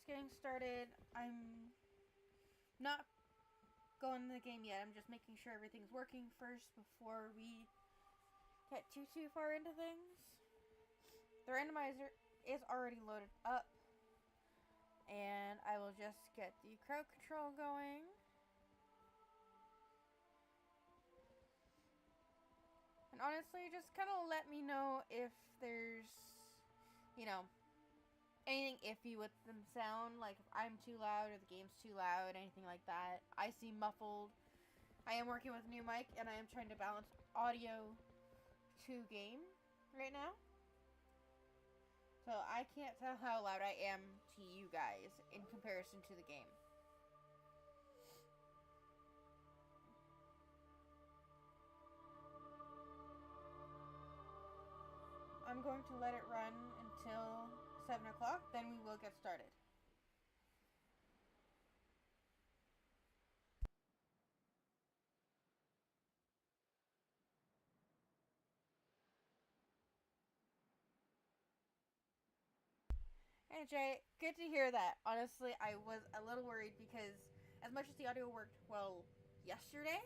just getting started. I'm not going to the game yet. I'm just making sure everything's working first before we get too far into things. The randomizer is already loaded up, and I will just get the crowd control going. And honestly, just kind of let me know if there's, anything iffy with the sound, like if I'm too loud or the game's too loud, anything like that. I seem muffled. I am working with a new mic, and I am trying to balance audio to game right now. So I can't tell how loud I am to you guys in comparison to the game. I'm going to let it run until 7 o'clock, then we will get started. Hey Jay, good to hear that. Honestly, I was a little worried because as much as the audio worked well yesterday,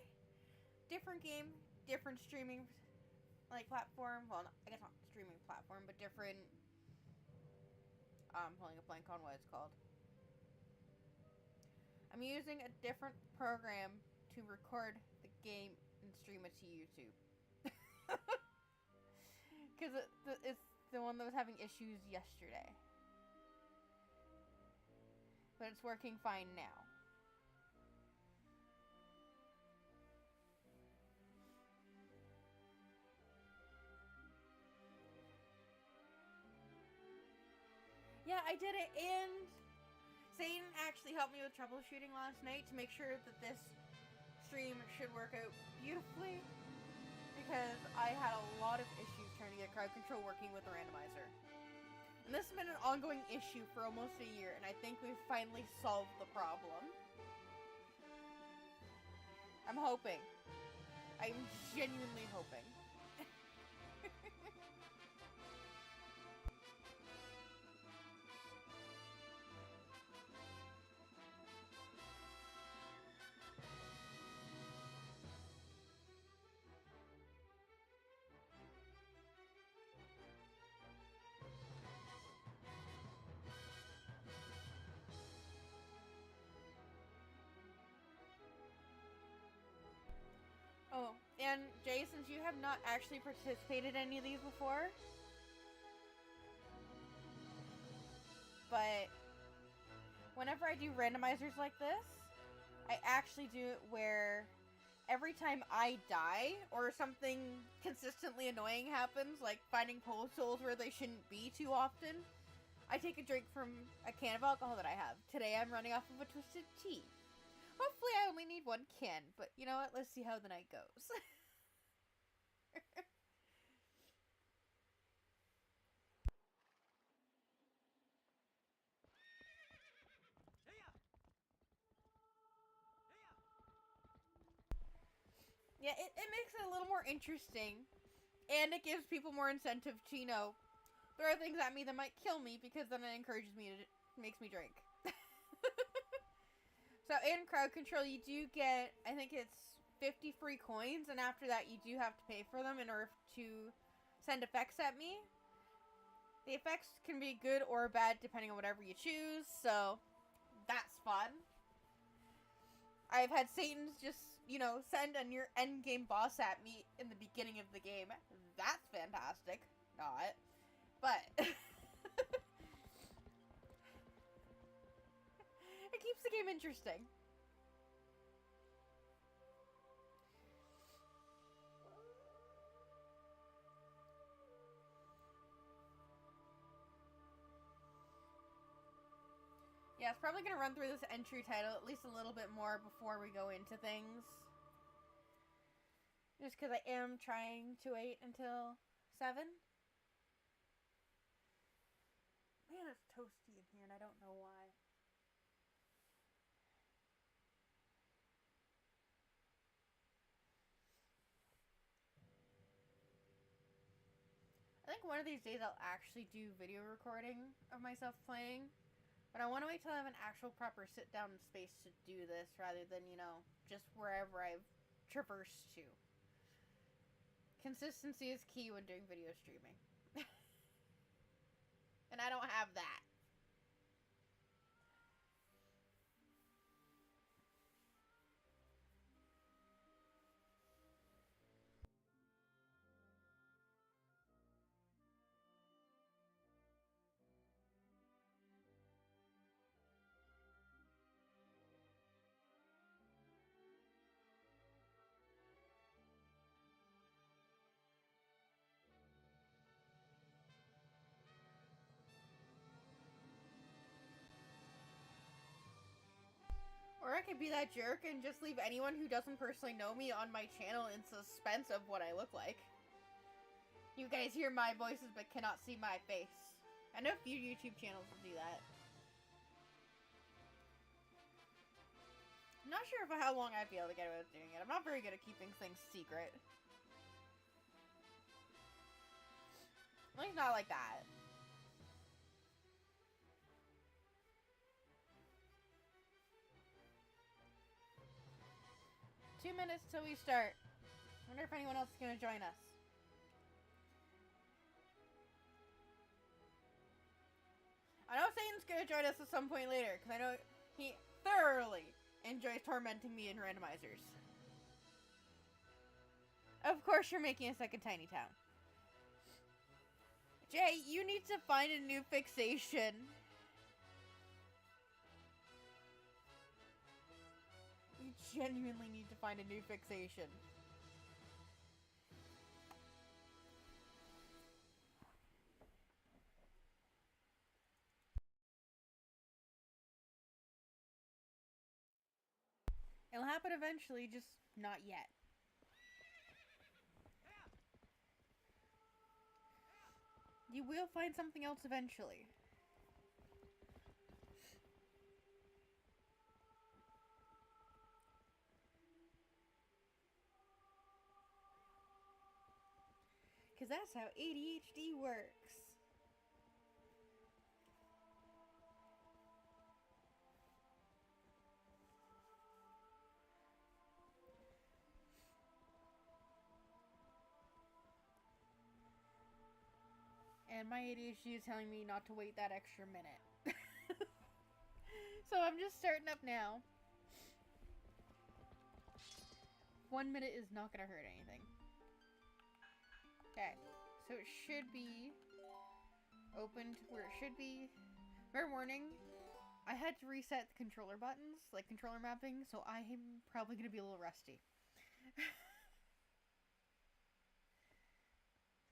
different game, different streaming platform. Well, I guess not streaming platform, but different. I'm pulling a blank on what it's called. I'm using a different program to record the game and stream it to YouTube. Because it's the one that was having issues yesterday. But it's working fine now. Yeah, I did it, and Satan actually helped me with troubleshooting last night to make sure that this stream should work out beautifully, because I had a lot of issues trying to get crowd control working with the randomizer. And this has been an ongoing issue for almost a year, and I think we've finally solved the problem. I'm hoping. I'm genuinely hoping. Oh, and Jay, since you have not actually participated in any of these before, but whenever I do randomizers like this, I actually do it where every time I die or something consistently annoying happens, like finding puzzles where they shouldn't be too often, I take a drink from a can of alcohol that I have. Today I'm running off of a twisted tea. Hopefully I only need one can, but you know what? Let's see how the night goes. Yeah, it makes it a little more interesting. And it gives people more incentive to, throw things at me that might kill me, because then it encourages me to, makes me drink. So in crowd control, you do get, I think it's 50 free coins, and after that you do have to pay for them in order to send effects at me. The effects can be good or bad depending on whatever you choose, so that's fun. I've had Satan's just, send a near end game boss at me in the beginning of the game. That's fantastic. Not. But it keeps the game interesting. Yeah, it's probably going to run through this entry title at least a little bit more before we go into things. Just because I am trying to wait until 7. Man, it's toasty in here and I don't know why. I think one of these days I'll actually do video recording of myself playing. But I want to wait till I have an actual proper sit-down space to do this rather than, you know, just wherever I've traversed to. Consistency is key when doing video streaming. And I don't have that. Or I could be that jerk and just leave anyone who doesn't personally know me on my channel in suspense of what I look like. You guys hear my voices but cannot see my face. I know a few YouTube channels will do that. I'm not sure how long I'd be able to get away with doing it. I'm not very good at keeping things secret. At least not like that. Two minutes till we start. I wonder if anyone else is going to join us. I know Satan's going to join us at some point later, because I know he thoroughly enjoys tormenting me in randomizers. Of course you're making a second tiny town. Jay, you need to find a new fixation. You genuinely need to find a new fixation. It'll happen eventually, just not yet. You will find something else eventually. Because that's how ADHD works. And my ADHD is telling me not to wait that extra minute. So I'm just starting up now. 1 minute is not going to hurt anything. Okay, so it should be opened where it should be. Fair warning, I had to reset the controller buttons, like controller mapping, so I am probably going to be a little rusty.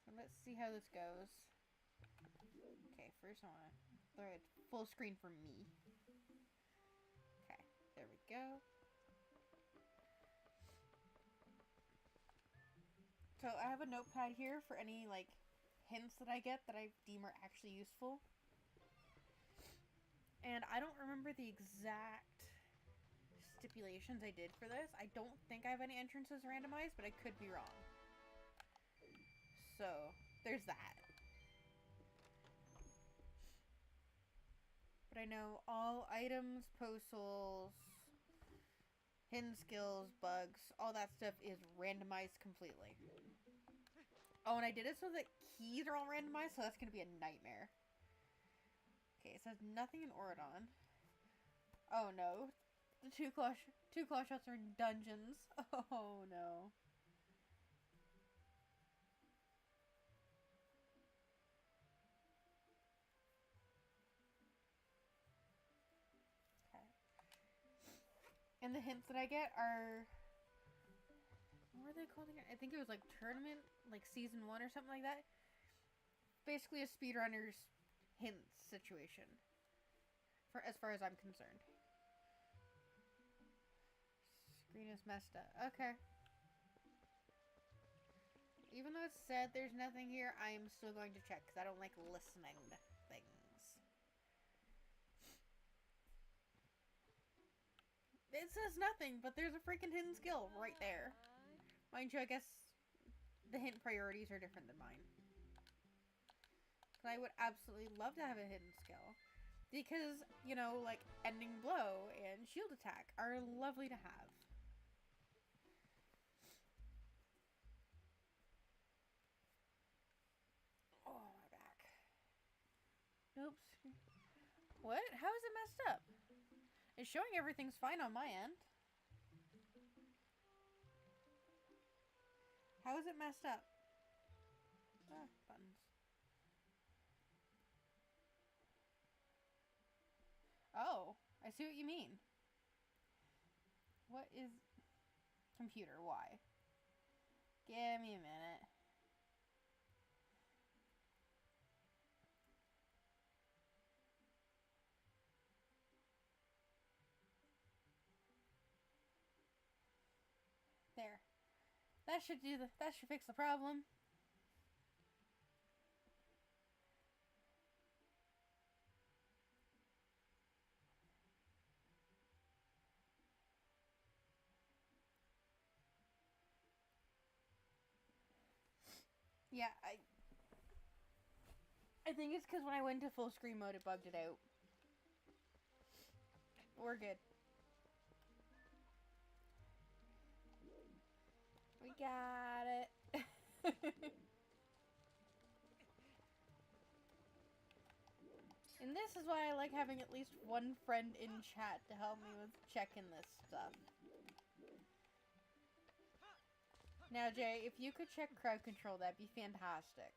So let's see how this goes. Okay, first I want to throw it full screen for me. Okay, there we go. So I have a notepad here for any, like, hints that I get that I deem are actually useful. And I don't remember the exact stipulations I did for this. I don't think I have any entrances randomized, but I could be wrong. So, there's that. But I know all items, postals, hidden skills, bugs, all that stuff is randomized completely. Oh, and I did it so that keys are all randomized, so that's going to be a nightmare. Okay, it says nothing in Oridon. Oh no. The two claw shots are in dungeons. Oh no. Okay. And the hints that I get are... what were they calling it? I think it was like tournament, like season 1 or something like that. Basically a speedrunner's hints situation, for as far as I'm concerned. Screen is messed up. Okay. Even though it said there's nothing here, I am still going to check because I don't like listening to things. It says nothing, but there's a freaking hidden skill right there. Mind you, I guess the hint priorities are different than mine. But I would absolutely love to have a hidden skill. Because, you know, like ending blow and shield attack are lovely to have. Oh, my back. Oops. What? How is it messed up? It's showing everything's fine on my end. How is it messed up? Ah, buttons. Oh, I see what you mean. What is... Computer, why? Give me a minute. There. That should fix the problem. Yeah, I think it's because when I went to full screen mode, it bugged it out. We're good. We got it. And this is why I like having at least one friend in chat to help me with checking this stuff. Now, Jay, if you could check crowd control, that'd be fantastic.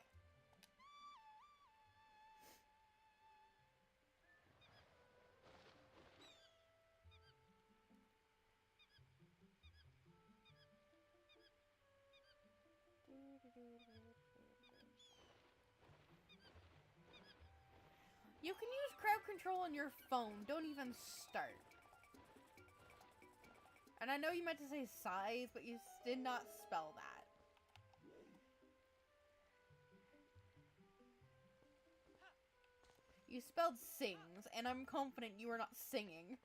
You can use crowd control on your phone. Don't even start. And I know you meant to say size, but you did not spell that. You spelled sings, and I'm confident you are not singing.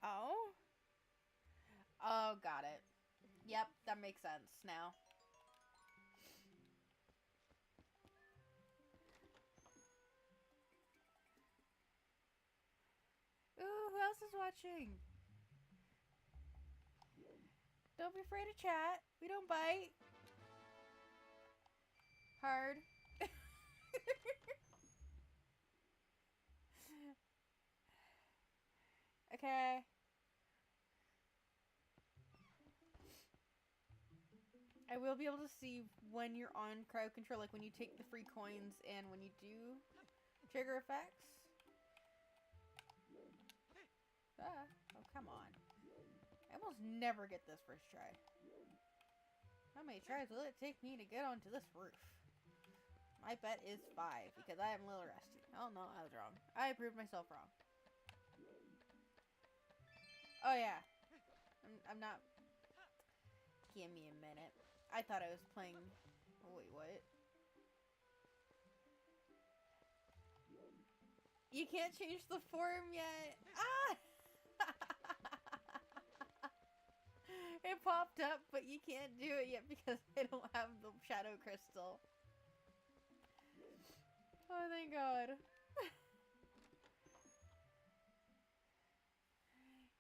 Oh? Oh, got it. Yep, that makes sense now. Ooh, who else is watching? Don't be afraid to chat. We don't bite. Hard. Okay. I will be able to see when you're on crowd control, like when you take the free coins and when you do trigger effects. Ah, oh come on. I almost never get this first try. How many tries will it take me to get onto this roof? My bet is 5, because I am a little rusty. Oh no, I was wrong. I proved myself wrong. Oh yeah. I'm not... Give me a minute. I thought I was playing... Wait, what? You can't change the form yet! Ah! It popped up, but you can't do it yet because I don't have the shadow crystal. Oh, thank God.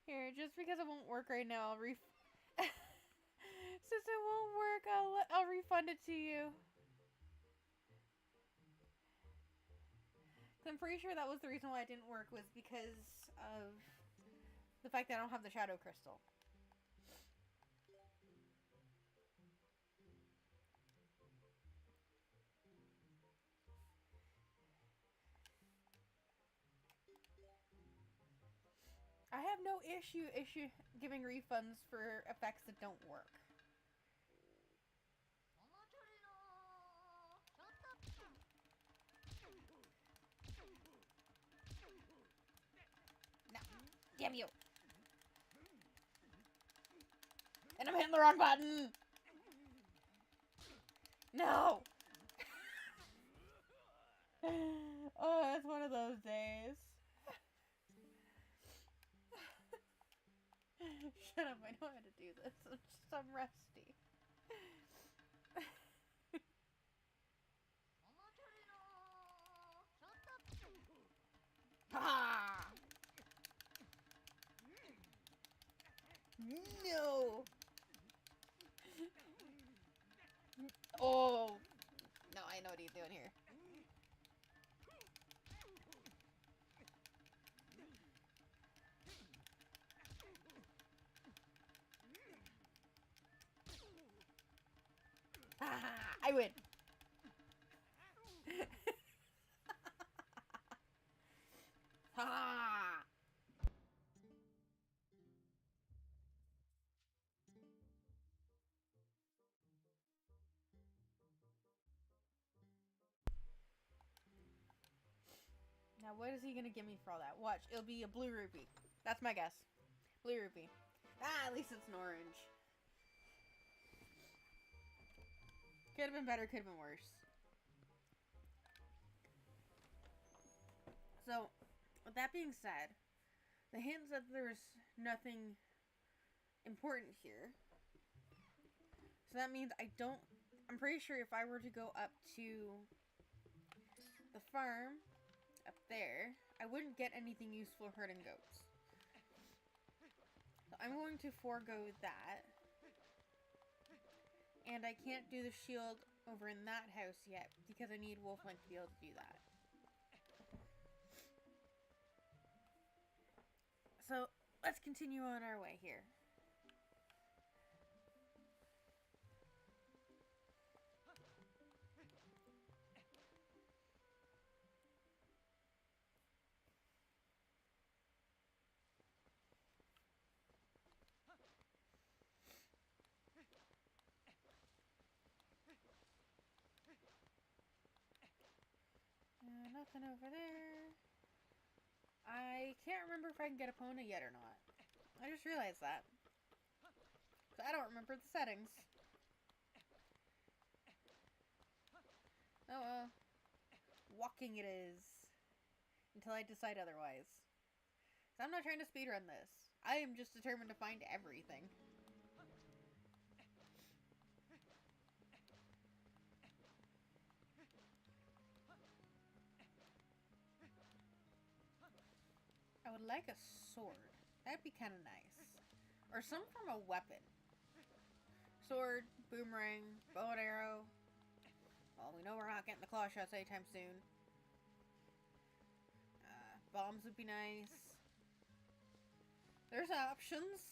Here, just because it won't work right now, I'll since it won't work, I'll refund it to you. I'm pretty sure that was the reason why it didn't work, was because of the fact that I don't have the shadow crystal. I have no issue giving refunds for effects that don't work. No. Damn you. And I'm hitting the wrong button. No. Oh, it's one of those days. Shut up, I know how to do this. I'm rusty. Ha! No! Oh! No, I know what he's doing here. I win. Ha! Now, what is he gonna give me for all that? Watch, it'll be a blue rupee. That's my guess. Blue rupee. Ah, at least it's an orange. Could have been better, could have been worse. So, with that being said, the hint that there's nothing important here. So that means I'm pretty sure if I were to go up to the farm up there, I wouldn't get anything useful herding goats. So I'm going to forego that. And I can't do the shield over in that house yet because I need Wolflink to be able to do that. So let's continue on our way here. Nothing over there. I can't remember if I can get a Epona yet or not. I just realized that. So I don't remember the settings. Oh well. Walking it is. Until I decide otherwise. So I'm not trying to speedrun this. I am just determined to find everything. I would like a sword. That'd be kind of nice. Or some form of weapon. Sword, boomerang, bow and arrow. Well, we know we're not getting the claw shots anytime soon. Bombs would be nice. There's options.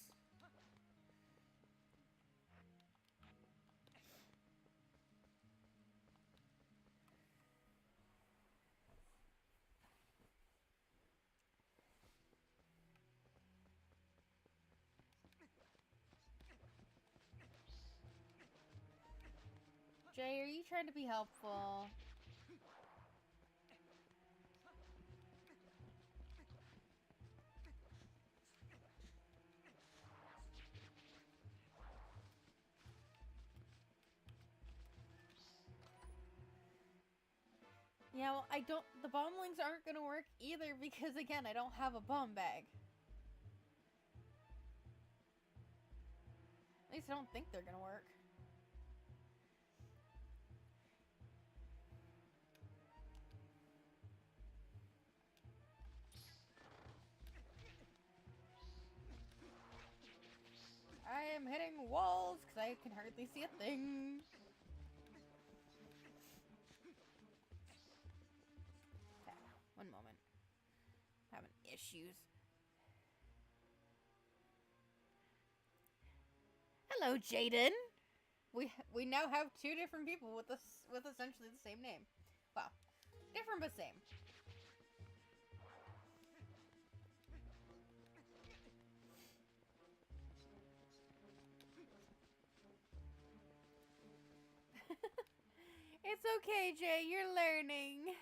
Jay, are you trying to be helpful? Yeah, well, the bomblings aren't gonna work either because, again, I don't have a bomb bag. At least I don't think they're gonna work. I am hitting walls because I can hardly see a thing. Okay, one moment. Having issues. Hello, Jaden. We now have two different people with essentially the same name. Well, different but same. It's okay, Jay. You're learning.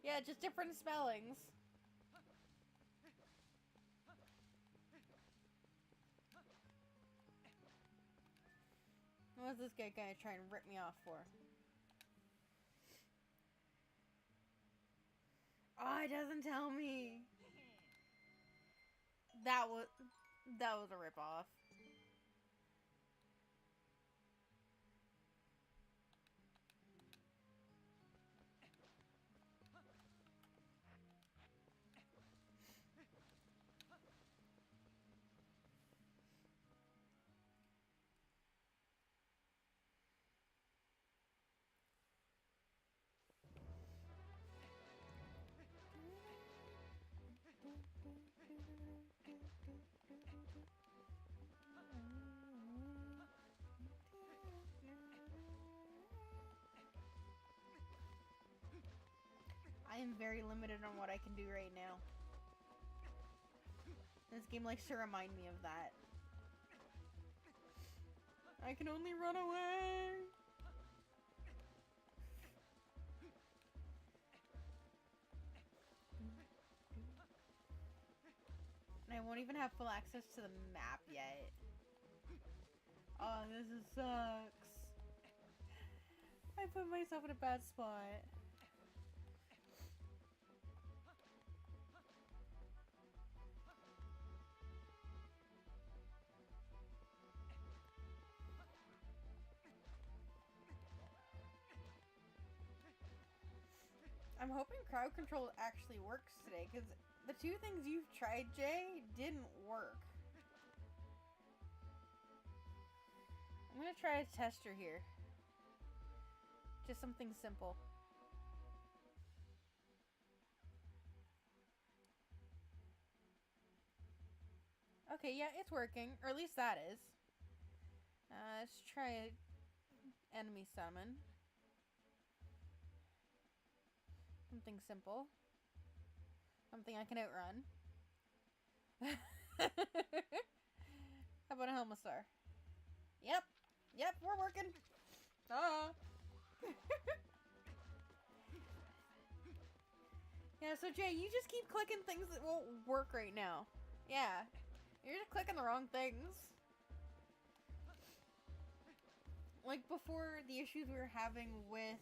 Yeah, just different spellings. What's this guy gonna try and rip me off for? Oh, it doesn't tell me. That was a ripoff. I am very limited on what I can do right now. This game likes to remind me of that. I can only run away! And I won't even have full access to the map yet. Oh, this sucks. I put myself in a bad spot. I'm hoping crowd control actually works today, because the two things you've tried, Jay, didn't work. I'm gonna try a tester here. Just something simple. Okay, yeah, it's working. Or at least that is. Let's try enemy summon. Something simple. Something I can outrun. How about a Helmastar? Yep. Yep, we're working. Yeah, so Jay, you just keep clicking things that won't work right now. Yeah. You're just clicking the wrong things. Like before, the issues we were having with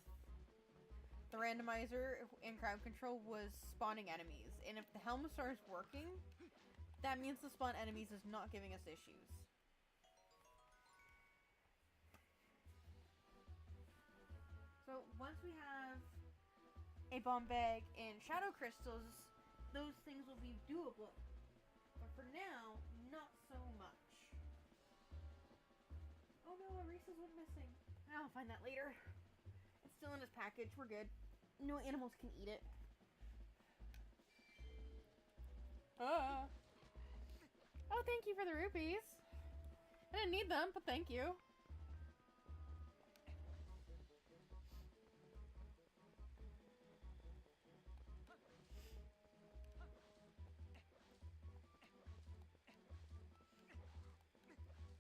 the randomizer in crowd control was spawning enemies. And if the Helmastar is working, that means the spawn enemies is not giving us issues. So once we have a bomb bag and shadow crystals, those things will be doable. But for now, not so much. Oh no, Arisa's one missing. I'll find that later. It's still in his package. We're good. No animals can eat it. Oh, thank you for the rupees. I didn't need them, but thank you.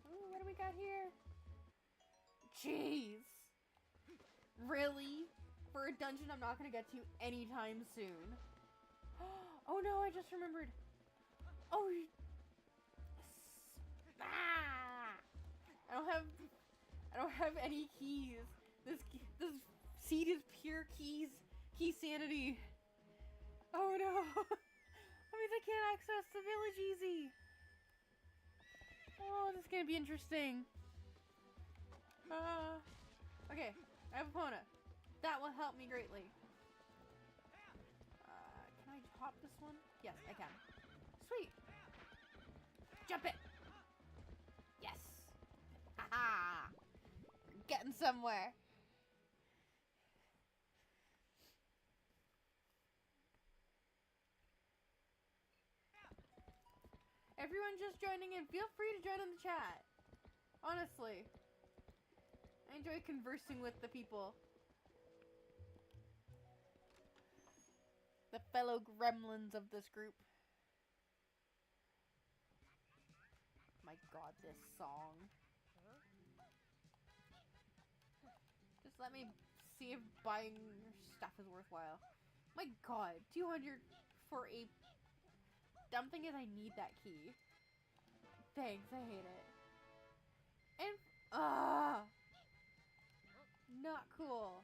Ooh, what do we got here? Jeez. Really? For a dungeon I'm not gonna get to anytime soon. Oh no, I just remembered. Oh, I don't have any keys. This seed is pure key sanity. Oh no. That means I can't access the village easy. Oh, this is gonna be interesting. Okay, I have a Epona. That will help me greatly. Can I hop this one? Yes, I can. Sweet. Jump it. Yes. Haha. Getting somewhere. Everyone just joining in, feel free to join in the chat. Honestly. I enjoy conversing with the people. The fellow gremlins of this group. My god, this song. Just let me see if buying stuff is worthwhile. My god, 200 for a... Dumb thing is I need that key. Thanks, I hate it. And... Not cool.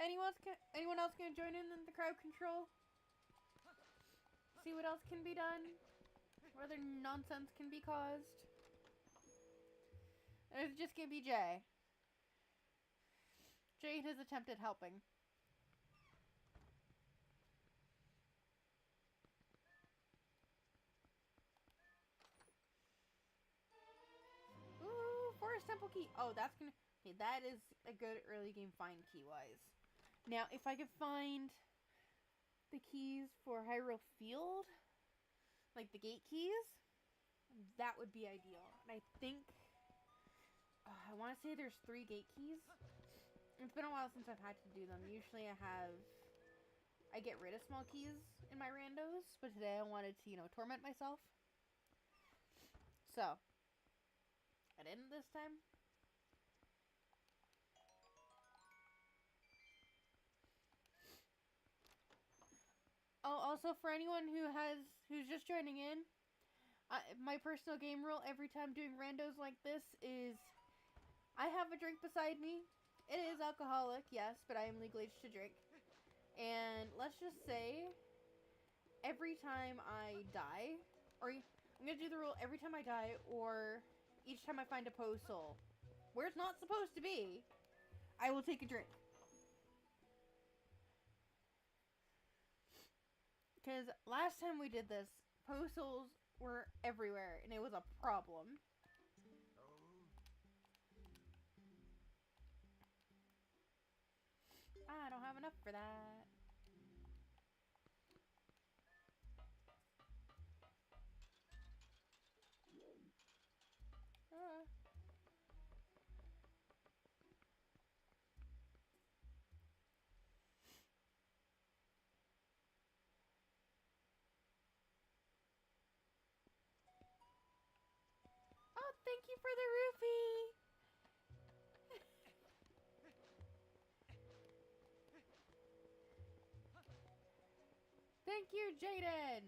Anyone else gonna join in the crowd control? See what else can be done? What other nonsense can be caused? And it's just gonna be Jay. Jay has attempted helping. Ooh, Forest Temple key. Oh, that's gonna... Okay, that is a good early game find key-wise. Now, if I could find the keys for Hyrule Field, like the gate keys, that would be ideal. And I think... I want to say there's 3 gate keys. It's been a while since I've had to do them. Usually I get rid of small keys in my randos, but today I wanted to, torment myself. So, I didn't this time. Oh, also for anyone who's just joining in, my personal game rule every time doing randos like this is I have a drink beside me. It is alcoholic, yes, but I am legal age to drink. And let's just say every time I die, or I'm going to do the rule every time I die, or each time I find a Poe soul, where it's not supposed to be, I will take a drink. Because last time we did this, Poe souls were everywhere, and it was a problem. I don't have enough for that. Oh, thank you for the roofie! Thank you, Jaden!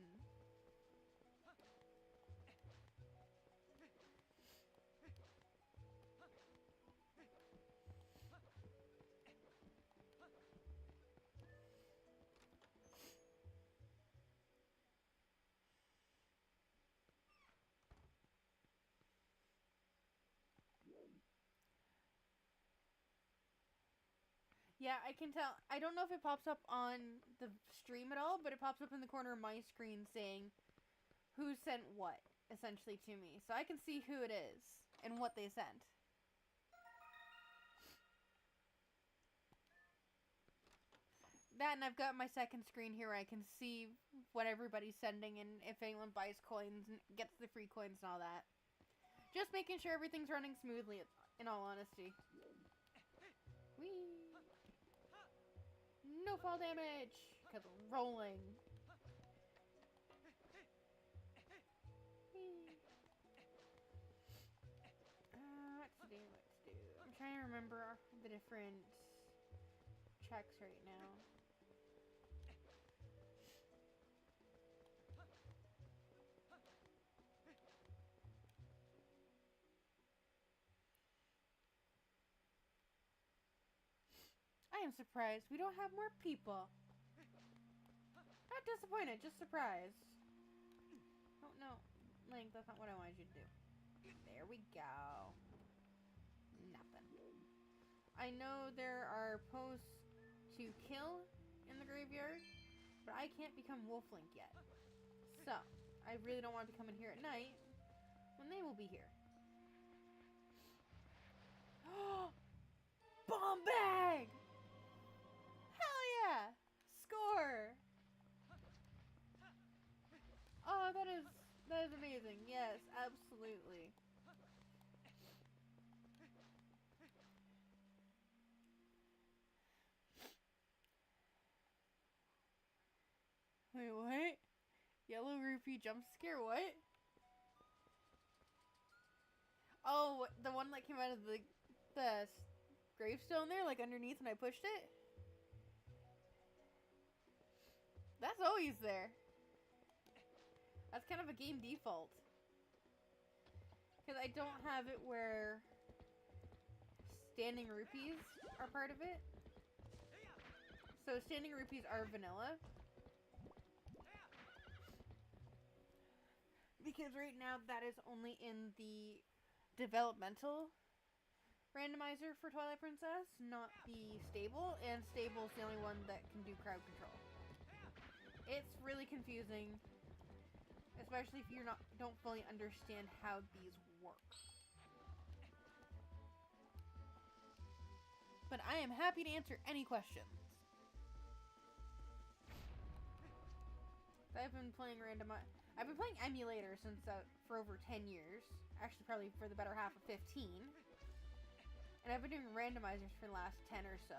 Yeah, I can tell. I don't know if it pops up on the stream at all, but it pops up in the corner of my screen saying who sent what, essentially, to me. So I can see who it is and what they sent. That, and I've got my second screen here where I can see what everybody's sending and if anyone buys coins and gets the free coins and all that. Just making sure everything's running smoothly, in all honesty. Whee! No fall damage! Because we're rolling. Let's do. I'm trying to remember the different checks right now. I am surprised we don't have more people. Not disappointed, just surprised. Oh, no. Link, that's not what I wanted you to do. There we go. Nothing. I know there are posts to kill in the graveyard, but I can't become Wolf Link yet. So, I really don't want to be coming here at night when they will be here. Bomb bag! Hell yeah! Score! Oh, that is amazing. Yes, absolutely. Wait, what? Yellow rupee jump scare, what? Oh, the one that came out of the gravestone there, like underneath when I pushed it? That's always there. That's kind of a game default. Because I don't have it where standing rupees are part of it. So standing rupees are vanilla. Because right now that is only in the developmental randomizer for Twilight Princess, not the stable, and stable is the only one that can do crowd control. It's really confusing, especially if you don't fully understand how these work. But I am happy to answer any questions. I've been playing I've been playing emulator since for over 10 years. Actually, probably for the better half of 15. And I've been doing randomizers for the last 10 or so.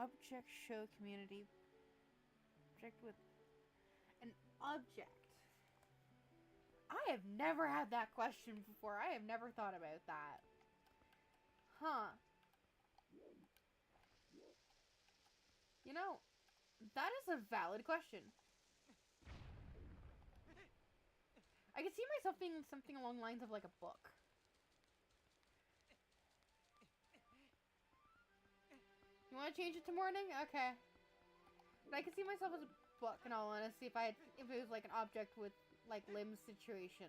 Object show community. Object with an object. I have never had that question before. I have never thought about that. Huh. You know, that is a valid question. I could see myself being something along the lines of like a book. You want to change it to morning? Okay. But I could see myself as a book, in all honesty, if it was like an object with like limb situation.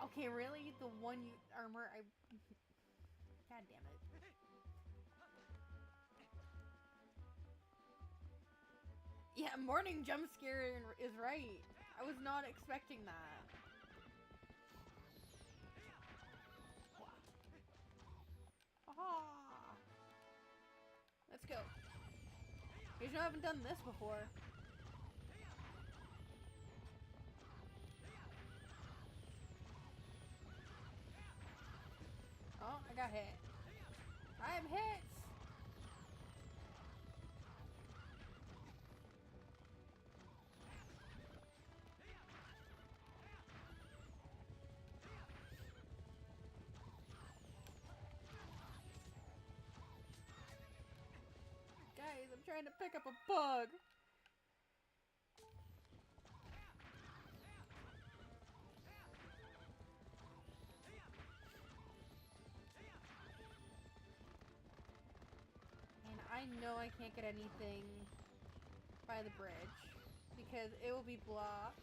Okay, really? The one armor God damn it. Yeah, morning jump scare is right. I was not expecting that. Aha! Let's go. Because you haven't done this before. Oh, I got hit. I am hit! Guys, I'm trying to pick up a bug. And I know I can't get anything by the bridge because it will be blocked.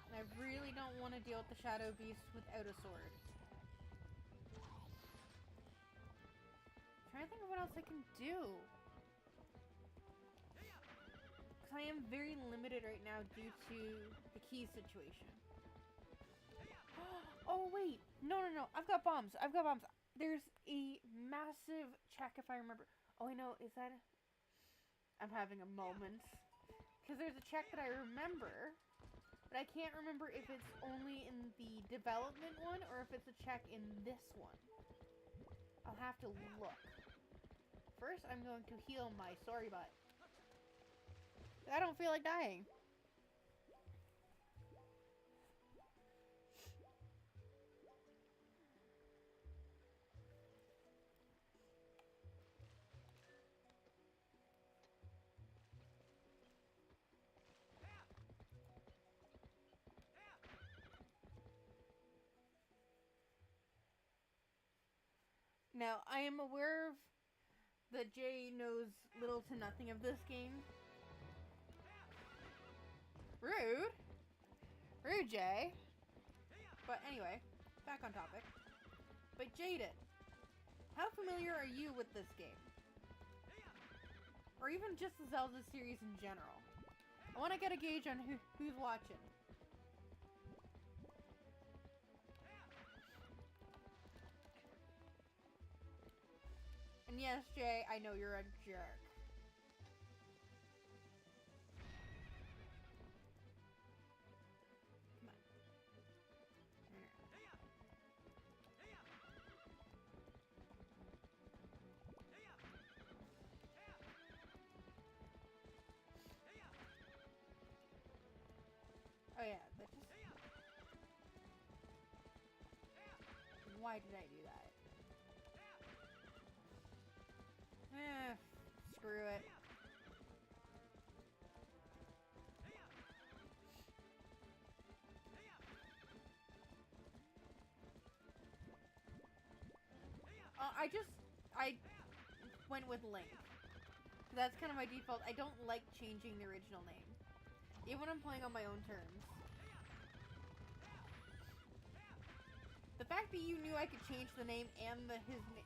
And I really don't want to deal with the Shadow Beast without a sword. I'm trying to think of what else I can do. Because I am very limited right now due to the key situation. Oh wait, no. I've got bombs. There's a massive check if I remember. Oh, I know. Is that? I'm having a moment. Because there's a check that I remember, but I can't remember if it's only in the development one or if it's a check in this one. I'll have to look. First, I'm going to heal my sorry butt. I don't feel like dying. Now, I am aware of that Jay knows little to nothing of this game. Rude. Rude, Jay. But anyway, back on topic. But Jaden, how familiar are you with this game? Or even just the Zelda series in general. I want to get a gauge on who's watching. And yes, Jay, I know you're a jerk. Come on. Oh yeah, that just... Why did I do that? Screw it. I went with Link. That's kind of my default. I don't like changing the original name. Even when I'm playing on my own terms. The fact that you knew I could change the name and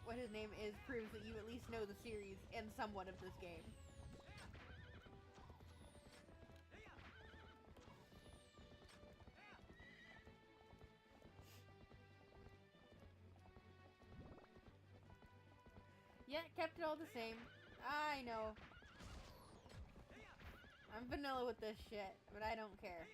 what his name is proves that you at least know the series and somewhat of this game. Yeah, kept it all the same. I know. I'm vanilla with this shit, but I don't care.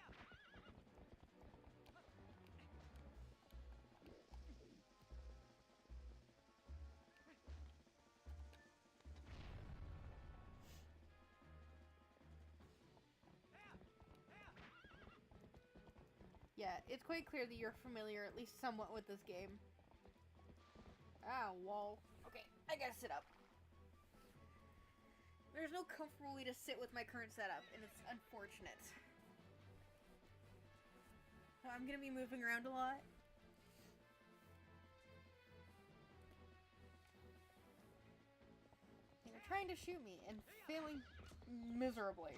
Yeah, it's quite clear that you're familiar, at least somewhat, with this game. Ah, wall. Okay, I gotta sit up. There's no comfortable way to sit with my current setup, and it's unfortunate. So I'm gonna be moving around a lot. They're trying to shoot me, and failing miserably.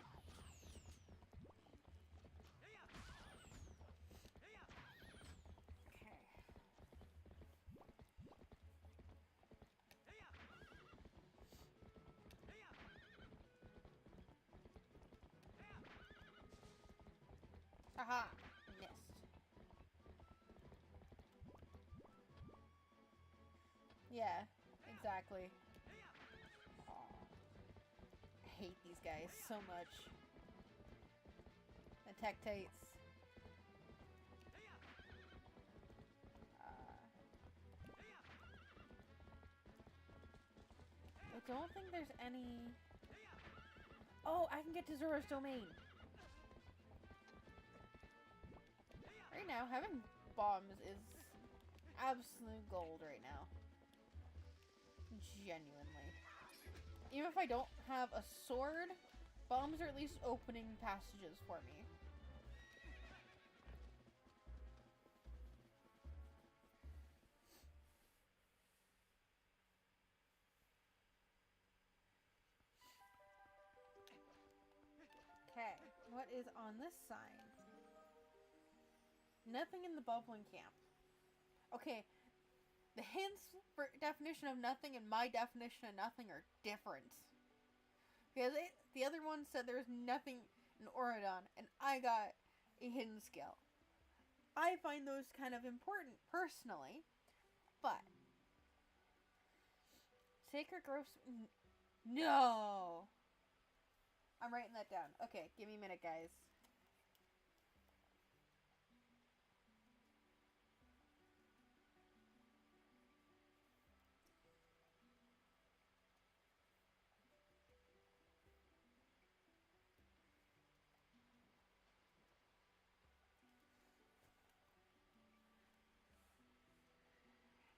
Aha! Missed. Yeah, exactly. Aww. I hate these guys so much. Attack tights. I don't think there's any... Oh, I can get to Zora's Domain! Right now, having bombs is absolute gold right now. Genuinely. Even if I don't have a sword, bombs are at least opening passages for me. Okay, what is on this sign? Nothing in the bubbling camp. Okay, the hints for definition of nothing and my definition of nothing are different. Because the other one said there was nothing in Oridon, and I got a hidden skill. I find those kind of important, personally, but... Sacred Groves... No! I'm writing that down. Okay, give me a minute, guys.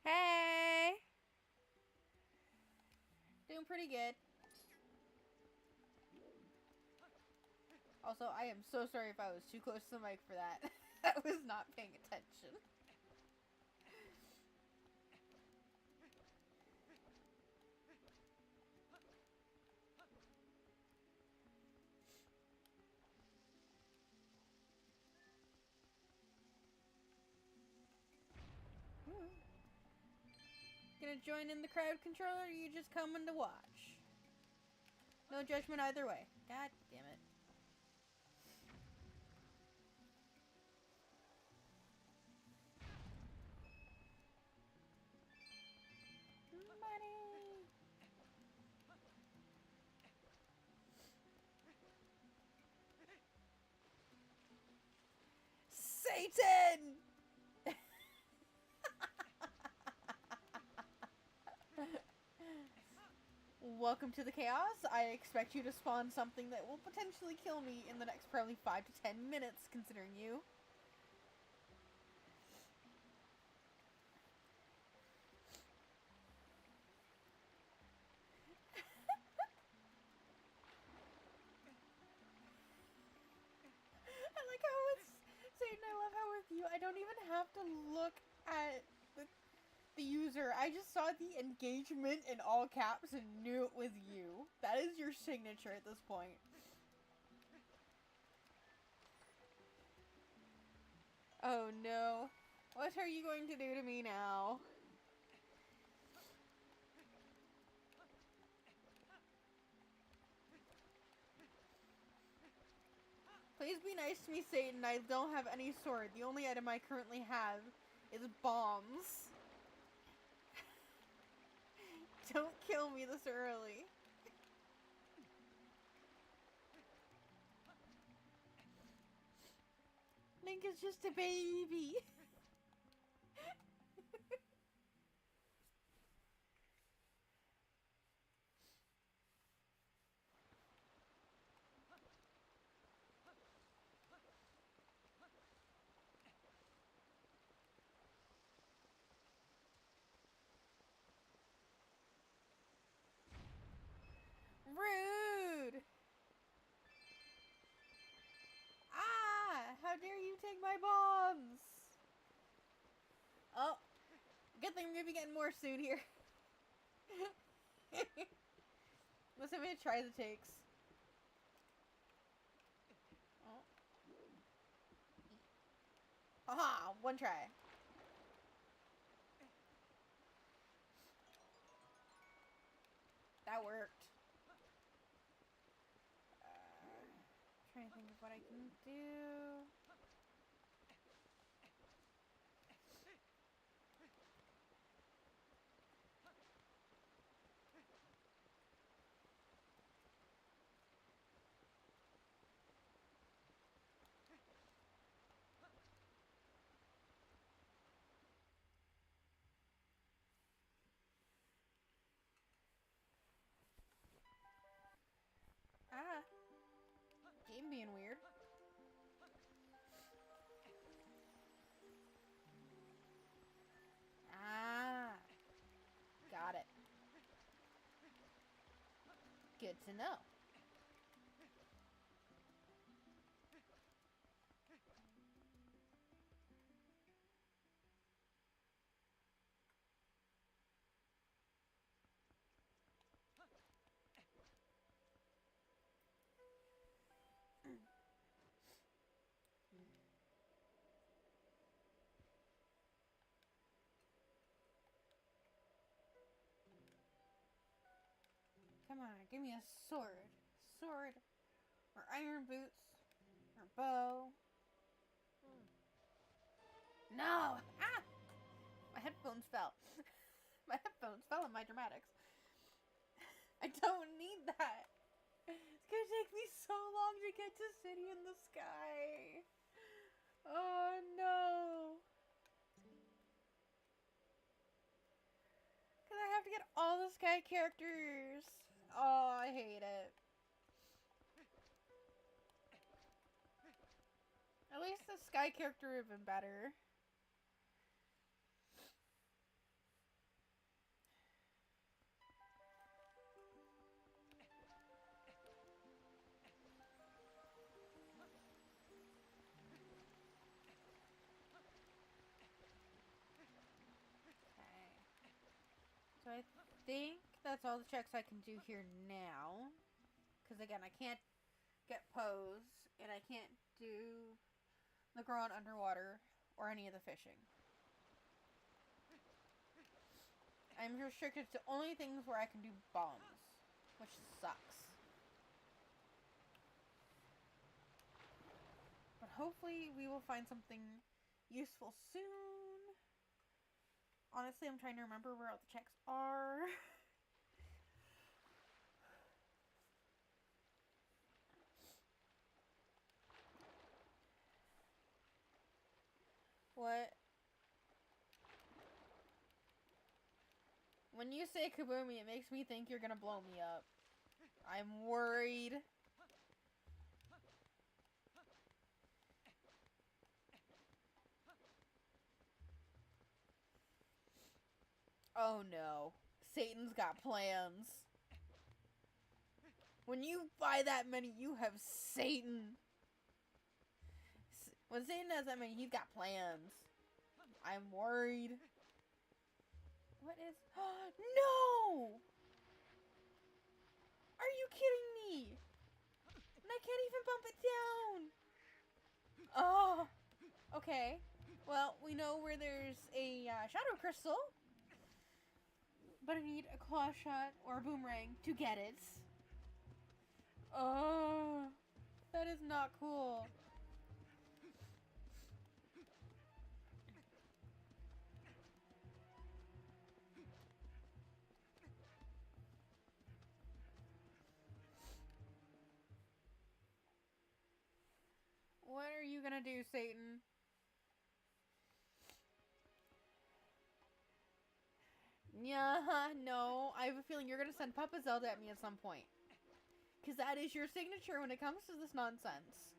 Hey! Doing pretty good. Also, I am so sorry if I was too close to the mic for that. I was not paying attention. Gonna join in the crowd controller, or are you just coming to watch? No judgment either way. God damn it. Money. Satan! Welcome to the chaos. I expect you to spawn something that will potentially kill me in the next probably 5 to 10 minutes, considering you. I like how it's Satan, I love how with you I don't even have to look at the user. I just saw the engagement in all caps and knew it was you. That is your signature at this point. Oh no. What are you going to do to me now? Please be nice to me, Satan. I don't have any sword. The only item I currently have is bombs. Don't kill me this early. Link is just a baby. Rude! Ah! How dare you take my bombs! Oh, good thing we're gonna be getting more soon here. Let's see how many tries it takes. Oh. Aha! One try. That worked. Trying to think of what I can do. Ah. Game being weird. Ah. Got it. Good to know. Come on, give me a sword. Sword. Or iron boots. Or bow. No! Ah! My headphones fell. My headphones fell in my dramatics. I don't need that. It's gonna take me so long to get to City in the Sky. Oh no. Cause I have to get all the Sky characters. Oh, I hate it. At least the Sky character would have been better. So I think that's all the checks I can do here now. Because again, I can't get pose, and I can't do the girl on underwater, or any of the fishing. I'm restricted to only things where I can do bombs, which sucks. hopefully we will find something useful soon. Honestly, I'm trying to remember where all the checks are. What? When you say kaboomy, it makes me think you're gonna blow me up. I'm worried. Oh no. Satan's got plans. When you buy that many, you have Satan. When Satan has that many, he's got plans. I'm worried. What is... No! Are you kidding me? And I can't even bump it down. Oh. Okay. Well, we know where there's a shadow crystal. But I need a claw shot or a boomerang to get it. Oh. That is not cool. What are you gonna do, Satan? Yeah, no. I have a feeling you're gonna send Papa Zelda at me at some point. Because that is your signature when it comes to this nonsense.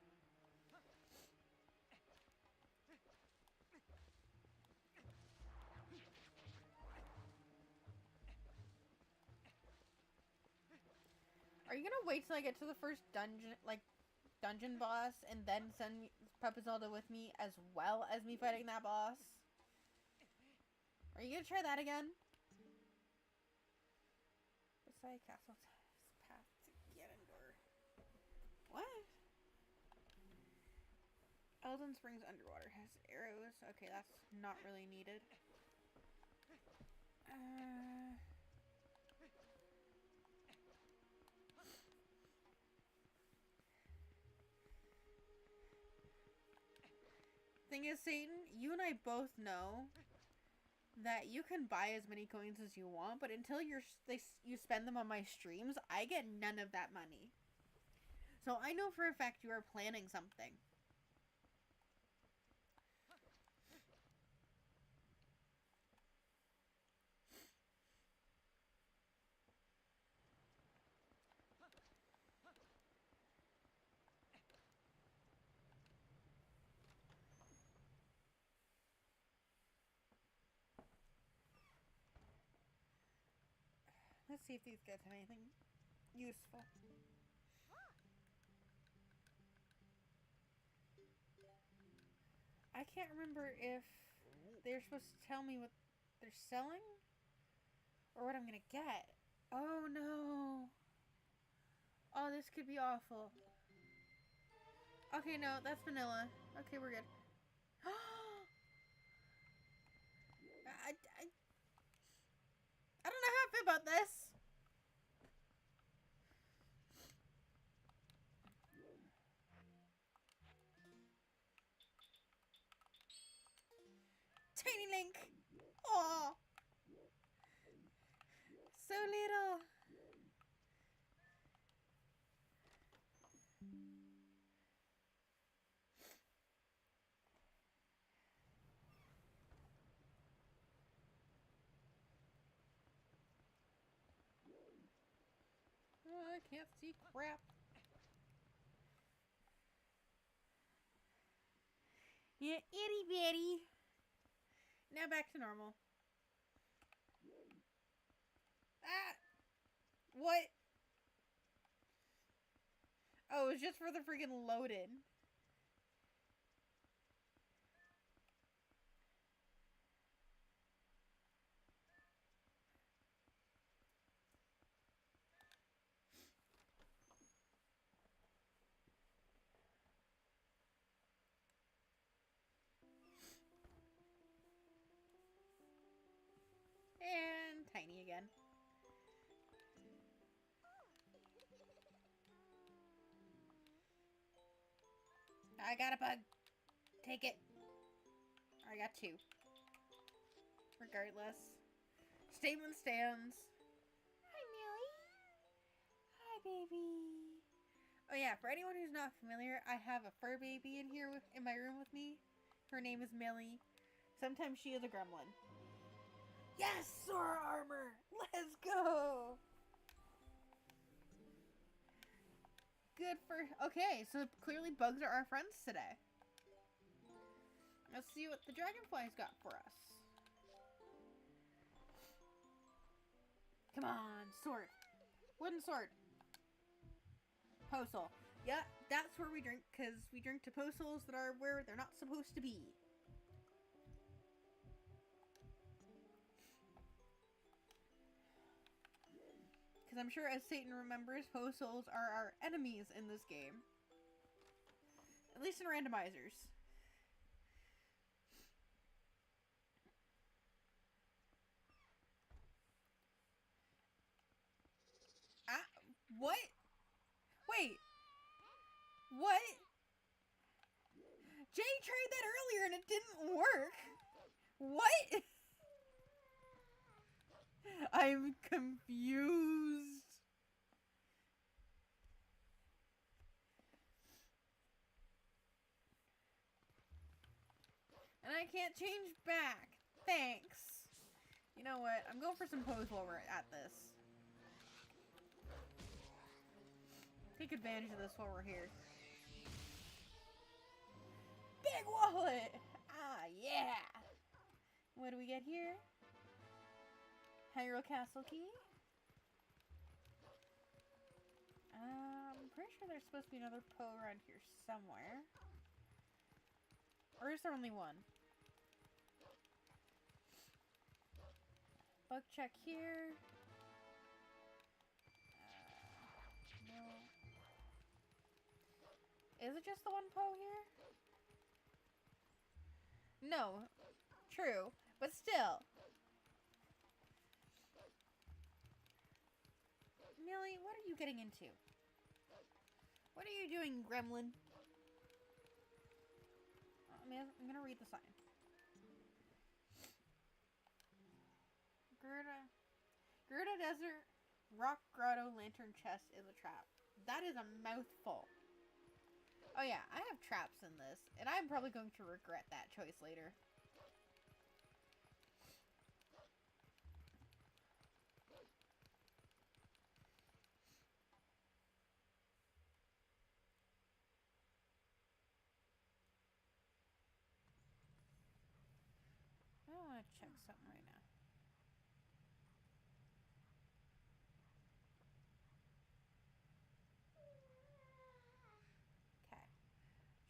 Are you gonna wait till I get to the first dungeon boss and then send Papa Zelda with me as well as me fighting that boss? Are you gonna try that again? Beside castle path to Ganondorf. What? Elden Springs underwater has arrows. Okay, that's not really needed. Thing is, Satan, you and I both know that you can buy as many coins as you want, but until you spend them on my streams, I get none of that money. So I know for a fact you are planning something. Let's see if these guys have anything useful. I can't remember if they're supposed to tell me what they're selling or what I'm gonna get. Oh no. Oh, this could be awful. Okay, no, that's vanilla. Okay, we're good. I don't know how I feel about this. Tiny Link. Aw. So little. Oh, I can't see crap. Yeah, itty bitty. Now back to normal. Ah! What? Oh, it was just for the freaking loaded. And tiny again. I got a bug. Take it. I got 2. Regardless. Statement stands. Hi, Millie. Hi, baby. Oh yeah, for anyone who's not familiar, I have a fur baby in here in my room with me. Her name is Millie. Sometimes she is a gremlin. Yes, Sora armor! Let's go! Good for... Okay, so clearly bugs are our friends today. Let's see what the dragonfly's got for us. Come on, sword. Wooden sword. Postal. Yeah, that's where we drink, because we drink to postals that are where they're not supposed to be. Because I'm sure, as Satan remembers, postals are our enemies in this game. At least in randomizers. What? Wait. What? Jay tried that earlier and it didn't work. What? I'm confused. And I can't change back. Thanks. You know what? I'm going for some pose while we're at this. Take advantage of this while we're here. Big wallet! Ah, yeah! What do we get here? Hyrule Castle key. I'm pretty sure there's supposed to be another Poe around here somewhere. Or is there only one? Bug check here. No. Is it just the one Poe here? No. True. But still. Millie, what are you getting into? What are you doing, gremlin? I'm gonna read the sign. Gerda Desert Rock Grotto Lantern Chest is a trap. That is a mouthful. Oh yeah, I have traps in this, and I'm probably going to regret that choice later. I want to check something right now. Okay.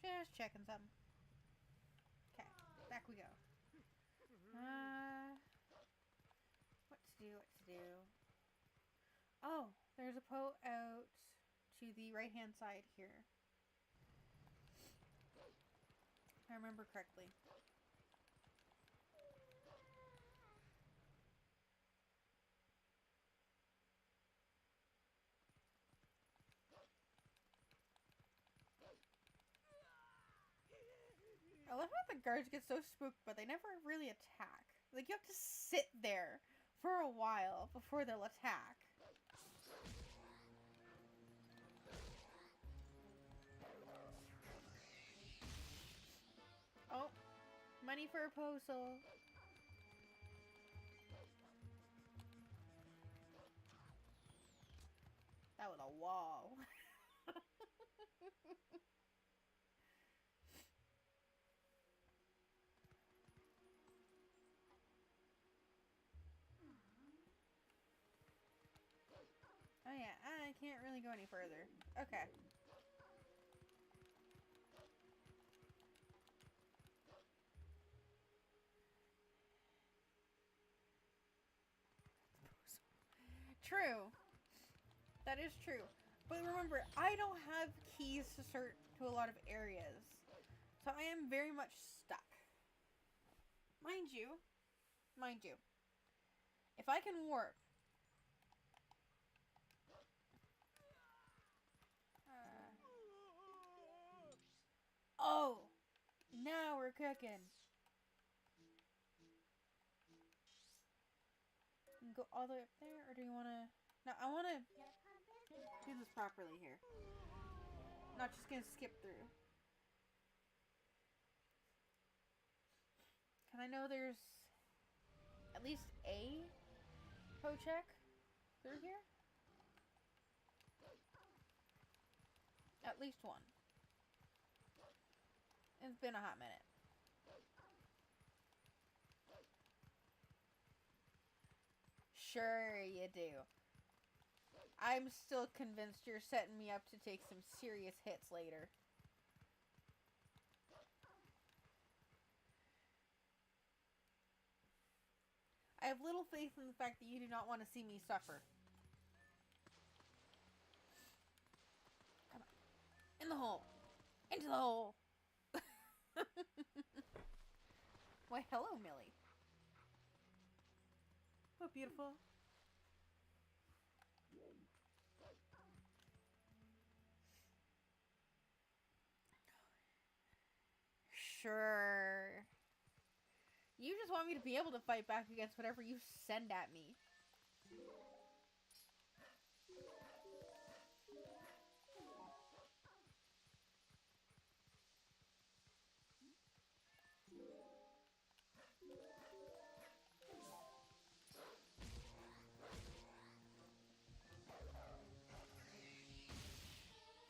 Just checking something. Okay. Back we go. What to do? Oh, there's a Poe out to the right-hand side here. If I remember correctly. I love how the guards get so spooked, but they never really attack. Like, you have to sit there for a while before they'll attack. Oh, money for a postal. That was a wall. Oh yeah, I can't really go any further. Okay. True. That is true. But remember, I don't have keys to a lot of areas. So I am very much stuck. Mind you, if I can warp, we're cooking. You can go all the way up there, or do you want to... No, I want to do this properly here. Not just going to skip through. Because I know there's at least a Pocheck through here. At least one. It's been a hot minute. Sure you do. I'm still convinced you're setting me up to take some serious hits later. I have little faith in the fact that you do not want to see me suffer. Come on. In the hole. Into the hole. Why, hello, Millie. Oh, beautiful. Sure. You just want me to be able to fight back against whatever you send at me.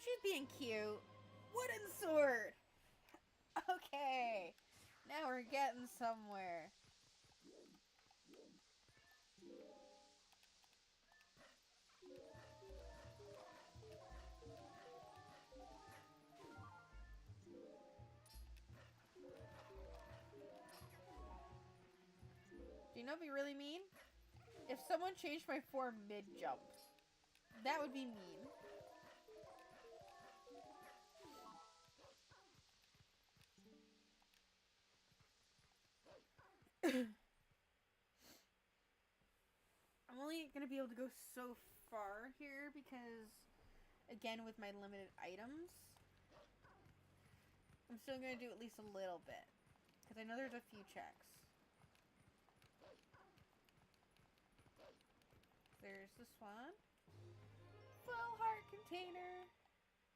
She's being cute. Wooden sword. Okay. Now we're getting somewhere. Do you know what'd be really mean? If someone changed my form mid-jump. That would be mean. I'm only gonna be able to go so far here because, again, with my limited items, I'm still gonna do at least a little bit. Because I know there's a few checks. There's this one. Full heart container.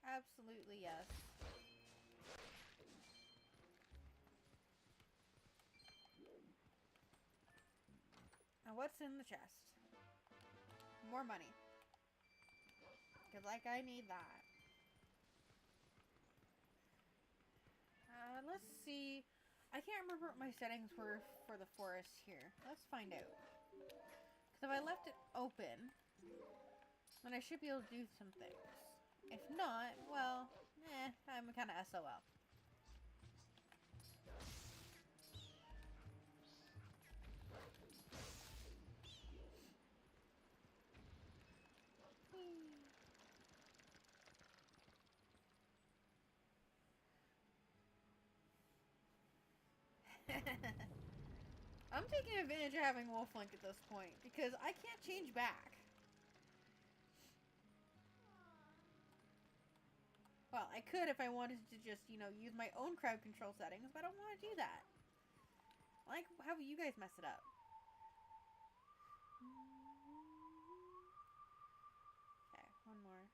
Absolutely, yes. Now what's in the chest? More money. Because, like, I need that. Let's see. I can't remember what my settings were for the forest here. Let's find out. Because if I left it open, then I should be able to do some things. If not, well, I'm kind of SOL. I'm taking advantage of having Wolflink at this point, because I can't change back. Well, I could if I wanted to just, use my own crowd control settings, but I don't want to do that. I like how you guys mess it up. Okay, one more.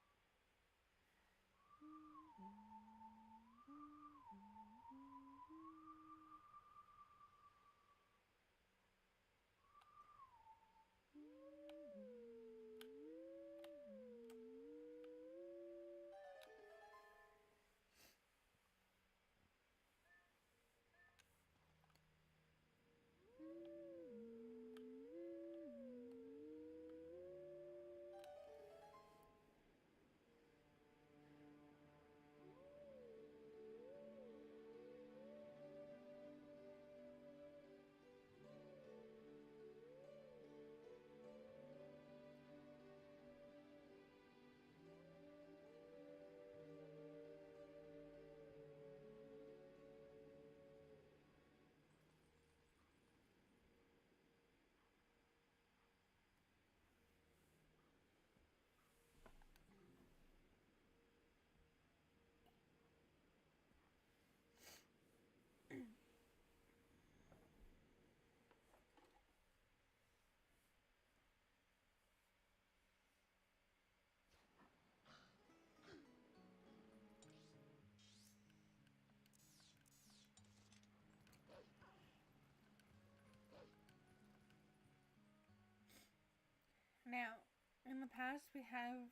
Now, in the past, we have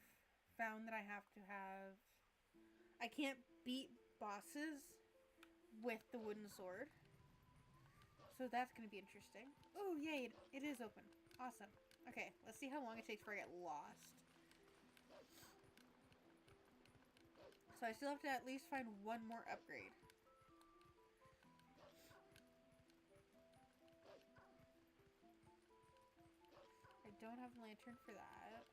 found that I can't beat bosses with the wooden sword. So that's going to be interesting. Oh, yay, it is open. Awesome. Okay, let's see how long it takes before I get lost. So I still have to at least find one more upgrade. I don't have a lantern for that.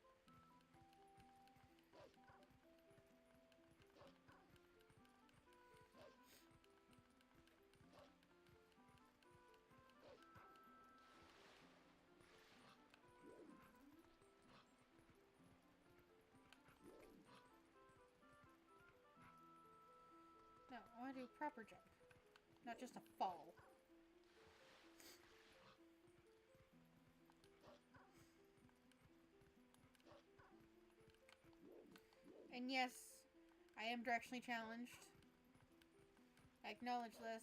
No, I want to do a proper jump, not just a fall. And yes, I am directionally challenged. I acknowledge this.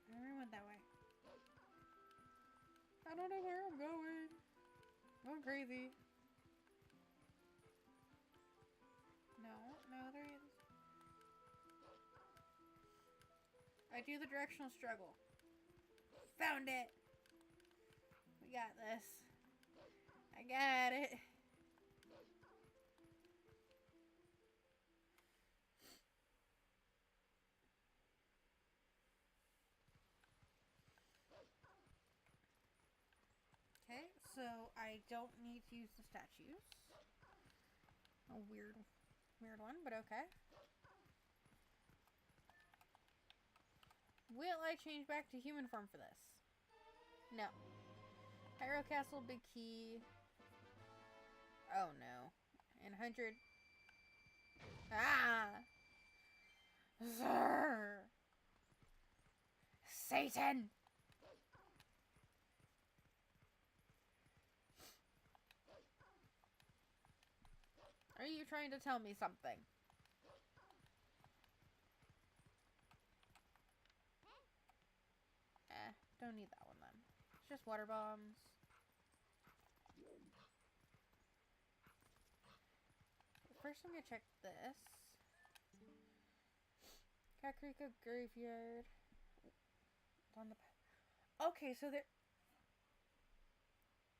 I never went that way. I don't know where I'm going. I'm crazy. No, there is. I do the directional struggle. Found it. We got this. I got it. Okay, so I don't need to use the statues. A weird one, but okay. Will I change back to human form for this? No. Hyrule Castle, big key. Oh no. And 100. Ah! Zerr! Satan! Are you trying to tell me something? Don't need that one then. It's just water bombs. First I'm gonna check this. Kakariko Graveyard. It's on the... Okay, so there...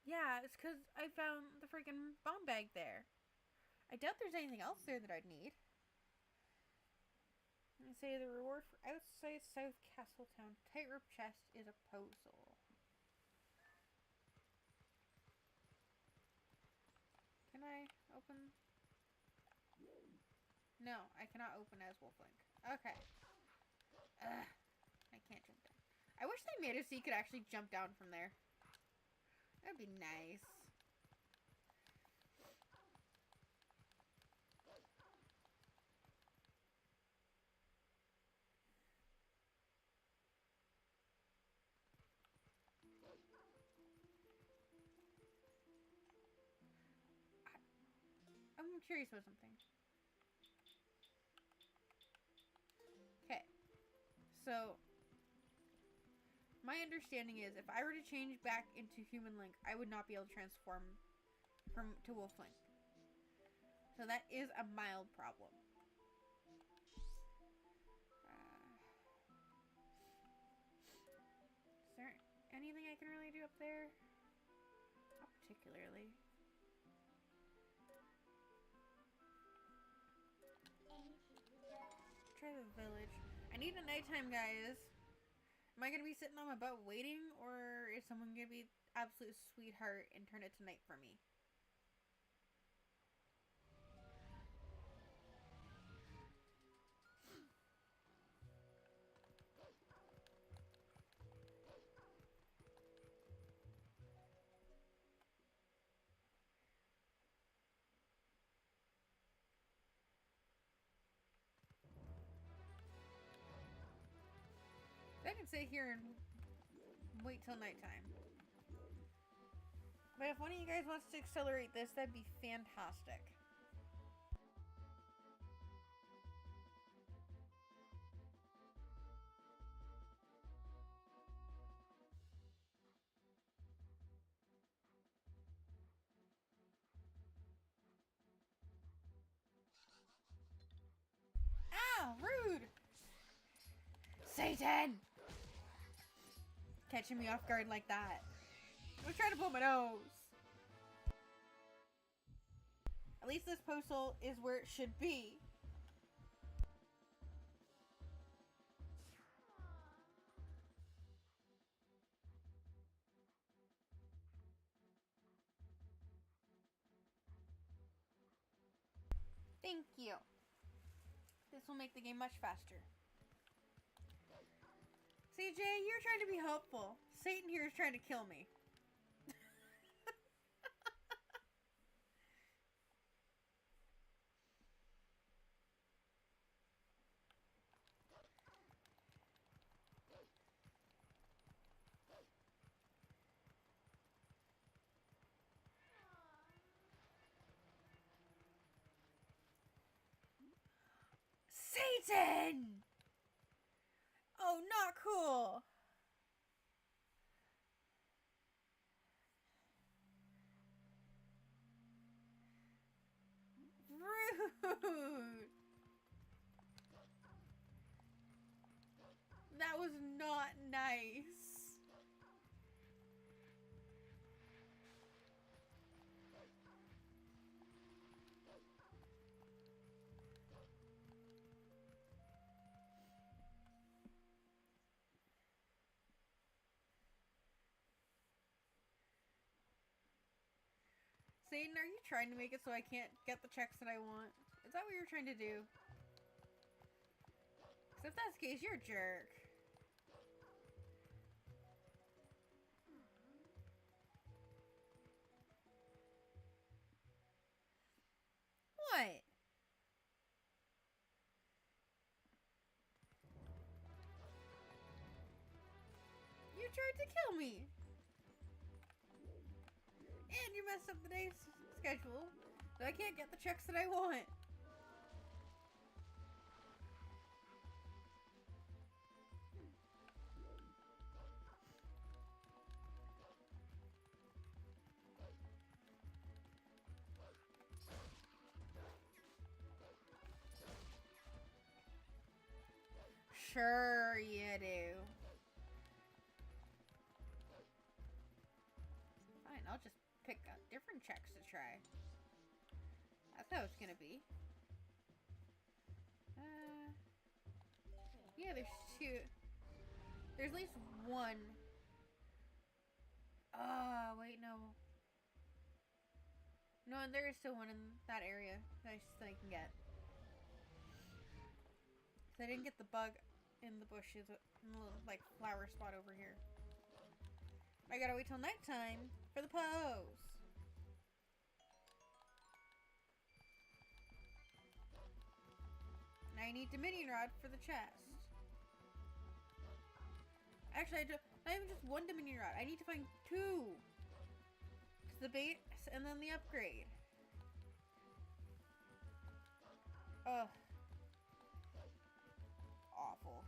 Yeah, it's because I found the freaking bomb bag there. I doubt there's anything else there that I'd need. And say the reward for outside South Castletown tightrope chest is a puzzle. Can I open? No, I cannot open as Wolflink. Okay. I can't jump down. I wish they made it so you could actually jump down from there. That'd be nice. I'm curious about something. Okay. So, my understanding is if I were to change back into Human Link, I would not be able to transform to Wolf Link. So that is a mild problem. Is there anything I can really do up there? Not particularly. Try the village. I need a nighttime, guys. Am I gonna be sitting on my butt waiting, or is someone gonna be absolute sweetheart and turn it to night for me? I can sit here and wait till nighttime. But if one of you guys wants to accelerate this, that'd be fantastic. Ah, rude! Satan! Catching me off guard like that. I'm trying to blow my nose. At least this postal is where it should be. Thank you. This will make the game much faster. CJ, you're trying to be helpful. Satan here is trying to kill me. Satan! Oh, not cool. Rude. That was not nice. Satan, are you trying to make it so I can't get the checks that I want? Is that what you're trying to do? Because if that's the case, you're a jerk. What? You tried to kill me. And you messed up the day's schedule, so I can't get the checks that I want. Sure you do. Fine, I'll just pick up different checks to try. That's how it's gonna be. Yeah, there's two. There's at least one. Wait, no. No, there is still one in that area that I can get. So I didn't get the bug in the bushes, in the little, like, flower spot over here. I gotta wait till nighttime for the pose. And I need Dominion Rod for the chest. Actually, not even just one Dominion Rod. I need to find two. It's the base and then the upgrade. Ugh. Awful.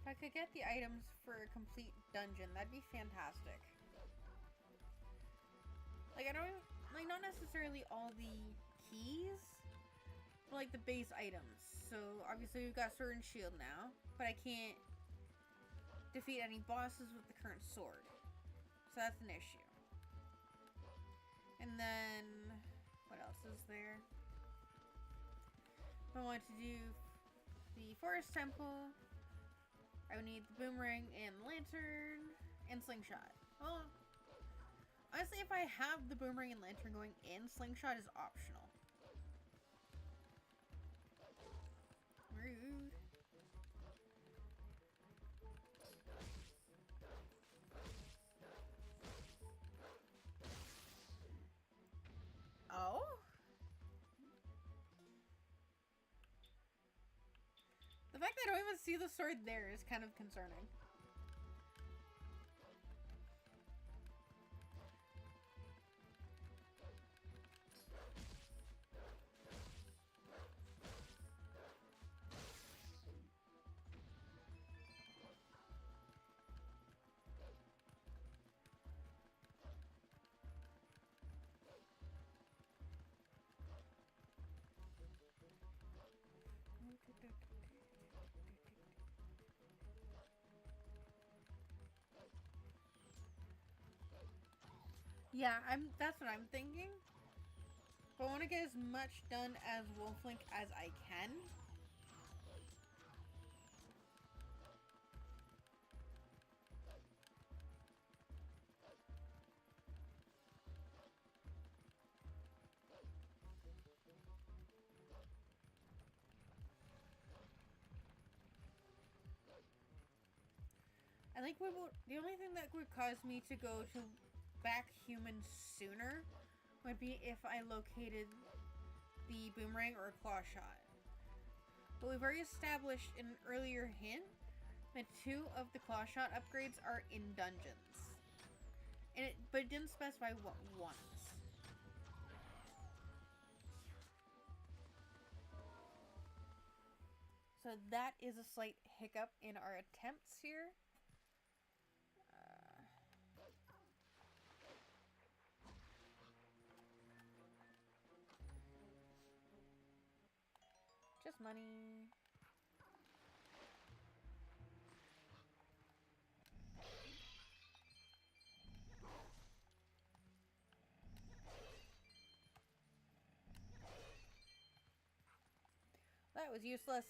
If I could get the items for a complete dungeon, that'd be fantastic. Like, I don't, like, not necessarily all the keys, but, like, the base items. So, obviously, we've got Sword and Shield now, but I can't defeat any bosses with the current sword. So, that's an issue. And then, what else is there? I want to do the forest temple. I would need the boomerang and lantern and slingshot. Well, honestly, if I have the boomerang and lantern going in, slingshot is optional. Rude. Oh? The fact that I don't even see the sword there is kind of concerning. Yeah, that's what I'm thinking. But I want to get as much done as Wolflink as I can. I think the only thing that would cause me to go to back human sooner would be if I located the boomerang or claw shot. But we've already established in an earlier hint that 2 of the claw shot upgrades are in dungeons. But it didn't specify what ones. So that is a slight hiccup in our attempts here. Just money. That was useless.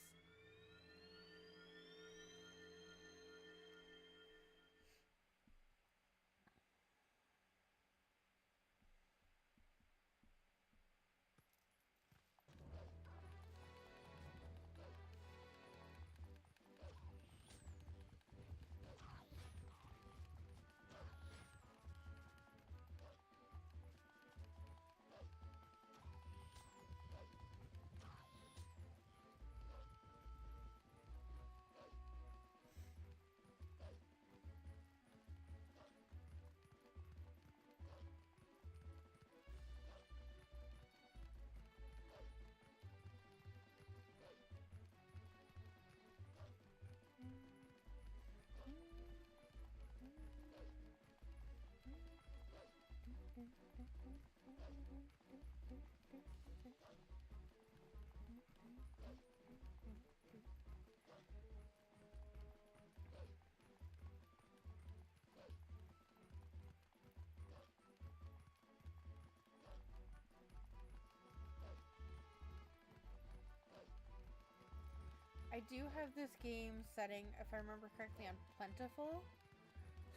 I do have this game setting, if I remember correctly, on plentiful.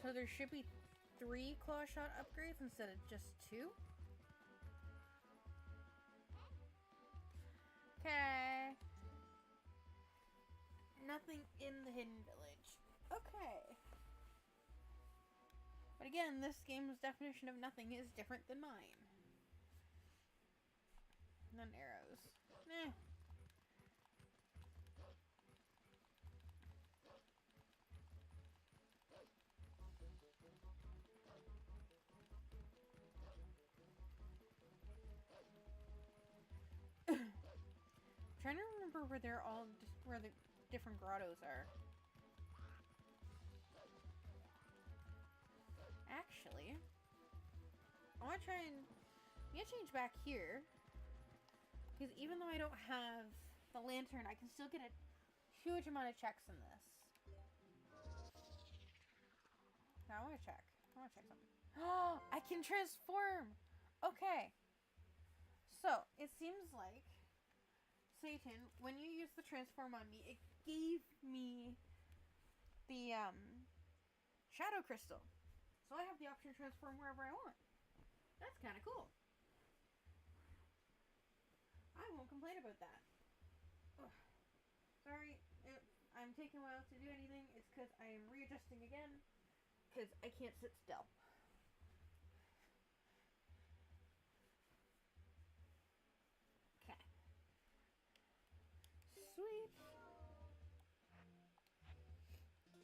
So there should be 3 claw shot upgrades instead of just 2. Okay. Nothing in the hidden village. Okay. But again, this game's definition of nothing is different than mine. And then arrows. Eh. I'm trying to remember where where the different grottos are. Actually, I want to try and change back here, because even though I don't have the lantern, I can still get a huge amount of checks in this. Now I want to check. I want to check something. Oh, I can transform. Okay. So, it seems like Satan, when you use the transform on me, it gave me the shadow crystal. So I have the option to transform wherever I want. That's kind of cool. I won't complain about that. Ugh. Sorry if I'm taking a while to do anything. It's because I am readjusting again. Because I can't sit still. Okay. Sweet.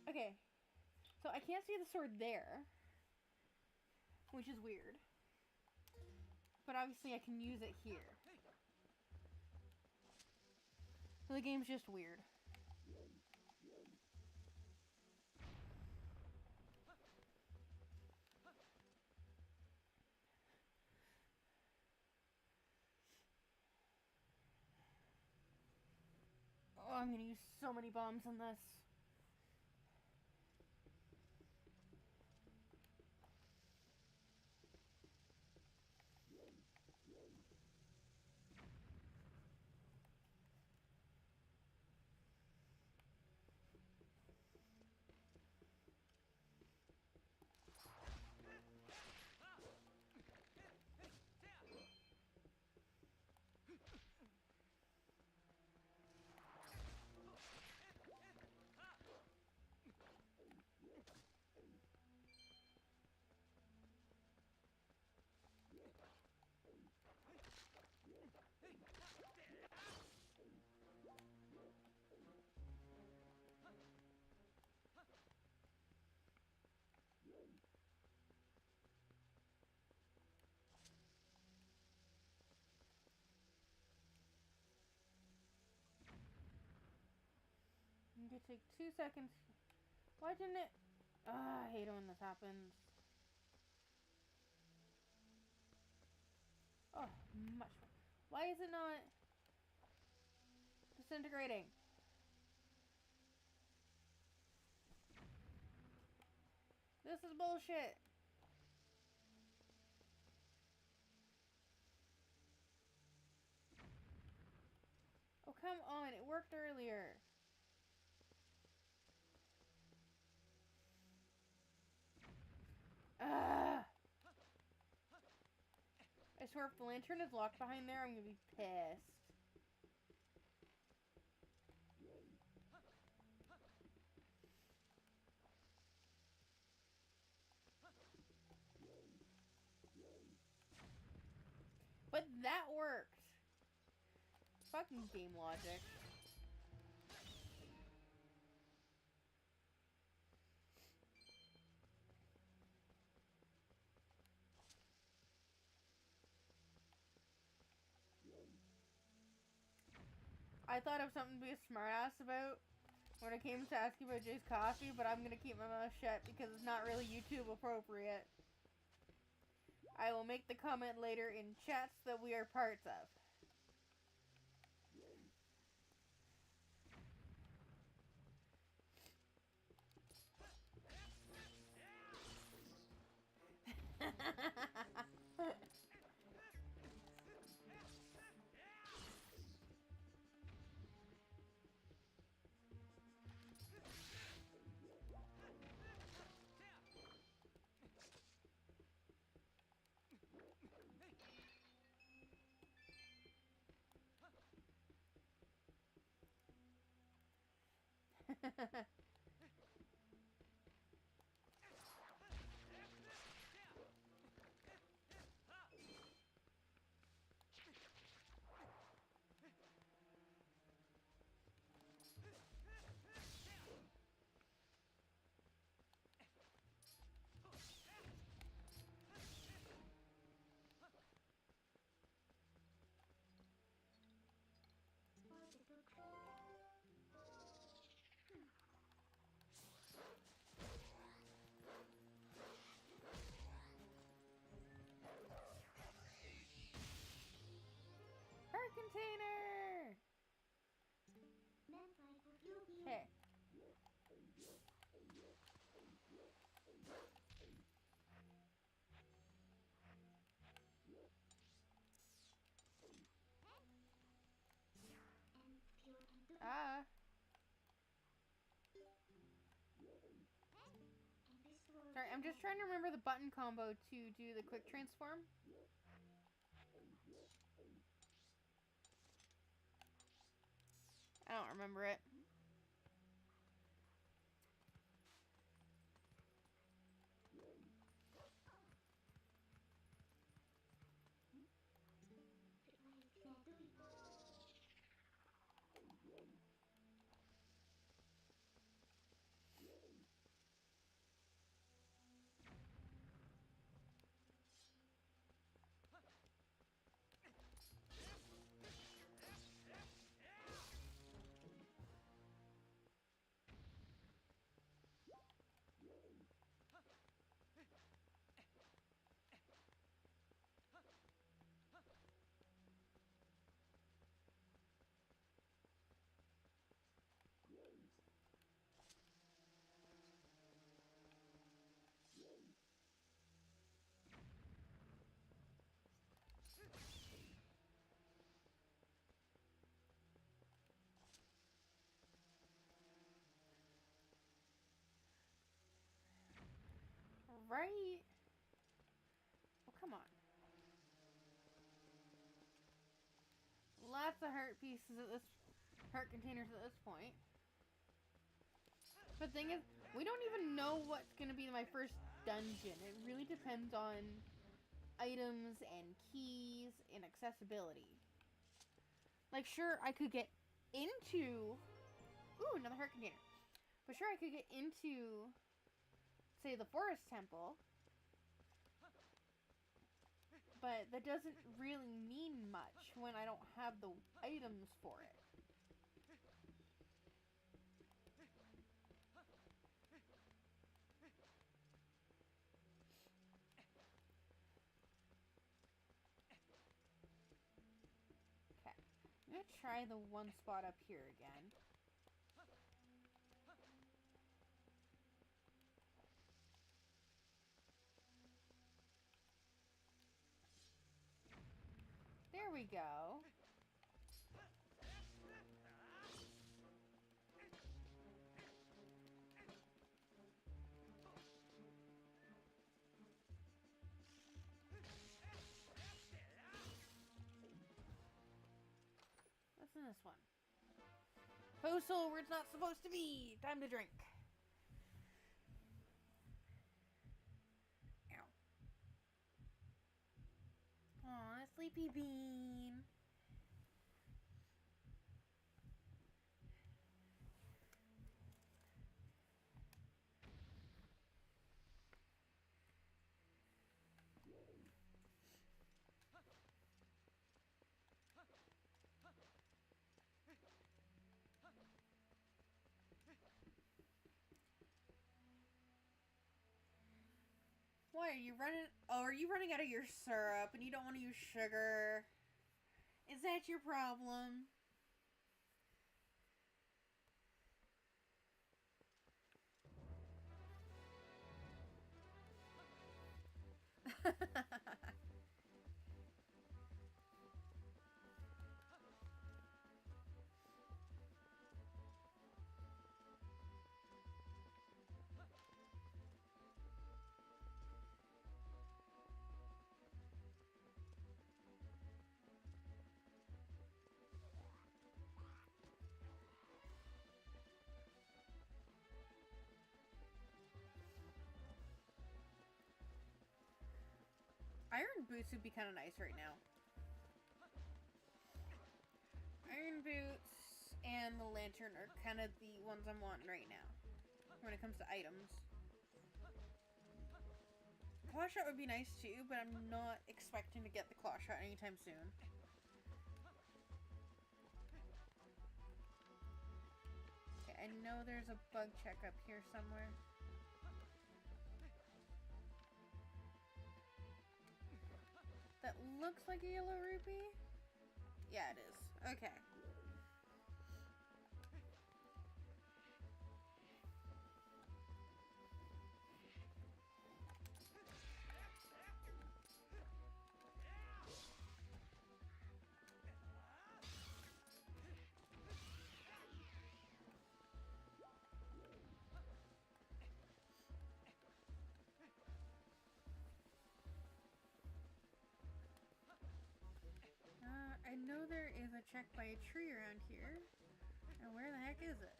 Okay. So I can't see the sword there. Which is weird. But obviously I can use it here. So the game's just weird. Oh, I'm gonna use so many bombs on this. I'm gonna take 2 seconds. Why didn't it? I hate it when this happens. Oh, much. Why is it not disintegrating? This is bullshit. Oh, come on. It worked earlier. Ugh. I swear if the lantern is locked behind there, I'm gonna be pissed. But that worked. Fucking game logic. I thought of something to be a smartass about when it came to asking about Jay's coffee, but I'm gonna keep my mouth shut because it's not really YouTube appropriate. I will make the comment later in chats that we are parts of. Sorry, I'm just trying to remember the button combo to do the quick transform. I don't remember it. Right? Well, come on. Lots of heart pieces at this heart containers at this point. But the thing is, we don't even know what's going to be my first dungeon. It really depends on items and keys and accessibility. Like, sure, I could get into... Ooh, another heart container. But sure, I could get into, say, the forest temple. But that doesn't really mean much when I don't have the items for it. Okay. I'm gonna try the one spot up here again. There we go. What's in this one? Postal where it's not supposed to be. Time to drink. Ow. Aw, Sleepy Bean. Why are you running? Oh, are you running out of your syrup and you don't want to use sugar? Is that your problem? Iron boots would be kind of nice right now. Iron boots and the lantern are kind of the ones I'm wanting right now when it comes to items. Claw shot would be nice too, but I'm not expecting to get the claw shot anytime soon. Okay, I know there's a bug check up here somewhere. That looks like a yellow rupee? Yeah, it is. Okay. check by a tree around here. And where the heck is it?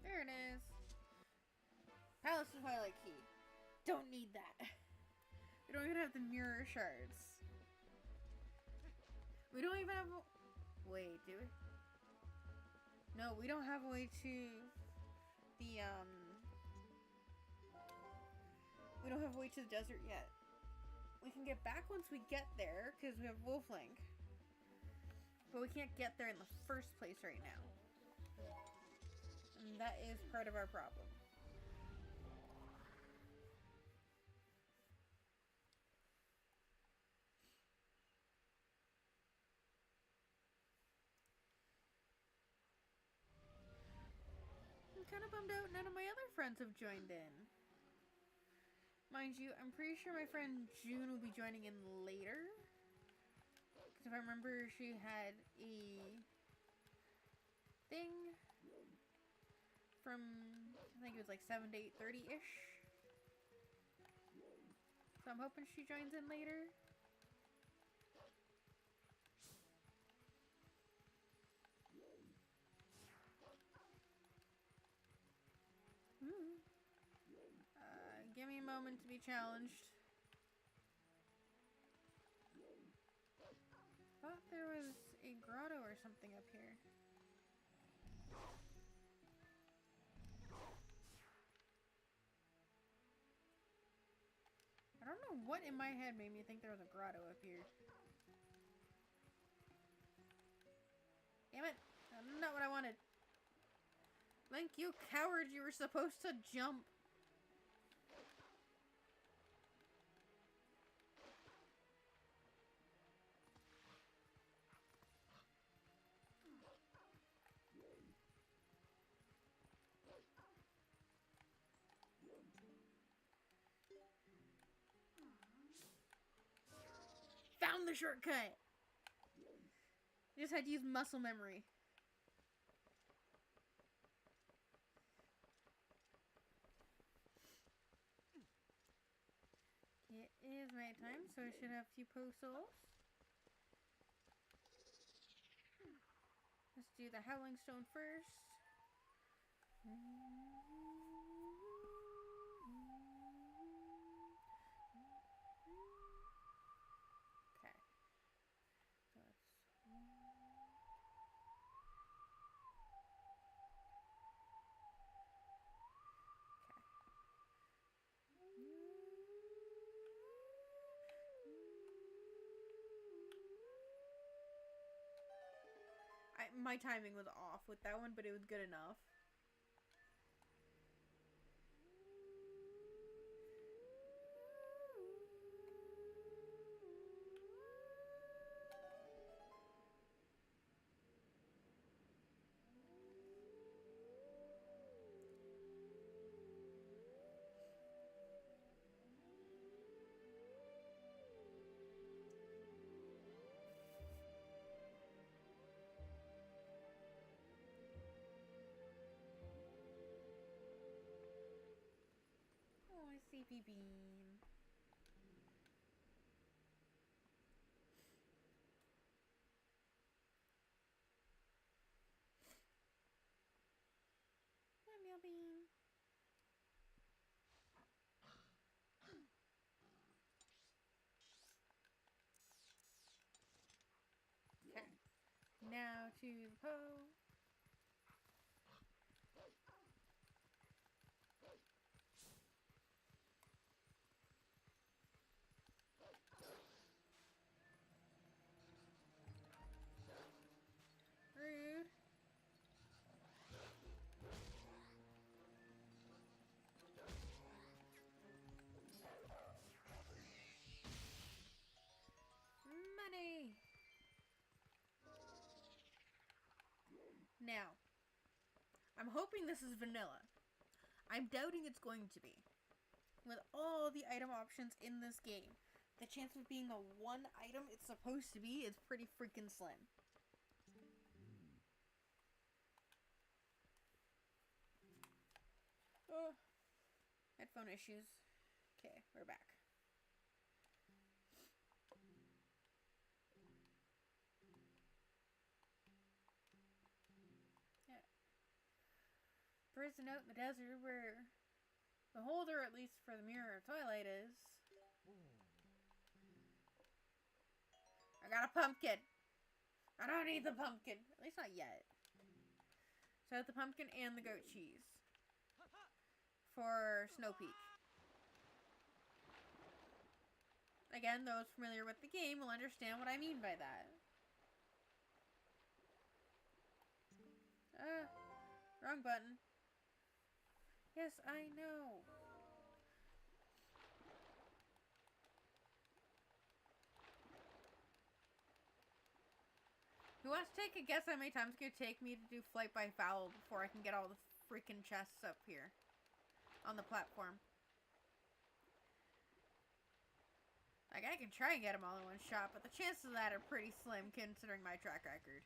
There it is. Palace of Twilight key. Don't need that. We don't even have the mirror shards. We don't even have a... Wait, do we? No, we don't have a way to... The, We don't have a way to the desert yet. We can get back once we get there, because we have Wolflink. But we can't get there in the first place right now. And that is part of our problem. I'm kind of bummed out none of my other friends have joined in. Mind you, I'm pretty sure my friend June will be joining in later. Because if I remember, she had a thing from, I think it was like 7 to 8:30-ish. So I'm hoping she joins in later. Give me a moment to be challenged. Thought there was a grotto or something up here. I don't know what in my head made me think there was a grotto up here. Damn it! That's not what I wanted. Link, you coward! You were supposed to jump. Found the shortcut! You just had to use muscle memory. It is night time, so I should have a few postals. Let's do the Howling Stone first. My timing was off with that one, but it was good enough. Oh, a sleepy bean. Hi, meal bean. Okay. Now to the Poe. Rude. Money. Now, I'm hoping this is vanilla. I'm doubting it's going to be. With all the item options in this game, the chance of being the one item it's supposed to be is pretty freaking slim. phone issues. Okay, we're back. Yeah. Prison out in the desert where the holder, at least for the mirror of Twilight, is. I got a pumpkin. I don't need the pumpkin. At least not yet. So I have the pumpkin and the goat cheese. For Snow Peak. Again, those familiar with the game will understand what I mean by that. Wrong button. Yes, I know. Who wants to take a guess how many times it's going to take me to do Flight by Foul before I can get all the freaking chests up here on the platform? Like, I can try and get them all in one shot, but the chances of that are pretty slim considering my track record.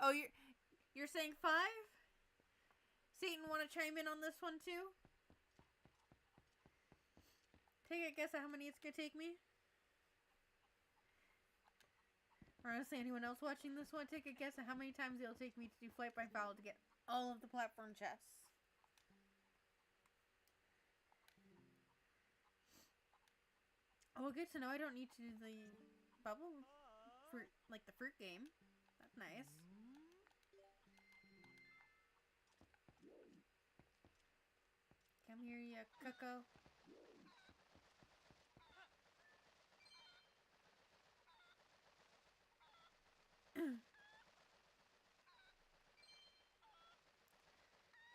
Oh, you're saying 5? Satan, want to chime in on this one too? Take a guess at how many it's gonna take me. Or honestly, anyone else watching this one, take a guess at how many times it'll take me to do Flight by Foul to get all of the platform chests. Oh, good to know I don't need to do the bubble fruit, like the fruit game. That's nice. Come here, you cuckoo.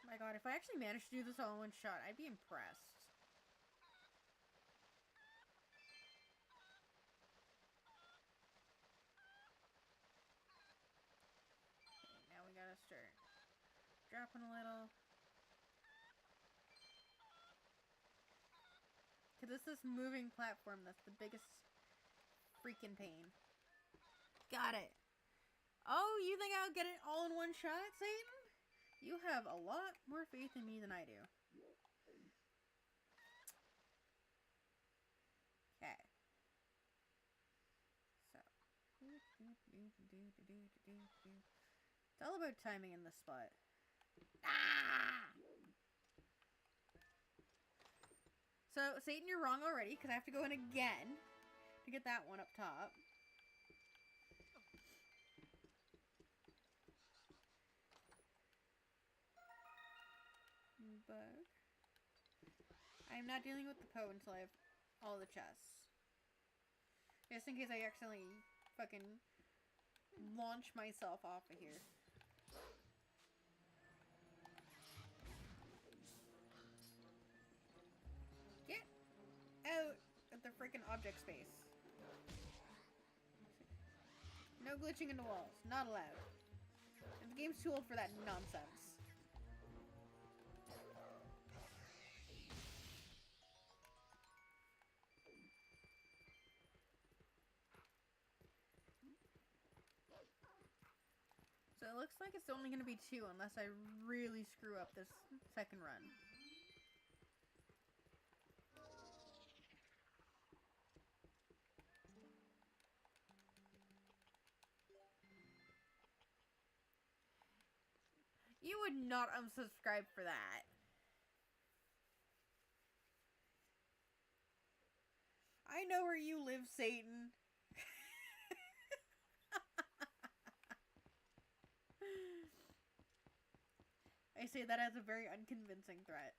My god, if I actually managed to do this all in one shot, I'd be impressed. Okay, now we gotta start dropping a little. Because it's this moving platform that's the biggest freaking pain. Got it. Oh, you think I'll get it all in one shot, Satan? You have a lot more faith in me than I do. Okay. So. It's all about timing in this spot. Ah! So, Satan, you're wrong already, because I have to go in again to get that one up top. Bug. I'm not dealing with the Poe until I have all the chests. Just in case I accidentally fucking launch myself off of here. Get out of the freaking object space. No glitching into walls. Not allowed. And the game's too old for that nonsense. So it looks like it's only going to be 2 unless I really screw up this second run. You would not unsubscribe for that. I know where you live, Satan. I say that as a very unconvincing threat.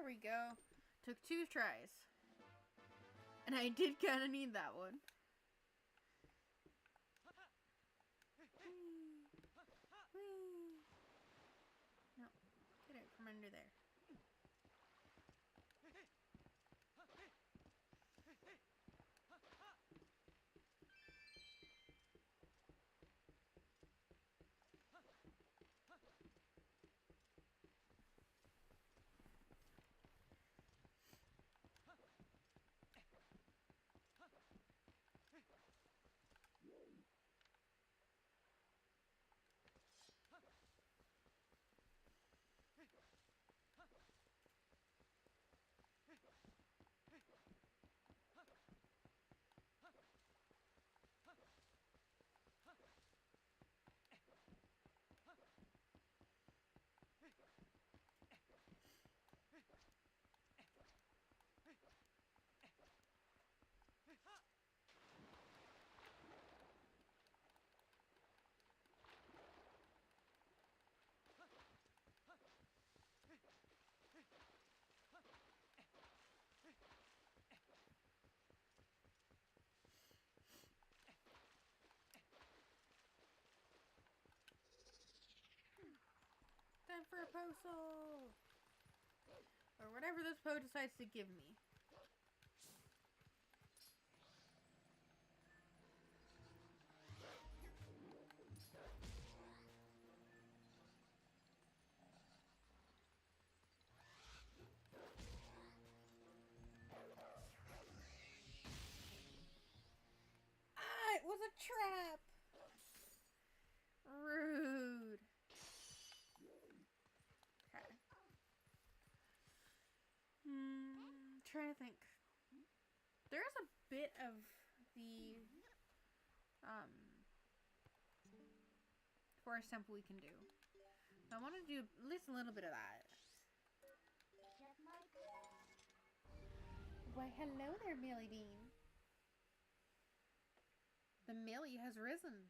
There we go. Took 2 tries. And I did kind of need that one. Whee. No, get it from under there. Time for a Poe. Or whatever this Poe decides to give me. Ah, it was a trap! Rude. Okay. Trying to think. There's a bit of the forest temple we can do. I want to do at least a little bit of that. Why, hello there, Millie Bean. The Millie has risen.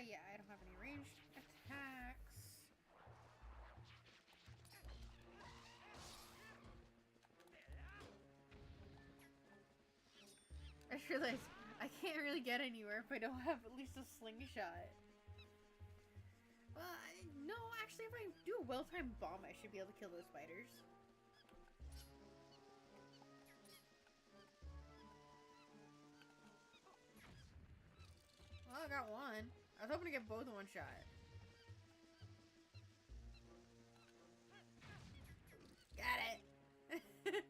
Yeah, I don't have any ranged attacks. I just realized I can't really get anywhere if I don't have at least a slingshot. No, actually, if I do a well-timed bomb, I should be able to kill those spiders. Well, I got one. I was hoping to get both in one shot. Got it!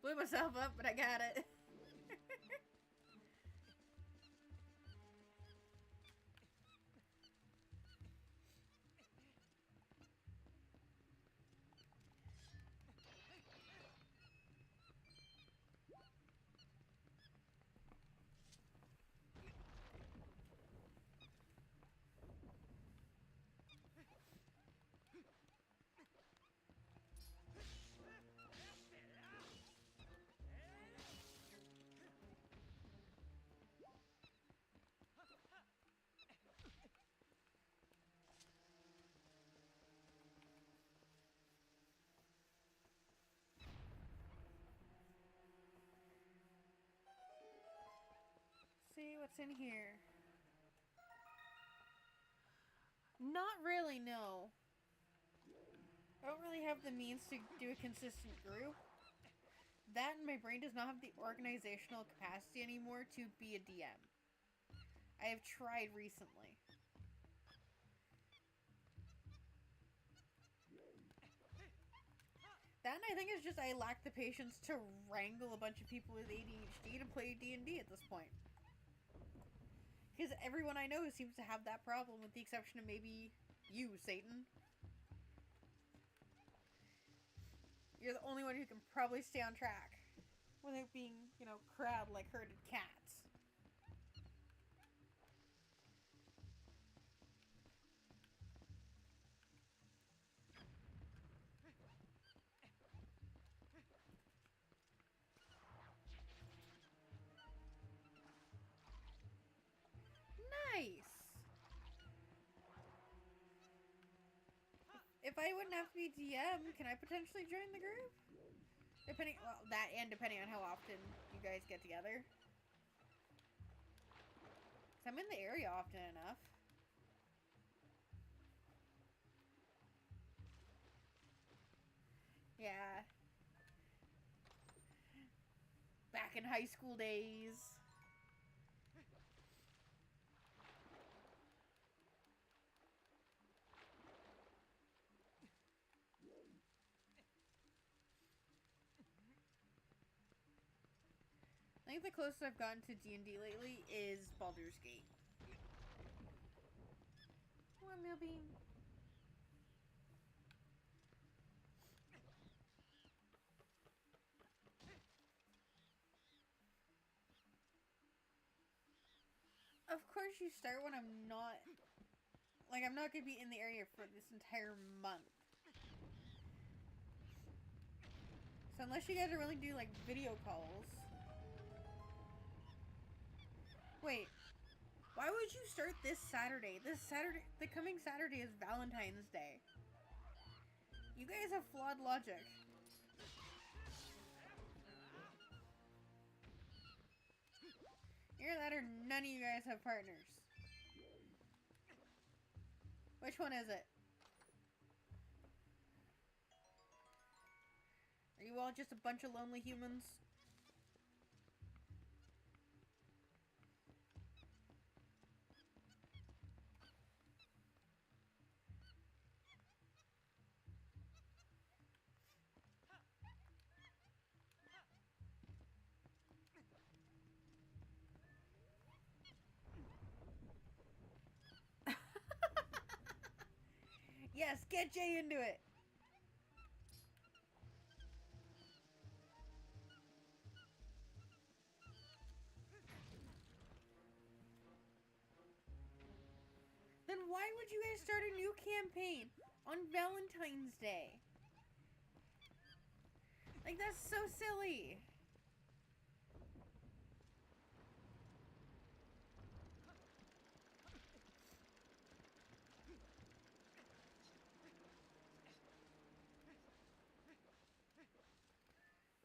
Blew myself up, but I got it. See what's in here. Not really, no. I don't really have the means to do a consistent group. That and my brain does not have the organizational capacity anymore to be a DM. I have tried recently. I think it's just I lack the patience to wrangle a bunch of people with ADHD to play D&D at this point. Because everyone I know seems to have that problem, with the exception of maybe you, Satan. You're the only one who can probably stay on track without being, you know, crowd like herded cats. Nice! If I wouldn't have to be DM, can I potentially join the group? Depending, well, that and depending on how often you guys get together. 'Cause I'm in the area often enough. Yeah. Back in high school days. I think the closest I've gotten to D&D lately is Baldur's Gate. More meal bean. Of course you start when I'm not... Like, I'm not going to be in the area for this entire month. So unless you guys are willing to do, like, video calls... Wait. Why would you start this Saturday? The coming Saturday is Valentine's Day. You guys have flawed logic. Either that or none of you guys have partners. Which one is it? Are you all just a bunch of lonely humans? Yes, get Jay into it! Then why would you guys start a new campaign on Valentine's Day? Like, that's so silly.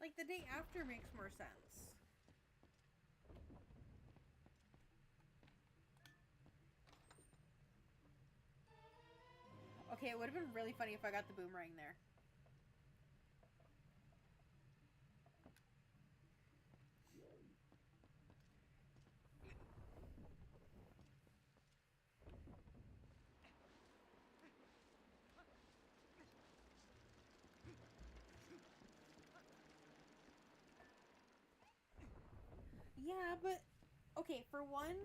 Like, the day after makes more sense. Okay, it would have been really funny if I got the boomerang there. Yeah, but... Okay, for one,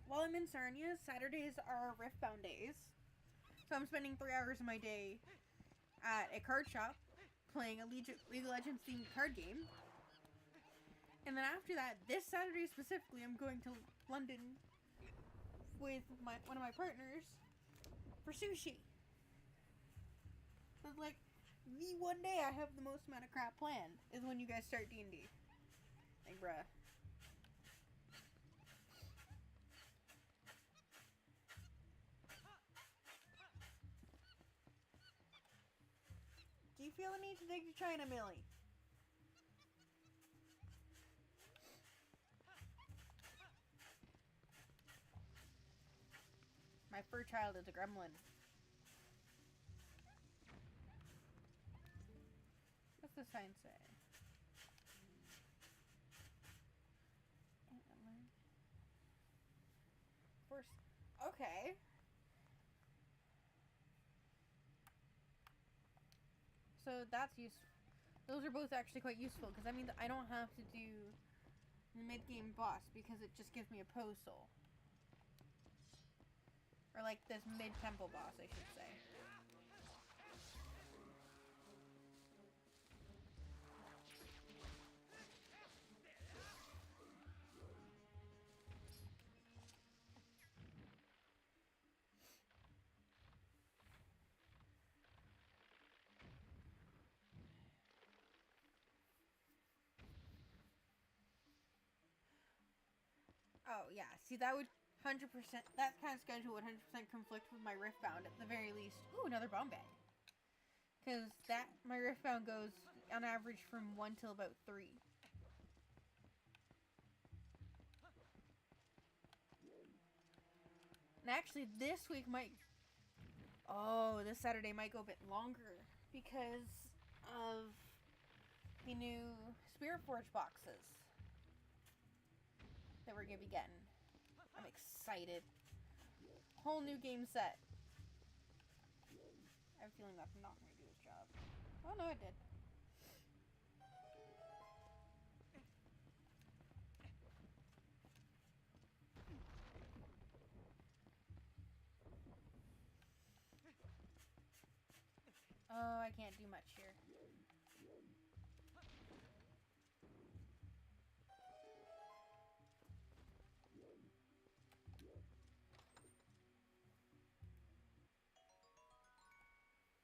while I'm in Sarnia, Saturdays are Riftbound days. So I'm spending 3 hours of my day at a card shop playing a League of Legends themed card game. And then after that, this Saturday specifically, I'm going to London with one of my partners for sushi. So it's like, the one day I have the most amount of crap planned is when you guys start D&D. Like, bruh. Do you feel the need to dig to China, Millie? My fur child is a gremlin. What's the sign say? First, okay. So that's useful. Those are both actually quite useful, because that means I don't have to do the mid-game boss, because it just gives me a pose soul. Or like this mid-tempo boss, I should say. Oh, yeah. See, that would 100%... That kind of schedule would 100% conflict with my Riftbound at the very least. Ooh, another bomb bag. Because my Riftbound goes on average from 1 till about 3. And actually, this week might... Oh, this Saturday might go a bit longer. Because of the new Spirit Forge boxes that we're going to be getting. I'm excited. Whole new game set. I have a feeling that's not going to do its job. Oh no, it did. Oh, I can't do much here.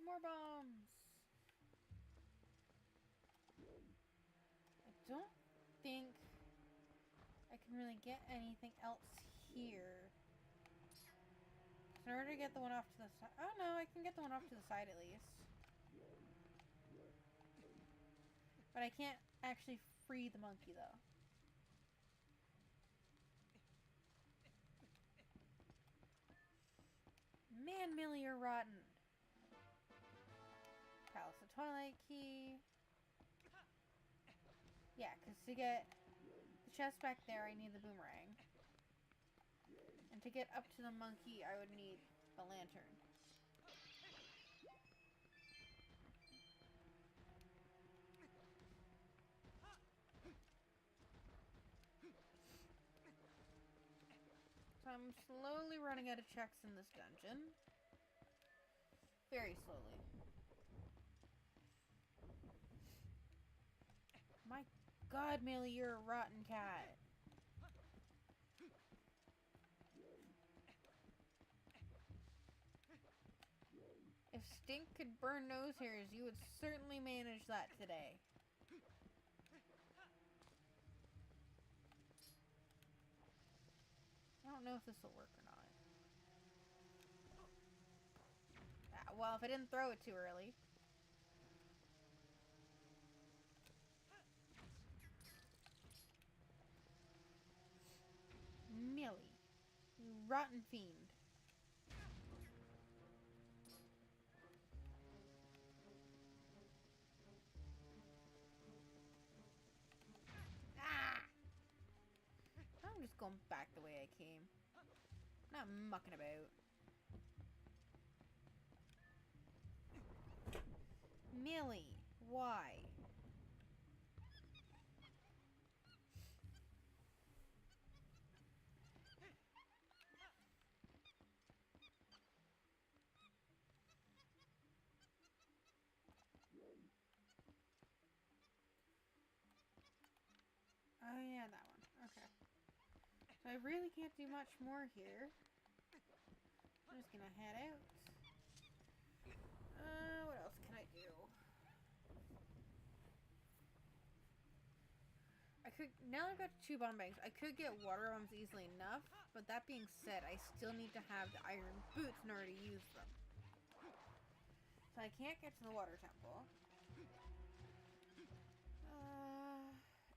More bombs! I don't think I can really get anything else here. So in order to get the one off to the side... Oh no, I can get the one off to the side at least. But I can't actually free the monkey though. Man, Millie, you're rotten. Palace of Twilight key. Yeah, because to get the chest back there, I need the boomerang. And to get up to the monkey, I would need the lantern. So I'm slowly running out of checks in this dungeon. Very slowly. My God, Millie, you're a rotten cat. If Stink could burn nose hairs, you would certainly manage that today. I don't know if this will work or not. Well, if I didn't throw it too early. Millie, you rotten fiend. Ah! I'm just going back the way I came. Not mucking about. Millie, why? Oh yeah, that one. Okay. So I really can't do much more here. I'm just gonna head out. What else can I do? Now I've got 2 bomb bags. I could get water bombs easily enough, but that being said, I still need to have the iron boots in order to use them. So I can't get to the water temple.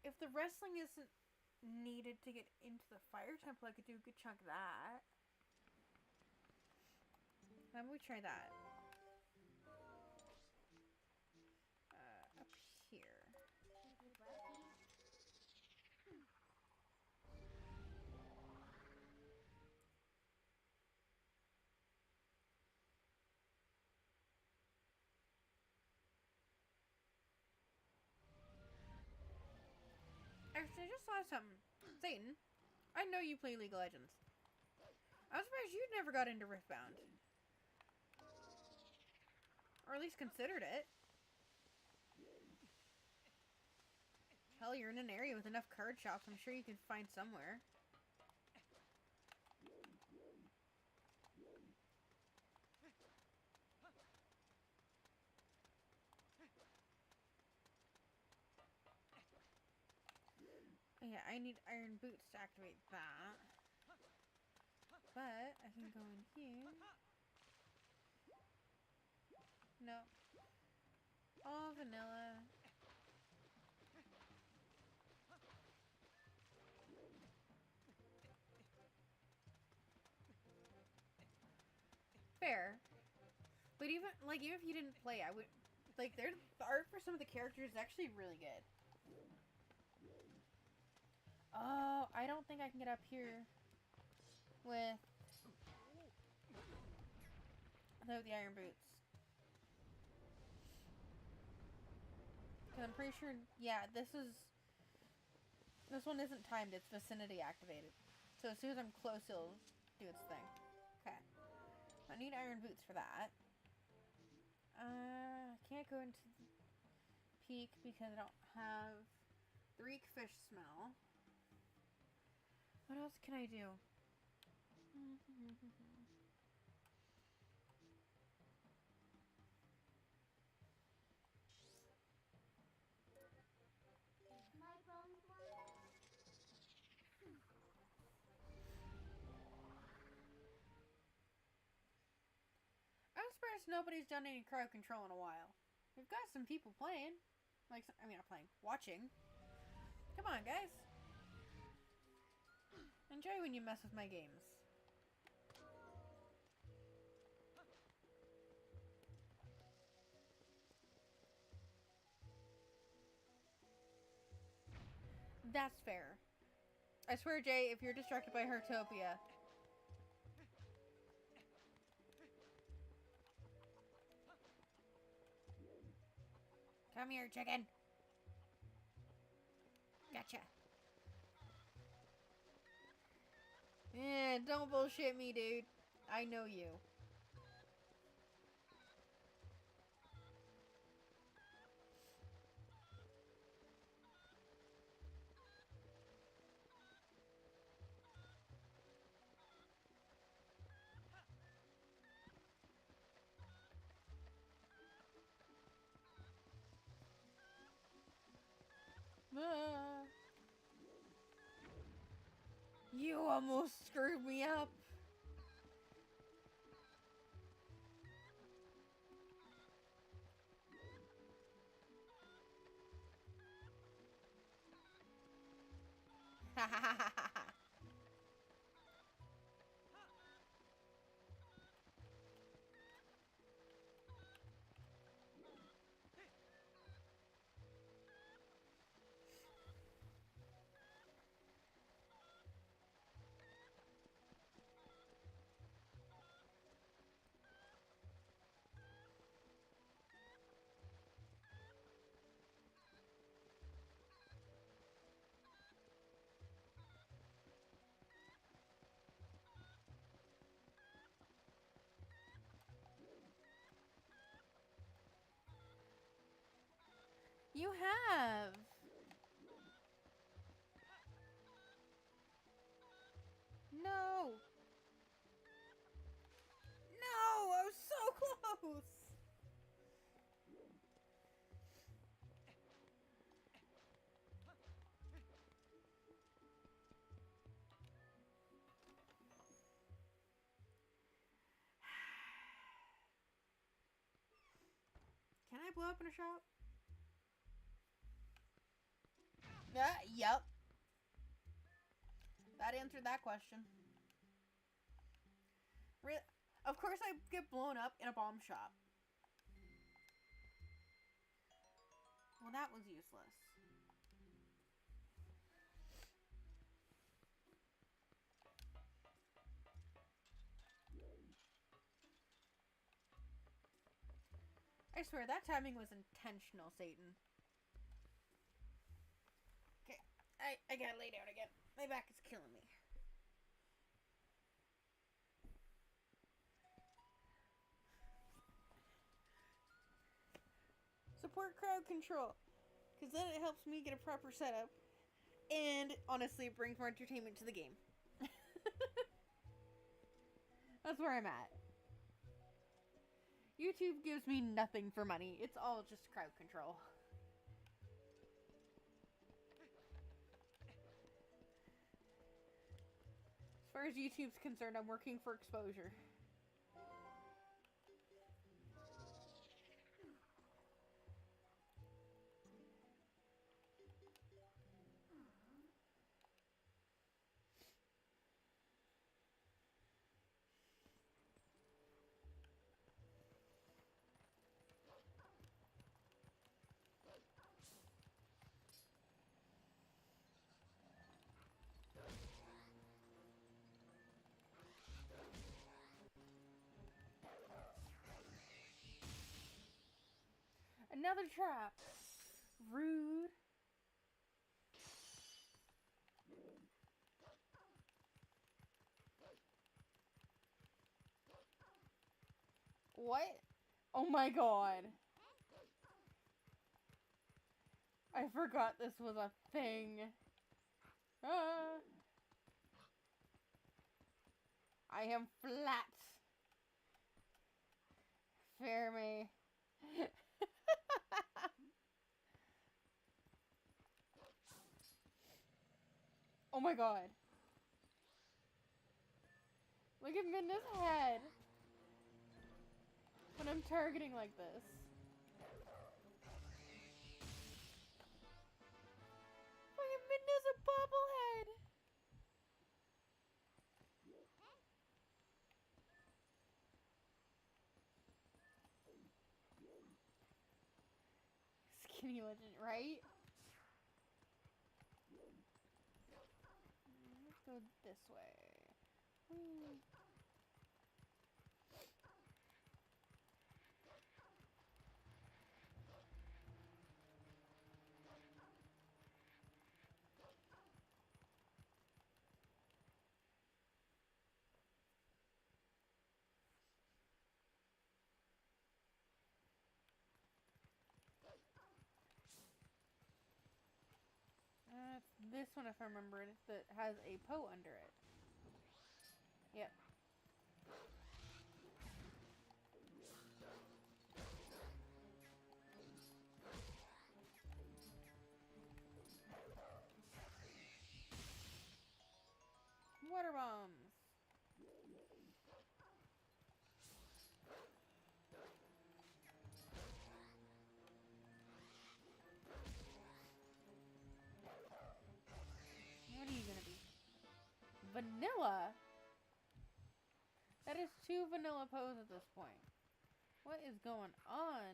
If the wrestling isn't needed to get into the fire temple, I could do a good chunk of that. How about we try that? Up here. Actually, I just saw something. Satan, I know you play League of Legends. I'm surprised you never got into Riftbound. Or at least considered it. Hell, you're in an area with enough card shops. I'm sure you can find somewhere. Yeah, I need iron boots to activate that. But I can go in here. No. All vanilla. Fair. But even if you didn't play, I would the art for some of the characters is actually really good. Oh, I don't think I can get up here with the iron boots. Cause I'm pretty sure, yeah, this one isn't timed. It's vicinity activated. So as soon as I'm close, it'll do its thing. Okay. I need iron boots for that. I can't go into the peak because I don't have the reek fish smell. What else can I do? I'm surprised nobody's done any crowd control in a while. We've got some people playing. Not playing, watching. Come on, guys. Enjoy when you mess with my games. That's fair. I swear, Jay, if you're distracted by Hertopia... Come here, chicken. Gotcha. Don't bullshit me, dude. I know you. You almost screwed me up. You have. No. No, I was so close. Can I blow up in a shop? Yep. That answered that question. Of course I get blown up in a bomb shop. Well, that was useless. I swear, that timing was intentional, Satan. Okay, I gotta lay down again. My back is killing me. Support crowd control. Because then it helps me get a proper setup. And honestly, it brings more entertainment to the game. That's where I'm at. YouTube gives me nothing for money. It's all just crowd control. As far as YouTube's concerned, I'm working for exposure. Another trap. Rude. What? Oh my god. I forgot this was a thing. Ah. I am flat. Fear me. Oh my god. Look at Midna's head. When I'm targeting like this. Look at Midna's a bobblehead. Skinny legend, right? Let's go this way. Whee. This one, if I remember it, that has a Poe under it. Yep. Water bombs. What are you gonna be? Vanilla? That is 2 vanilla Poes at this point. What is going on?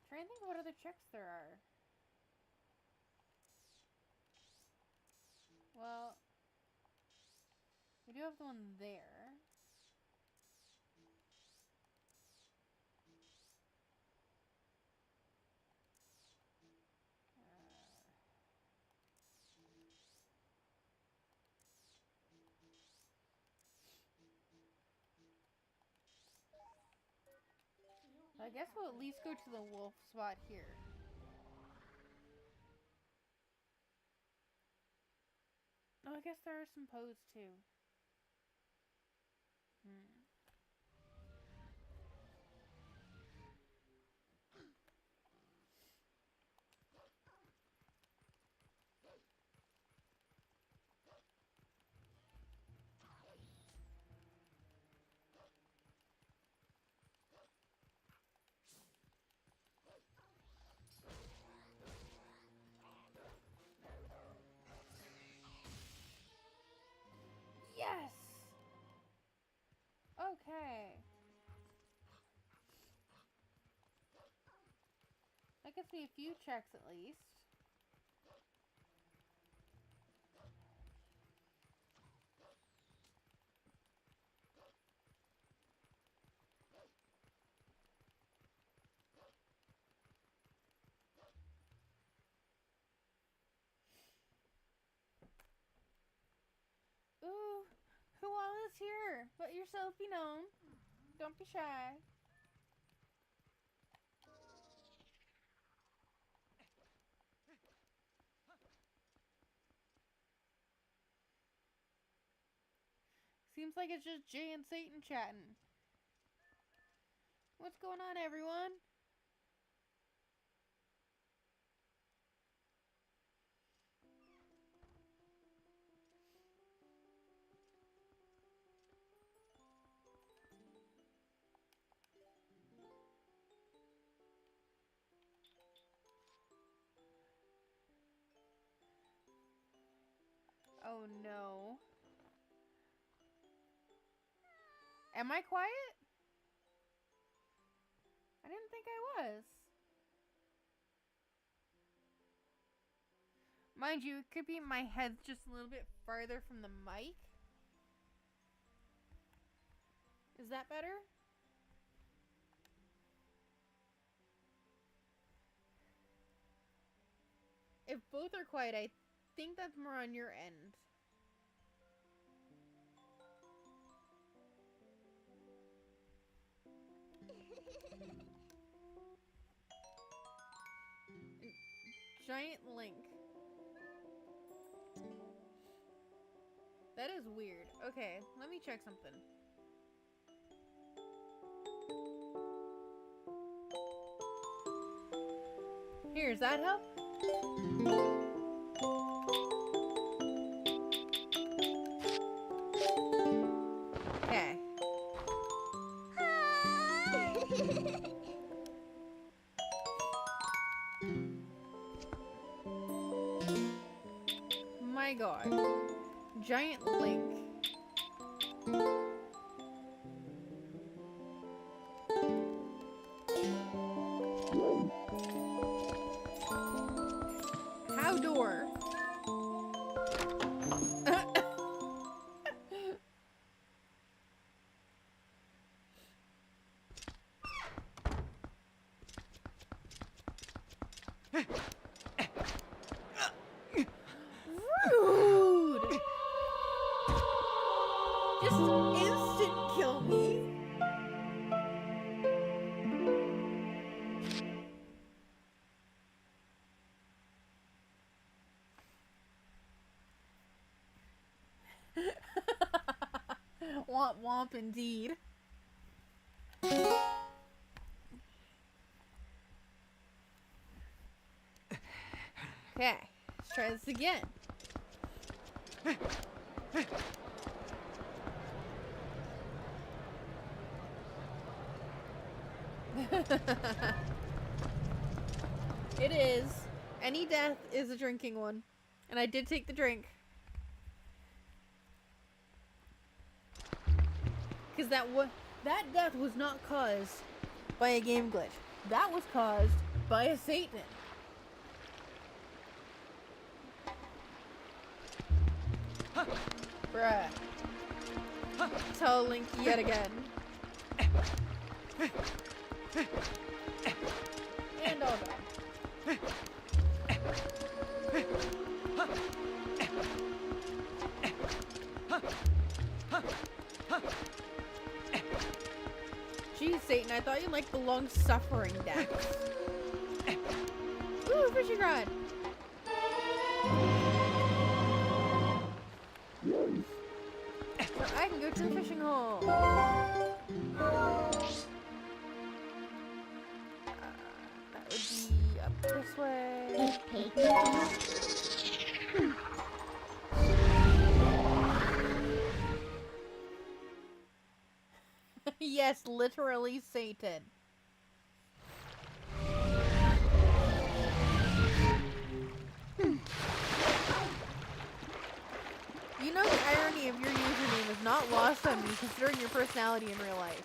Trying to think of what other checks there are. Well, we do have the one there. I guess we'll at least go to the wolf spot here. Oh, I guess there are some Poes too. Yes! Okay. gets me a few checks at least. Ooh, who all is here? Let yourself be known. Don't be shy. Seems like it's just Jay and Satan chatting. What's going on, everyone? Oh no. Am I quiet? I didn't think I was. Mind you, it could be my head's just a little bit farther from the mic. Is that better? If both are quiet, I think that's more on your end. Giant Link. That is weird. Okay, let me check something. Here, does that help? Okay. My god. Giant Link. How door? Rude! Just instant kill me. Womp womp indeed. Okay, let's try this again. It is. Any death is a drinking one. And I did take the drink. Because that death was not caused by a game glitch. That was caused by a Satan. Bruh. Tell Link yet again. And all done. Jeez, Satan, I thought you liked the long-suffering deaths. Ooh, fishing rod! So I can go to the fishing hole. That would be up this way. Yes, literally Satan. You know the irony of your username is not lost on me considering your personality in real life.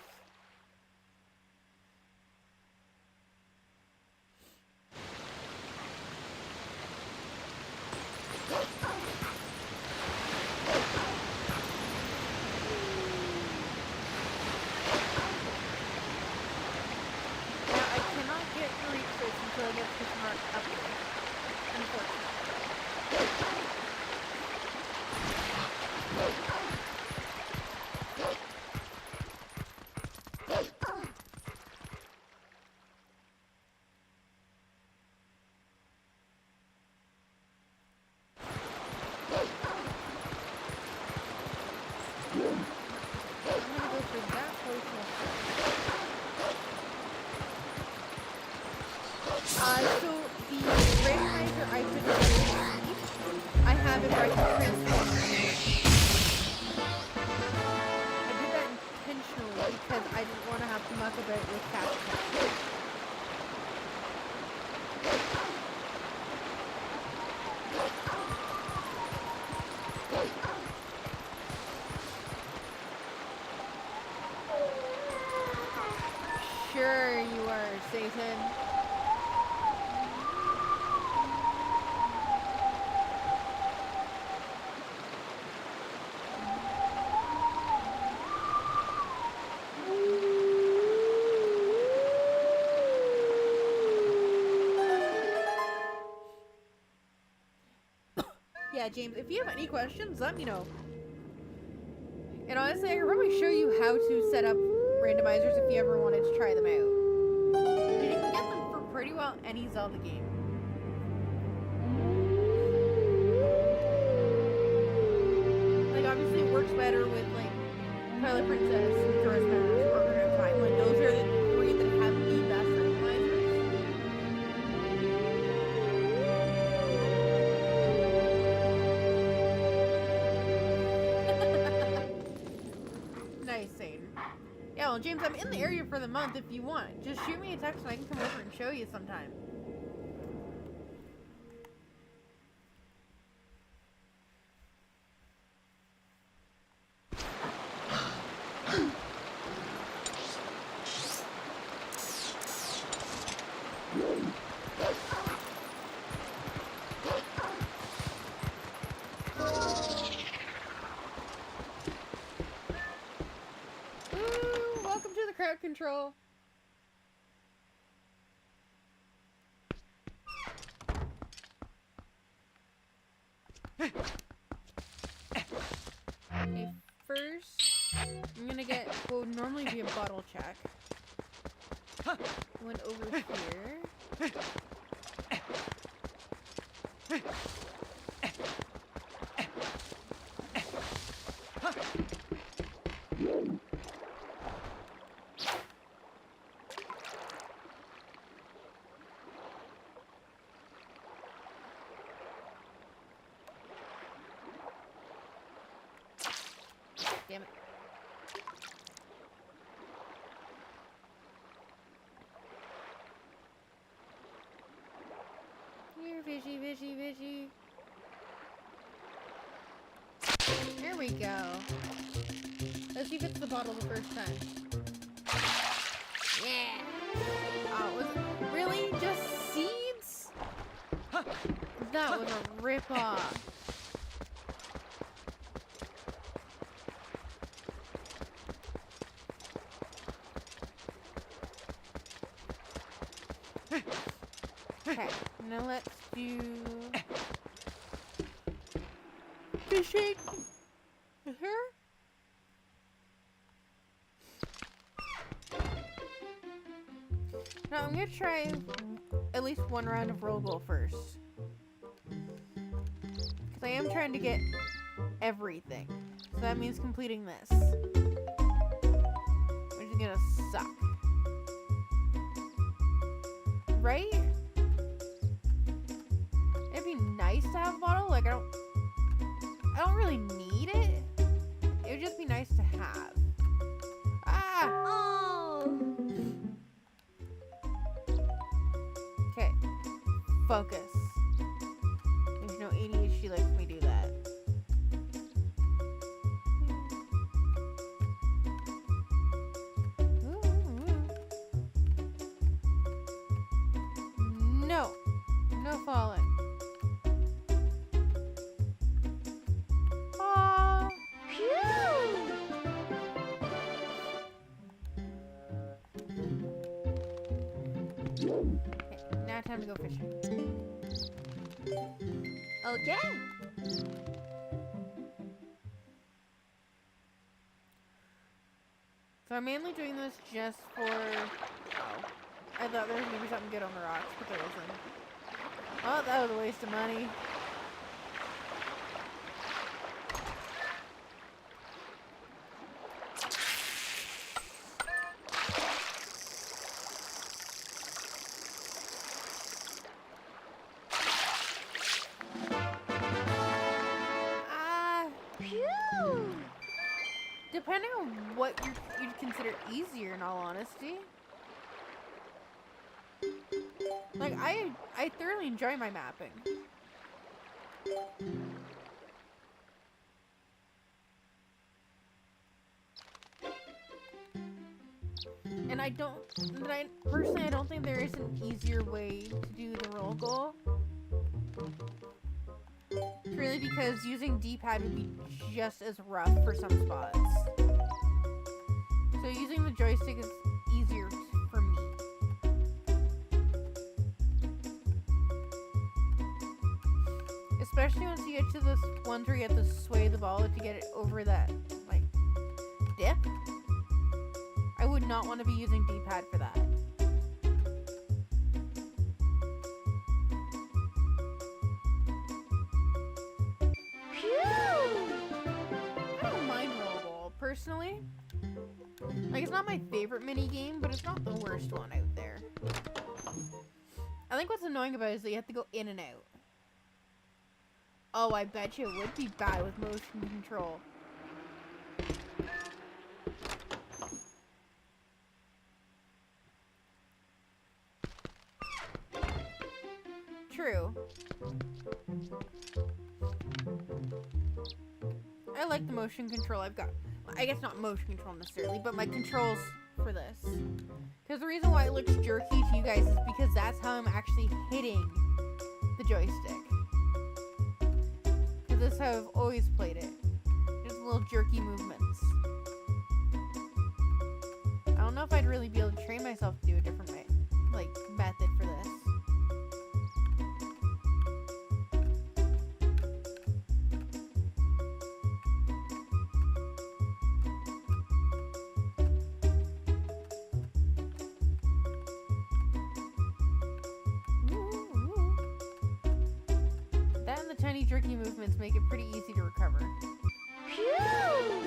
So the randomizer I could I have it where I can transform. I did that intentionally because I didn't want to have to muck about with capture. Sure you are, Satan. Yeah, James, if you have any questions, let me know. And honestly, I could probably show you how to set up randomizers if you ever wanted to try them out. You can get them for pretty well any Zelda game. Like, obviously it works better with, like, Twilight Princess, Majora's Mask, or Ocarina of Time. Like, those are the three that have the best randomizers. Nice, Satan. Yeah, well, James, I'm in the area for the month if you want. Just shoot me a text and I can come over and show you sometime. Welcome to the crowd control. Okay, first, I'm gonna get what would normally be a bottle check. Went over here. Damn it. Here, Vigi, Vigi, Vigi. There we go. Let's see if it's the bottle the first time. Yeah. Oh, was it really just seeds? That was a rip-off. Okay, now let's do fishing here. Now I'm gonna try at least one round of roll goal first, because I am trying to get everything. So that means completing this, which is gonna suck. Right? It'd be nice to have a bottle. Like, I don't really need it. It would just be nice to have. Ah! Oh! Okay. Focus. There's no ADHD lets me do that. No. No falling. Aww. Okay, now time to go fishing. Okay. So I'm mainly doing this just for... Oh. I thought there was maybe something good on the rocks, but there isn't. Oh, that was a waste of money. Depending on what you'd consider easier, in all honesty. Like, I thoroughly enjoy my mapping. And personally, I don't think there is an easier way to do the roll goal. Really, because using D-pad would be just as rough for some spots. So using the joystick is easier for me. Especially once you get to this ones where you have to sway the ball to get it over that, like, dip. I would not want to be using D-pad for that. Personally, like, it's not my favorite mini game, but it's not the worst one out there. I think what's annoying about it is that you have to go in and out. Oh, I bet you it would be bad with motion control. True. I like the motion control I've got. I guess not motion control necessarily, but my controls for this. Because the reason why it looks jerky to you guys is because that's how I'm actually hitting the joystick. Because this is how I've always played it. Just little jerky movements. I don't know if I'd really be able to train myself to do a different method for this. Tiny jerky movements make it pretty easy to recover. True.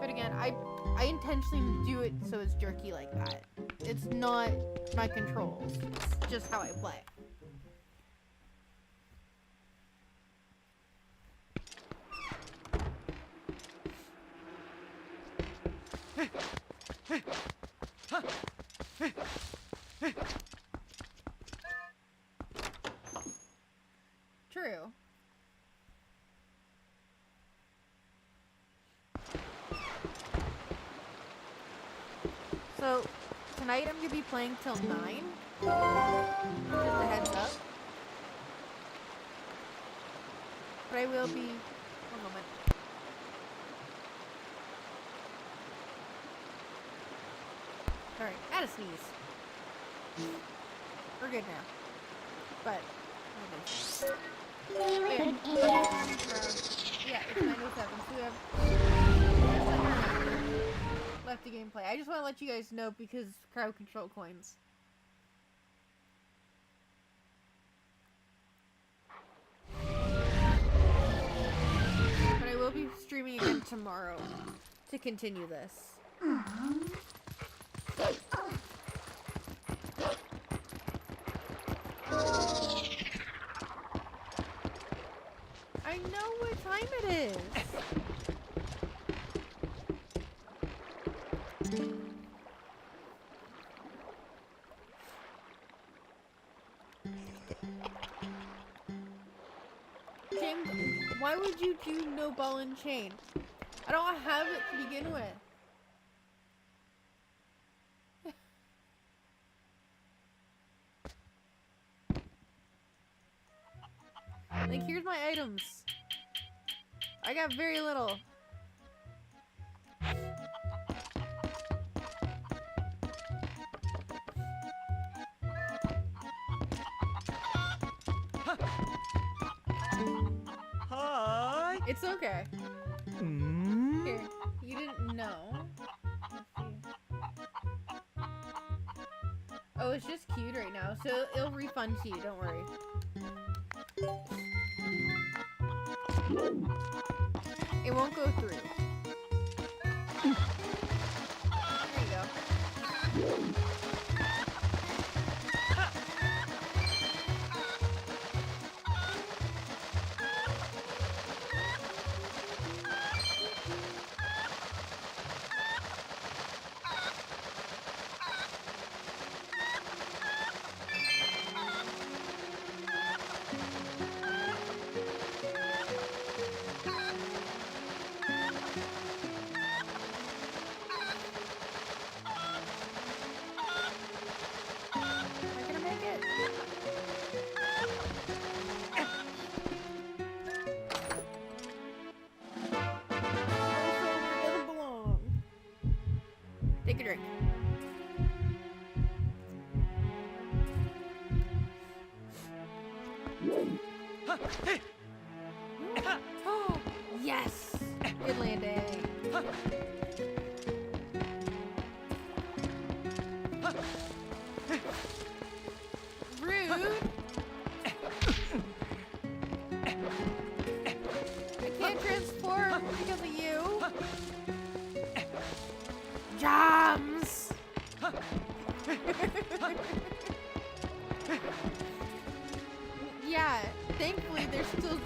But again, I intentionally do it so it's jerky like that. It's not my controls. It's just how I play. True. So, tonight I'm going to be playing till 9. Just a heads up. But I will be... One moment. Alright, add a sneeze. We're good now. But... Yeah, it's 9:07, so we have left the gameplay. I just want to let you guys know because crowd control coins. But I will be streaming again tomorrow to continue this. I know what time it is. James, why would you do no ball and chain? I don't have it to begin with. Like, here's my items. I got very little. Hi. It's okay. Here, you didn't know. Oh, it's just queued right now, so it'll refund to you, don't worry. It won't go through. There you go. Take a drink. Yes! Good landing. Rude. I can't transform because of you. Jams! Yeah, thankfully there's still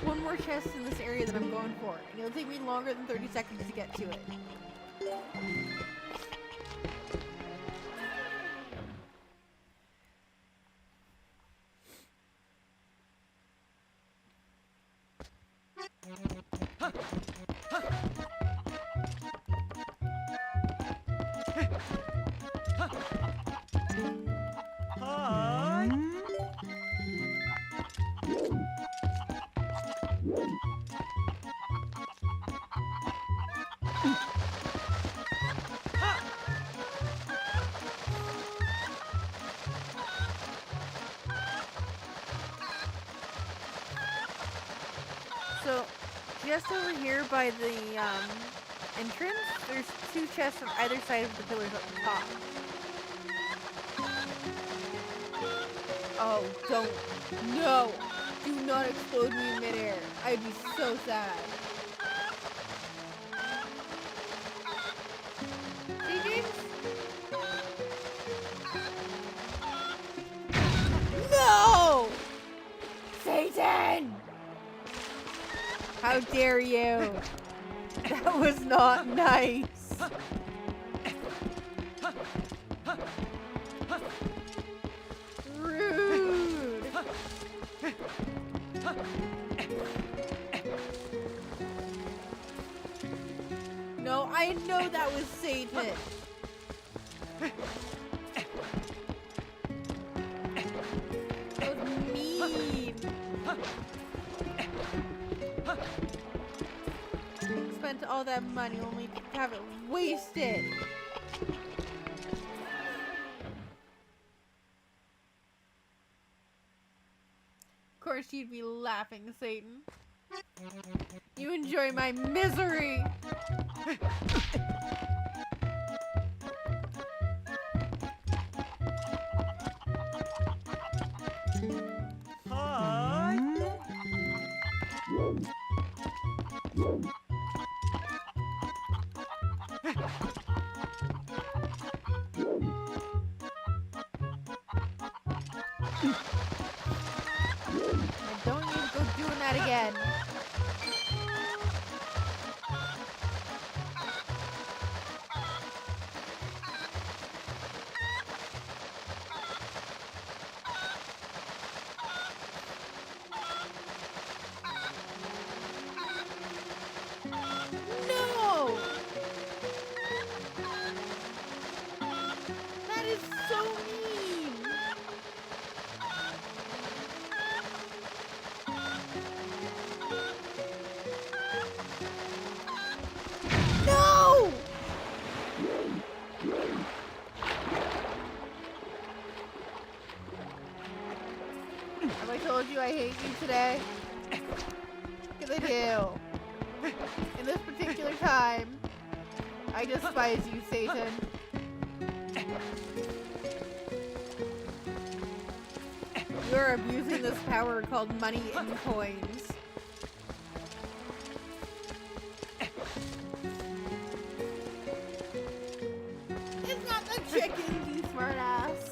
one more chest in this area that I'm going for, and it'll take me longer than 30 seconds to get to it. So, just over here by the entrance, there's two chests on either side of the pillars up the top. Oh, don't. No! Do not explode me in midair. I'd be so sad. See, James? No! Satan! How dare you? That was not nice. Rude. No, I know that was Satan. That was mean. Spent all that money only to have it wasted. Of course you'd be laughing, Satan. You enjoy my misery. Hi. Don't you go doing that again. No! That is so mean. No! Have I told you I hate you today? Because I do. In this particular time, I despise you, Satan. You are abusing this power called money and coins. It's not the chicken, you smartass.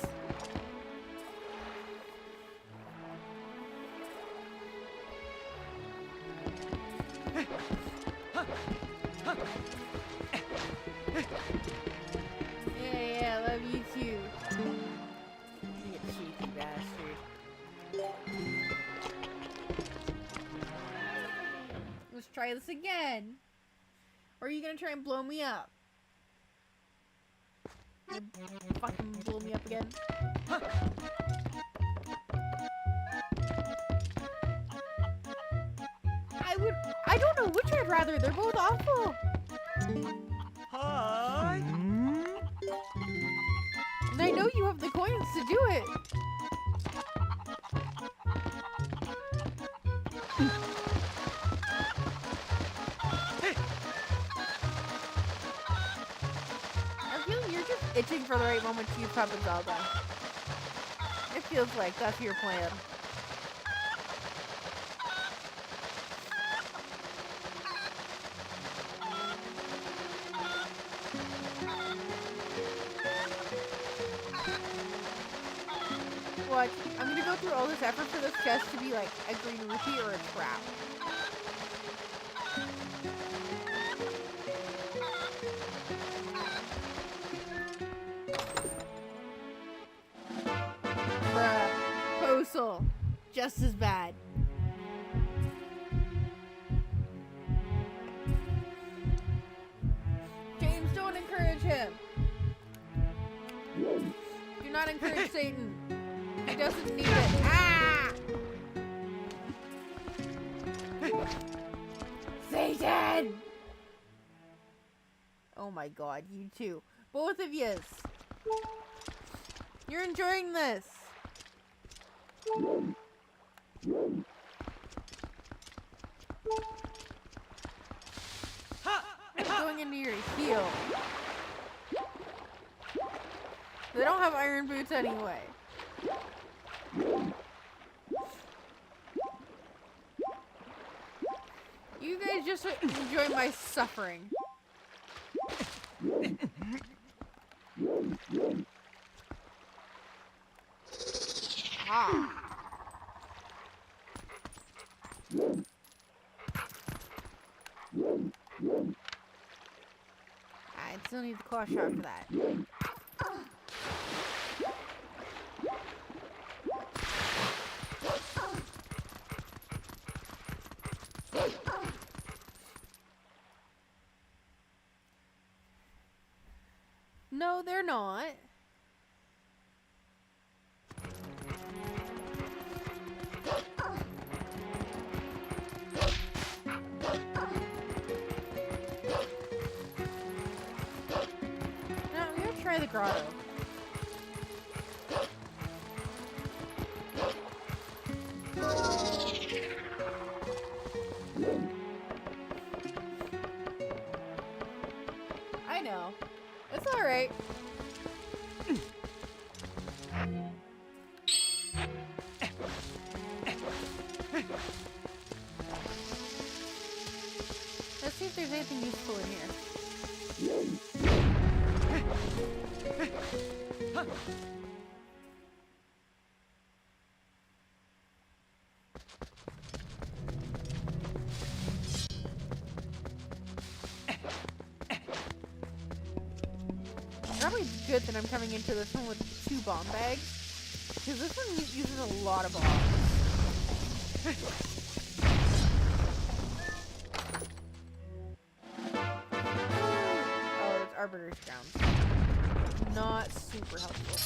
Yeah, love you too. You cheeky bastard. Let's try this again. Or are you gonna try and blow me up? You fucking blow me up again. I don't know which I'd rather. They're both awful. Hi. And I know you have the coins to do it. I feel you're just itching for the right moment to use Puppet Zelda. It feels like that's your plan. What? I'm gonna go through all this effort for this chest to be like a green rupee or a trap. Bruh. Postal. Just as bad. James, don't encourage him. Do not encourage Satan. He doesn't need it. Ah! Satan! Oh my god, you two. Both of yous. You're enjoying this. It's going into your heel. They don't have iron boots anyway. You guys just enjoy my suffering. Ah. I still need the claw shot for that. No, they're not. No, I'm gonna try the grotto. I know. It's alright. Let's see if there's anything useful in here. Probably good that I'm coming into this one with 2 bomb bags, because this one uses a lot of bombs. Oh, it's Arbiter's Ground. Not super helpful.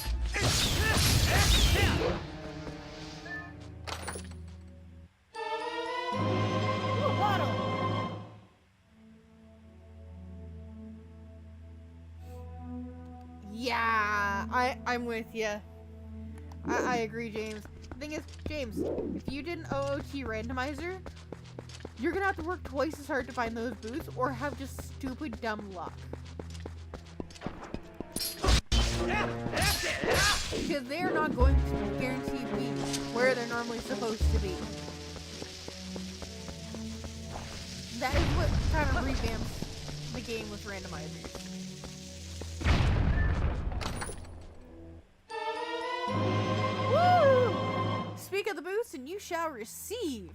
Ooh, a bottle! Yeah, I'm with you. I agree, James. The thing is, James, if you did an OOT randomizer, you're gonna have to work twice as hard to find those boots or have just stupid dumb luck. Because they are not going to guarantee be where they're normally supposed to be. That is what kind of revamps the game with randomizers. Woo! Speak of the boots and you shall receive.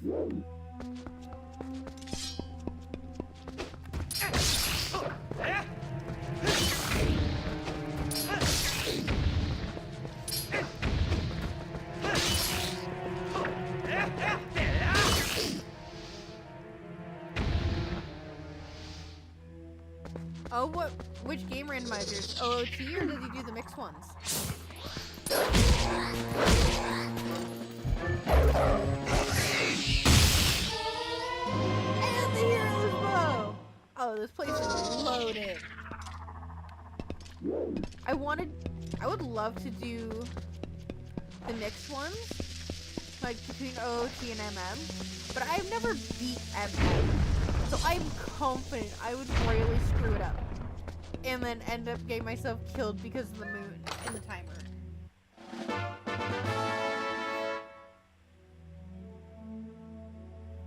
Oh, which game randomizers? OOT, or does he do the mixed ones? And the hero's bow! Oh, this place is loaded. I would love to do the mixed ones, like between OOT and MM, but I've never beat MM. So I'm confident I would royally screw it up. And then end up getting myself killed because of the moon and the timer.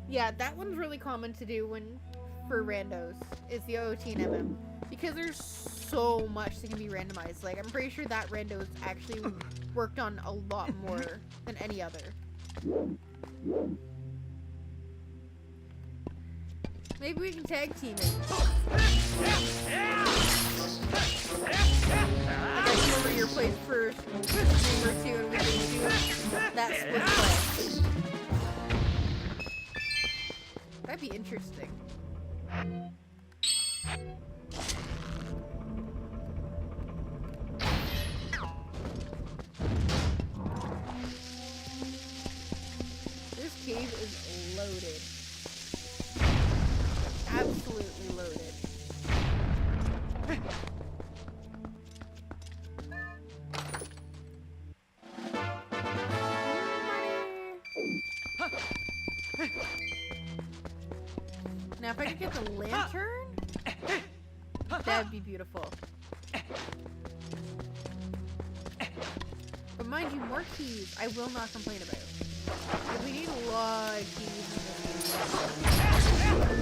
Yeah, that one's really common to do for randos, is the OOT and MM. Because there's so much that can be randomized. Like, I'm pretty sure that rando is actually worked on a lot more than any other. Maybe we can tag team it. I guess whoever your place first, stream or two, and we can do that split play. That'd be interesting. This cave is loaded. Absolutely loaded. Now if I could get the lantern, that'd be beautiful. But mind you, more keys I will not complain about. But we need a lot of keys in this game.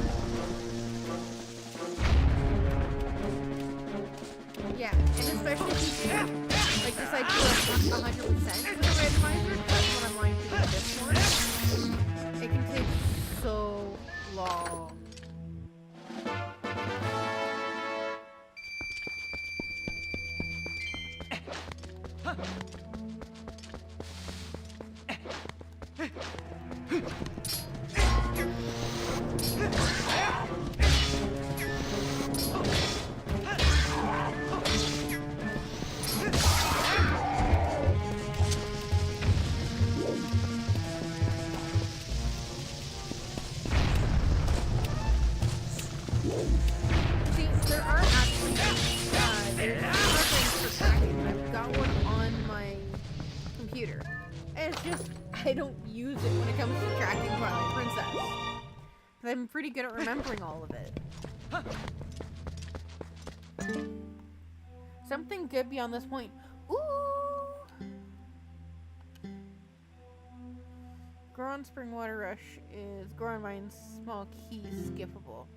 Yeah, and especially if you do, like, decide to go 100% with a randomizer, that's what I'm wanting to do with this one. It can take so long. I don't use it when it comes to tracking Twilight Princess. I'm pretty good at remembering all of it. Something good beyond this point. Ooh! Goron Spring Water Rush is Goron Mine's small key skippable.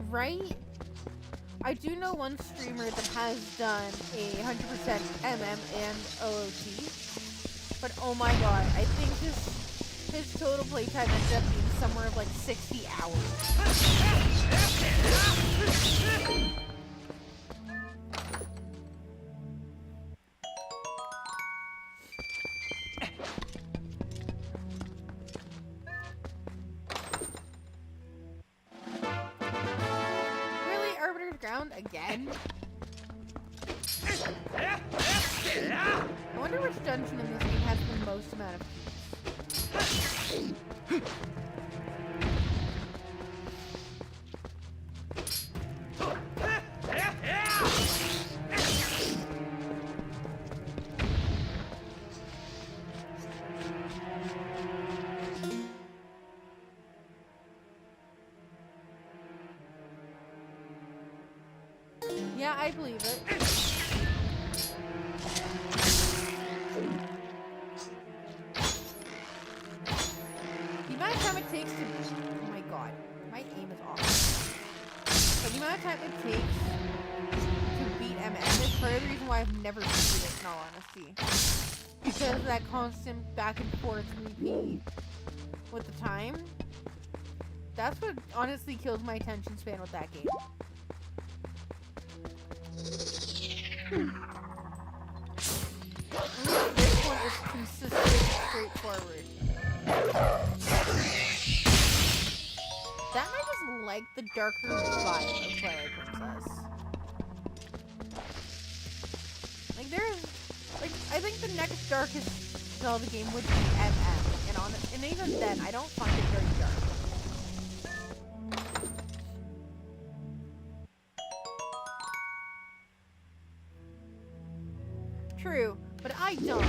Right? I do know one streamer that has done a 100% MM and OOT, but oh my god, I think his total playtime ends up being somewhere of like 60 hours. Ground again? I wonder which dungeon in this game has the most amount of keys. I believe it. The amount of time it takes to... Oh my god. My aim is awful. But the amount of time it takes to beat MM is part of the reason why I've never beaten it, in all honesty. Because of that constant back and forth repeat with the time. That's what honestly kills my attention span with that game. This one is consistent, straightforward. That might just like the darker vibe of Twilight Princess. Like there's, like I think the next darkest Zelda game would be MM, and even then I don't find it very dark. True, but I don't.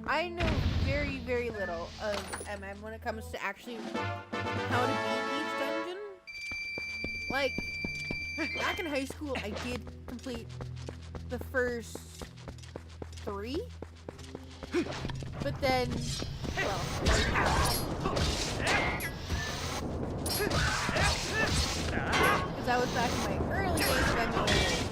I know very, very little of MM when it comes to actually how to beat each dungeon. Like, back in high school, I did complete the first 3. But then, well, because I was back in my early days of emulators.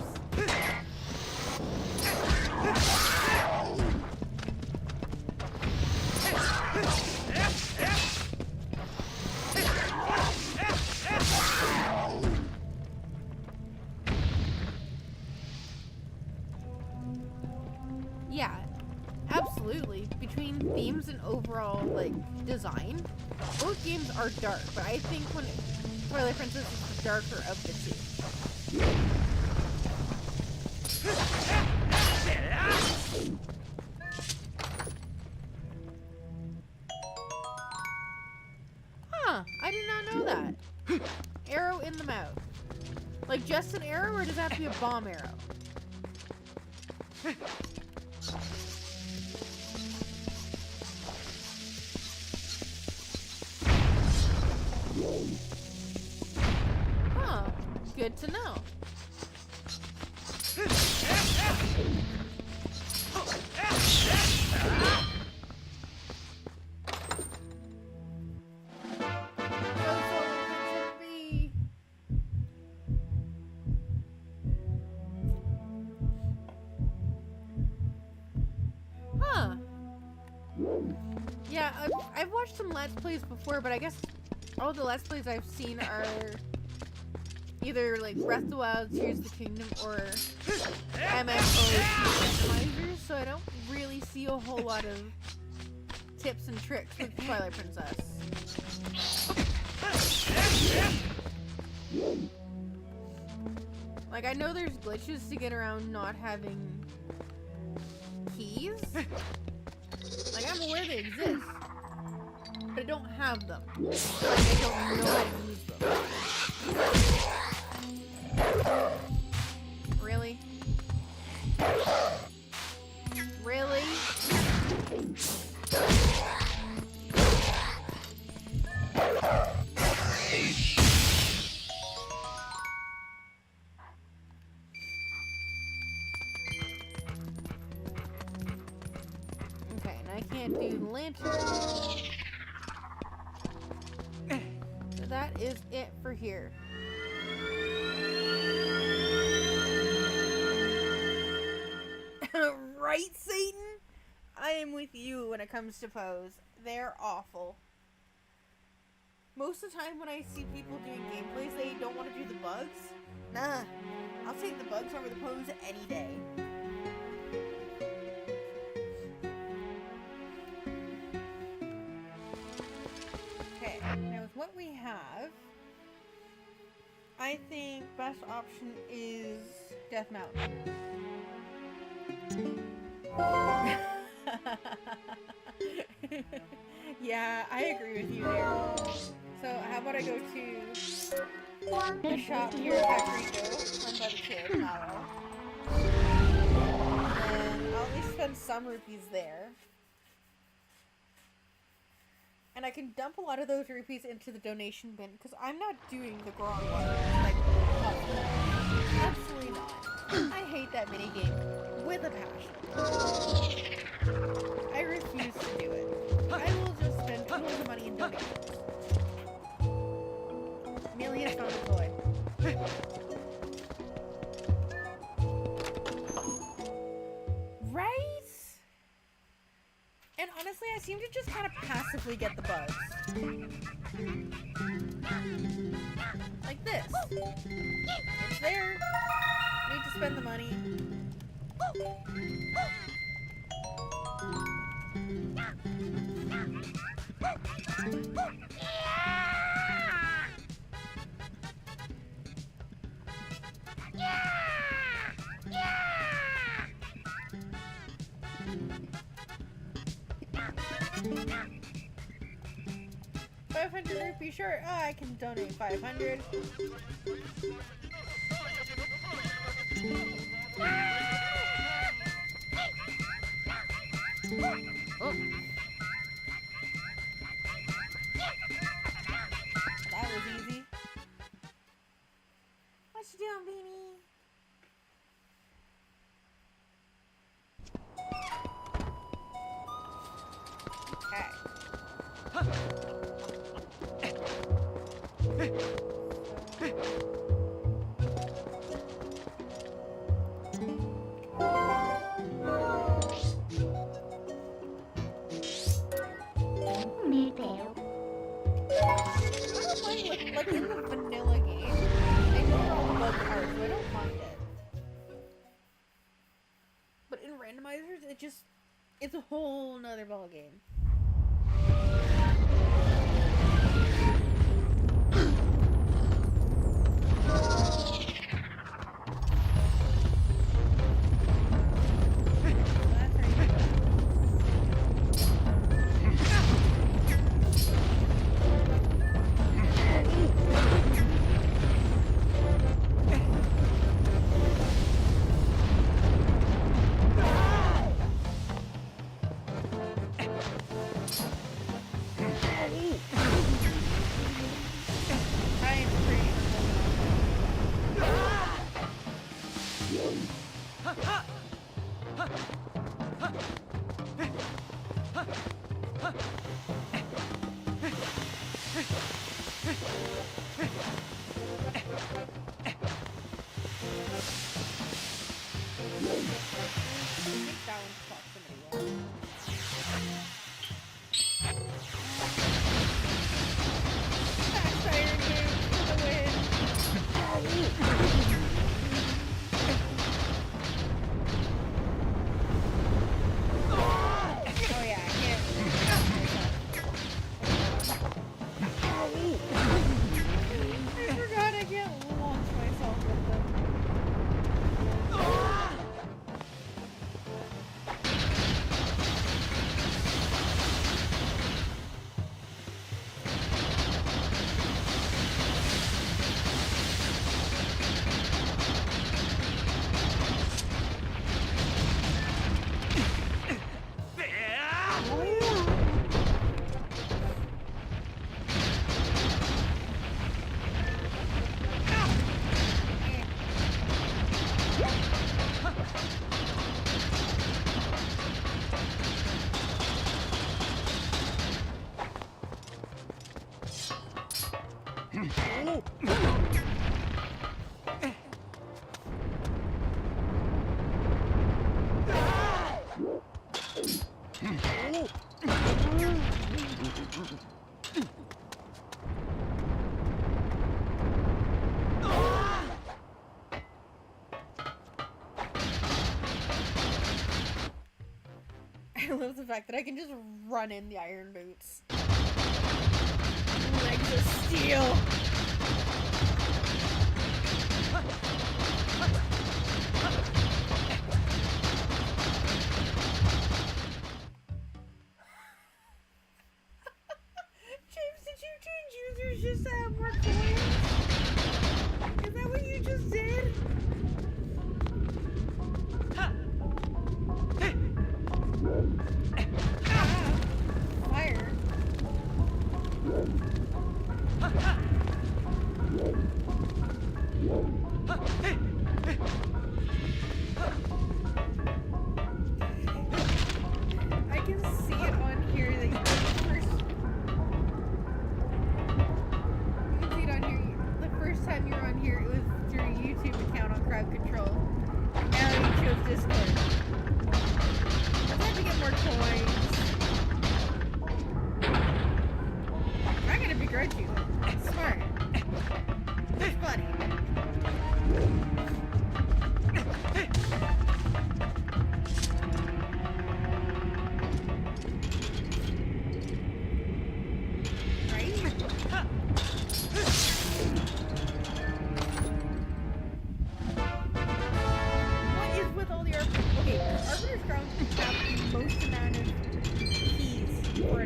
Yeah, absolutely. Between themes and overall, like, design, both games are dark, but I think when Twilight Princess is the darker of the two. Huh, I did not know that. Arrow in the mouth. Like just an arrow, or does that have to be a bomb arrow? Huh, good to know. Huh. Yeah, I've watched some Let's Plays before, but I guess all the Let's Plays I've seen are either like Breath of the Wild, Tears of the Kingdom, or MMO randomizers, so I don't really see a whole lot of tips and tricks with Twilight Princess. Like, I know there's glitches to get around not having keys. Like, I'm aware they exist, but I don't have them. So, like, I don't know how to use them. Really? Really? Okay, and I can't do the lantern. So that is it for here. Right, Satan? I am with you when it comes to pose. They're awful. Most of the time when I see people doing gameplays, they don't want to do the bugs. Nah, I'll take the bugs over the pose any day. Okay, now with what we have, I think best option is Death Mountain. Yeah, I agree with you there. So how about I go to the shop here at Patrico, run by the kid, Malo. And I'll at least spend some rupees there. And I can dump a lot of those rupees into the donation bin because I'm not doing the Goron one. Like, absolutely not. I hate that minigame with a passion. I refuse to do it. I will just spend tons of money in donations. Amelia found a toy. Right? And honestly, I seem to just kind of passively get the bugs. Like this. It's there. Need to spend the money. $500 sure. Oh, I can donate 500. Oh. That was easy. What you doing, Beanie? Okay. Like in the vanilla game, I know where all the bugs are, so I don't mind it. But in randomizers, it's a whole nother ball game. I love the fact that I can just run in the iron boots. Legs of steel. James, did you change users just to have more coins? Is that what you just did? Fire.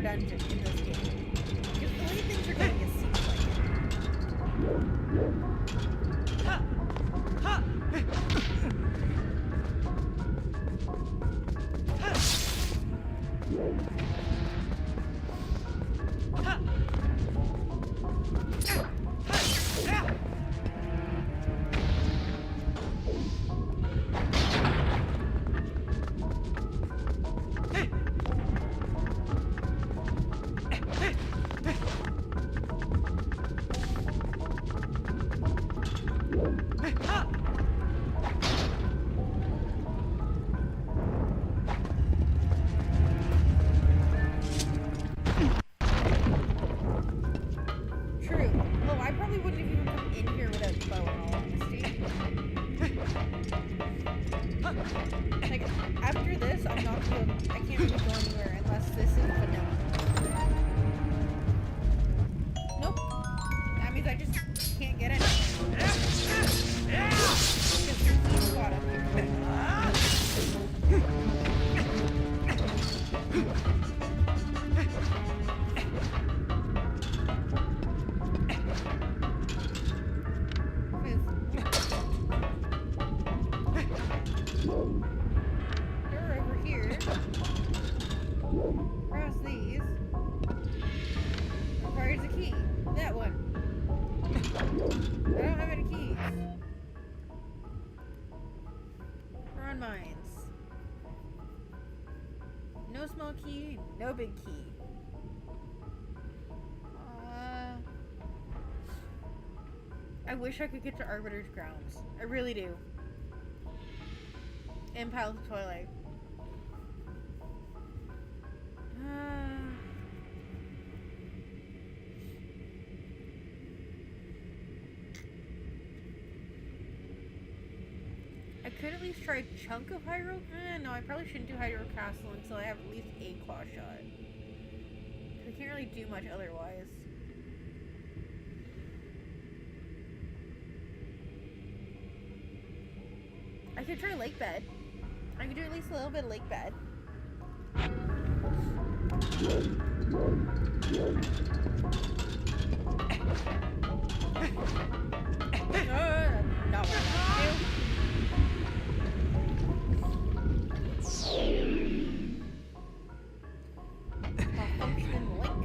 dungeon in this game. Because the way things are going, it seems like it. No small key, no big key. I wish I could get to Arbiter's Grounds. I really do. And Palace of Twilight. I could at least try a chunk of Hyrule. No, I probably shouldn't do Hyrule Castle until I have at least a claw shot. I can't really do much otherwise. I could try Lake Bed. I could do at least a little bit of Lake Bed. Not what I want to do. Malfunction link.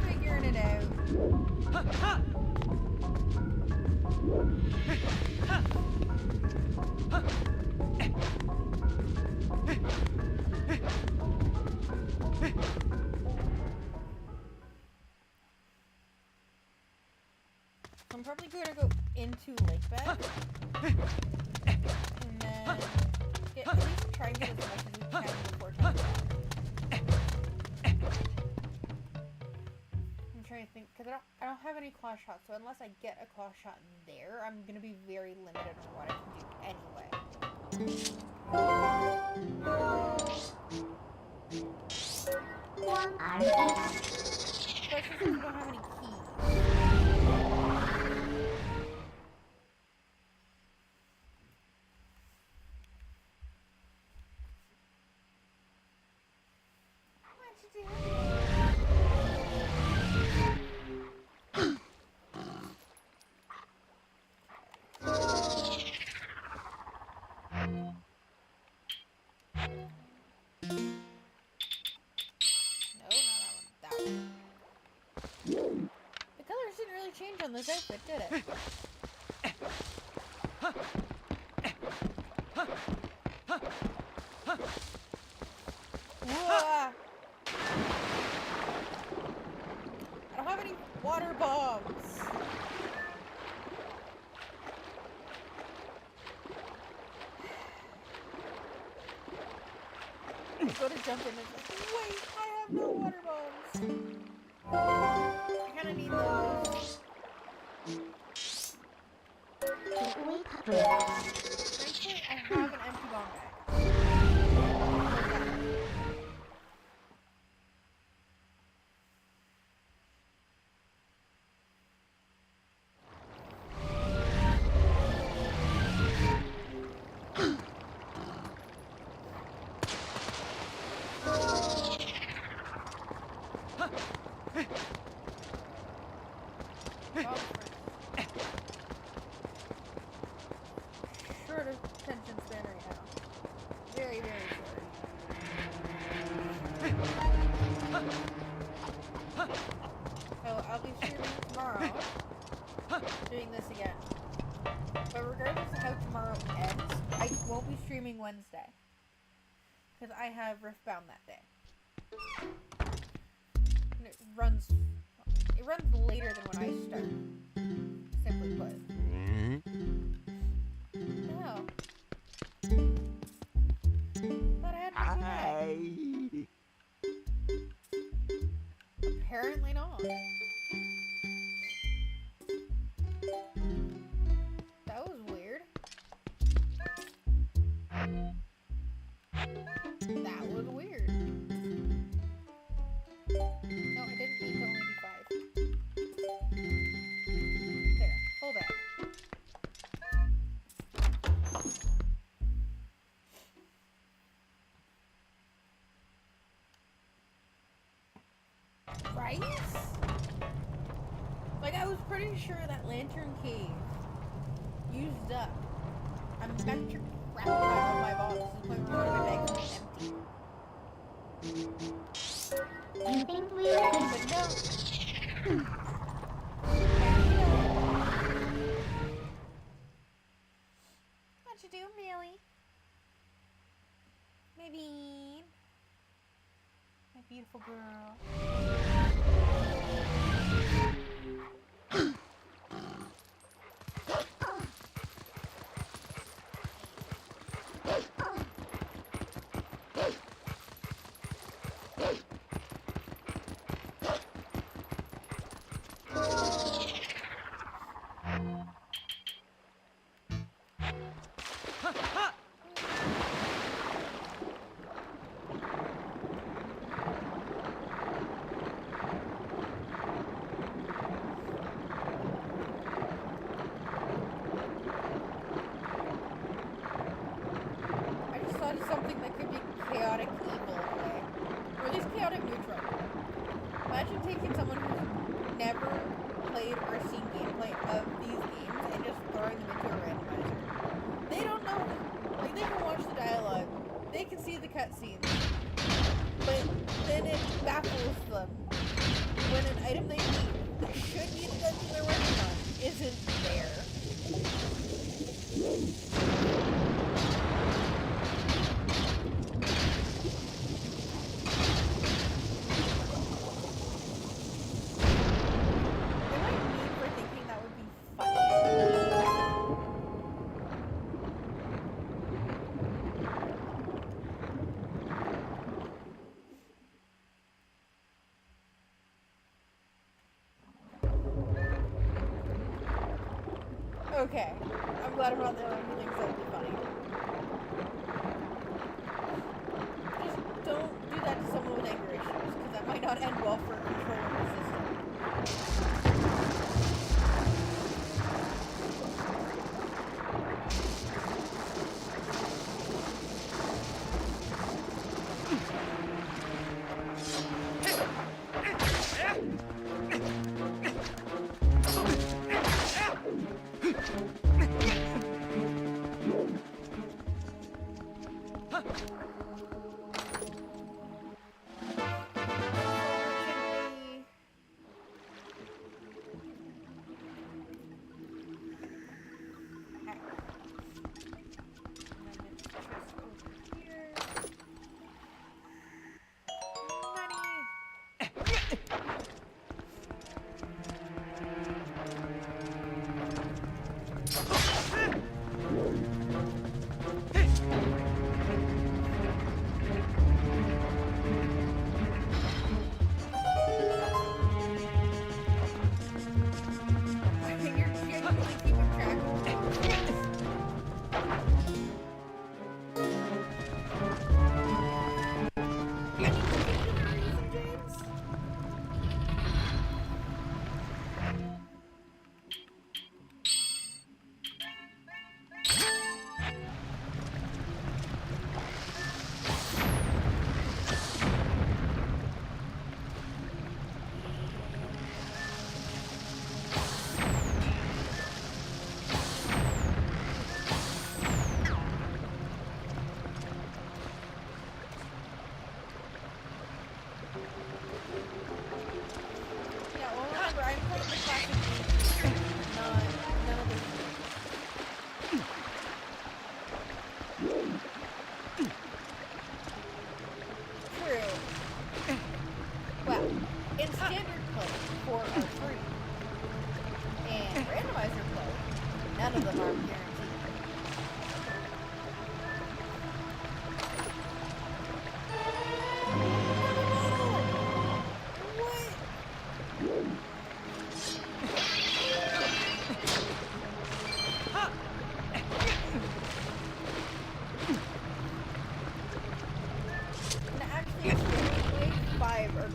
Figuring it out. I'm probably going to go into Lake Bed and then at least try and get as much as we can before time. I'm trying to think, because I don't have any claw shots, so unless I get a claw shot there, I'm going to be very limited on what I can do anyway. Especially since we don't have any keys. change on this outfit, did it? Whoa. I don't have any water bombs. I go to jump in and it's like, wait, I have no water bombs. I kinda need those. Thankfully, I have an empty bomb bag. Short attention span right now. Very, very short. So I'll be streaming tomorrow, doing this again. But regardless of how tomorrow ends, I won't be streaming Wednesday. Because I have Riftbound that day. And it runs later than when I start. Simply put. No. Thought I had my today. Apparently not. That was weird. That was weird. No, I didn't mean to only do 5. There, pull back. Rice? Like, I was pretty sure that Lantern Cave used up a metric crap ton of my bottles to the point where one of my bags was empty. You think we are But no. What you do, Millie? Maybe. My beautiful girl. Something that could be chaotic evil in a way. Or at least chaotic neutral. Imagine taking someone who's never played or seen gameplay of these games and just throwing them into a randomizer. They don't know, like, they can watch the dialogue, they can see the cutscenes, but then it baffles them when an item they need that should be the dungeon they're working on isn't there. Okay, I'm glad I'm not the only one who thinks that would be funny. Just don't do that to someone with anger issues, because that might not end well for controlling the system.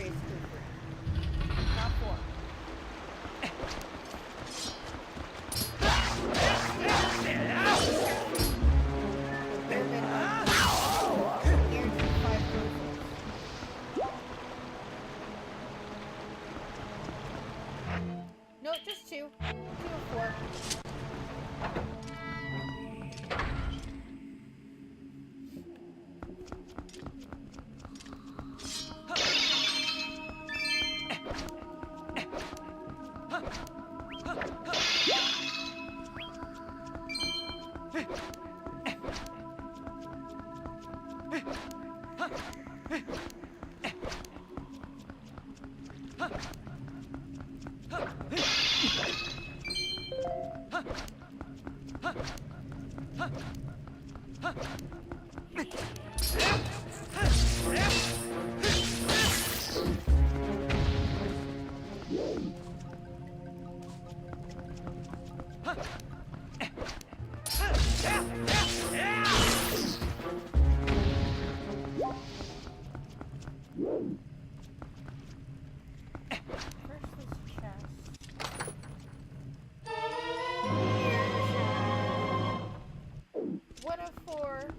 basically free. Not 4. Bare minimum. Guaranteed 5 crucials. No, just 2. 2 or 4. What a 4.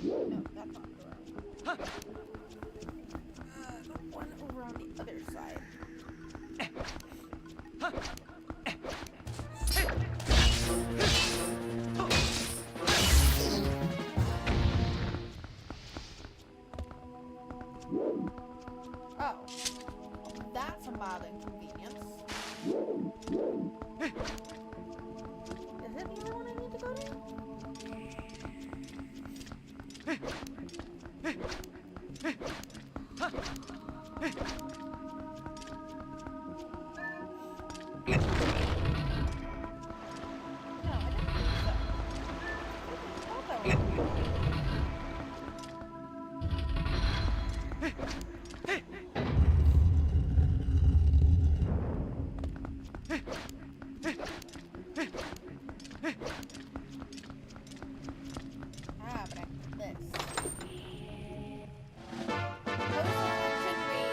No, that's not correct. The one over on the other side. Oh, that's a mild inconvenience. Is it the other one I need to go to? No, I didn't think so. Oh, that one. Ah, but I have this. Potion me.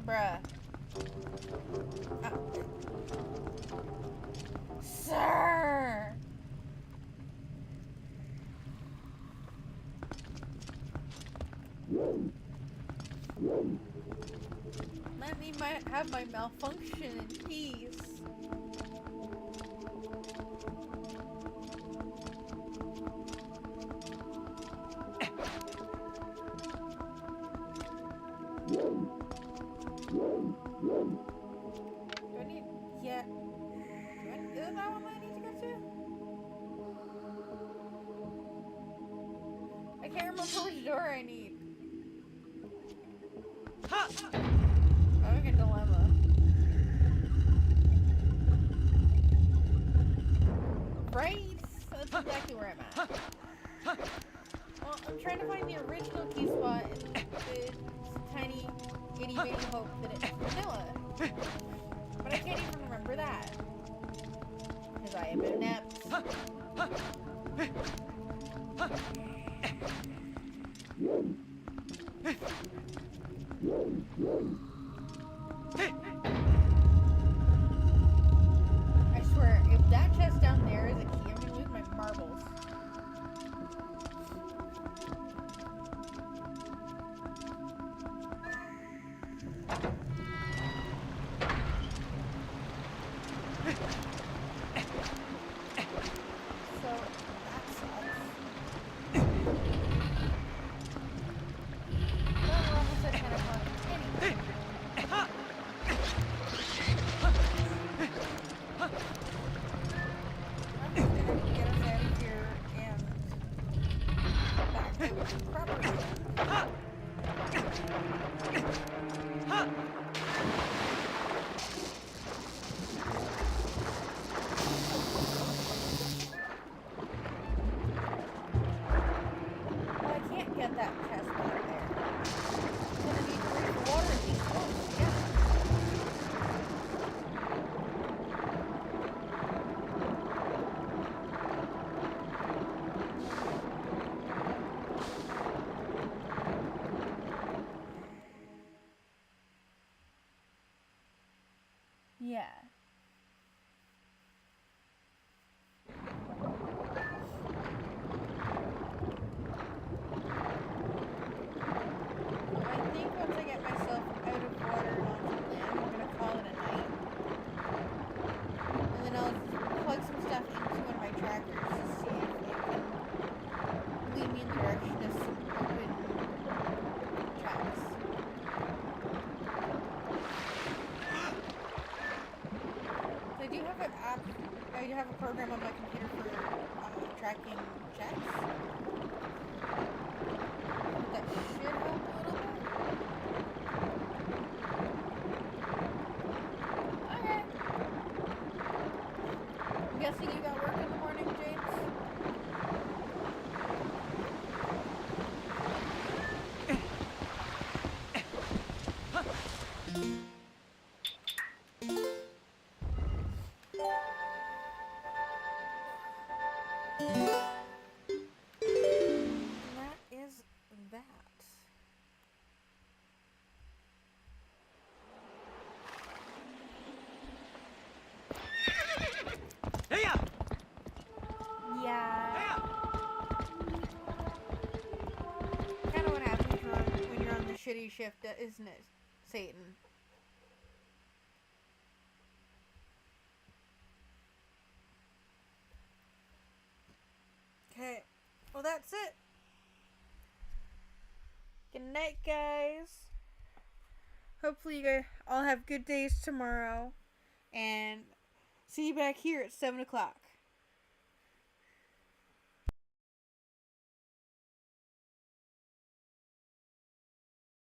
Bruh. Sir! Let me have my malfunction in peace. Do I need... Yeah. Is that one I need to go to? I can't remember which door I need. I'm having a dilemma. Right? That's exactly where I'm at. Well, I'm trying to find the original key spot and the tiny itty bitty hope that it's vanilla. But I can't even remember that. Because I am inept. I swear, if that chest down there is a key, I'm gonna lose my marbles. So, that sucks. But we're almost at 10 o'clock anyway. I'm just gonna get us out of here and back to property. Well, I can't get that chest back there. I'm gonna need to reach the water and be close. Yeah. Yeah. I think once I get myself out of water and onto land, I'm gonna call it a night. And then I'll plug some stuff into one of my trackers to see if it can lead me in the direction of some open tracks. So I do have an app, I do have a program on my computer for tracking checks. That should help a little bit. Okay. I'm guessing you got work in the morning, James? That is that. Yeah. Kind of what happens when you're on the shitty shift, isn't it, Satan? Okay. Well, that's it. Good night, guys. Hopefully you guys all have good days tomorrow. And see you back here at 7 o'clock.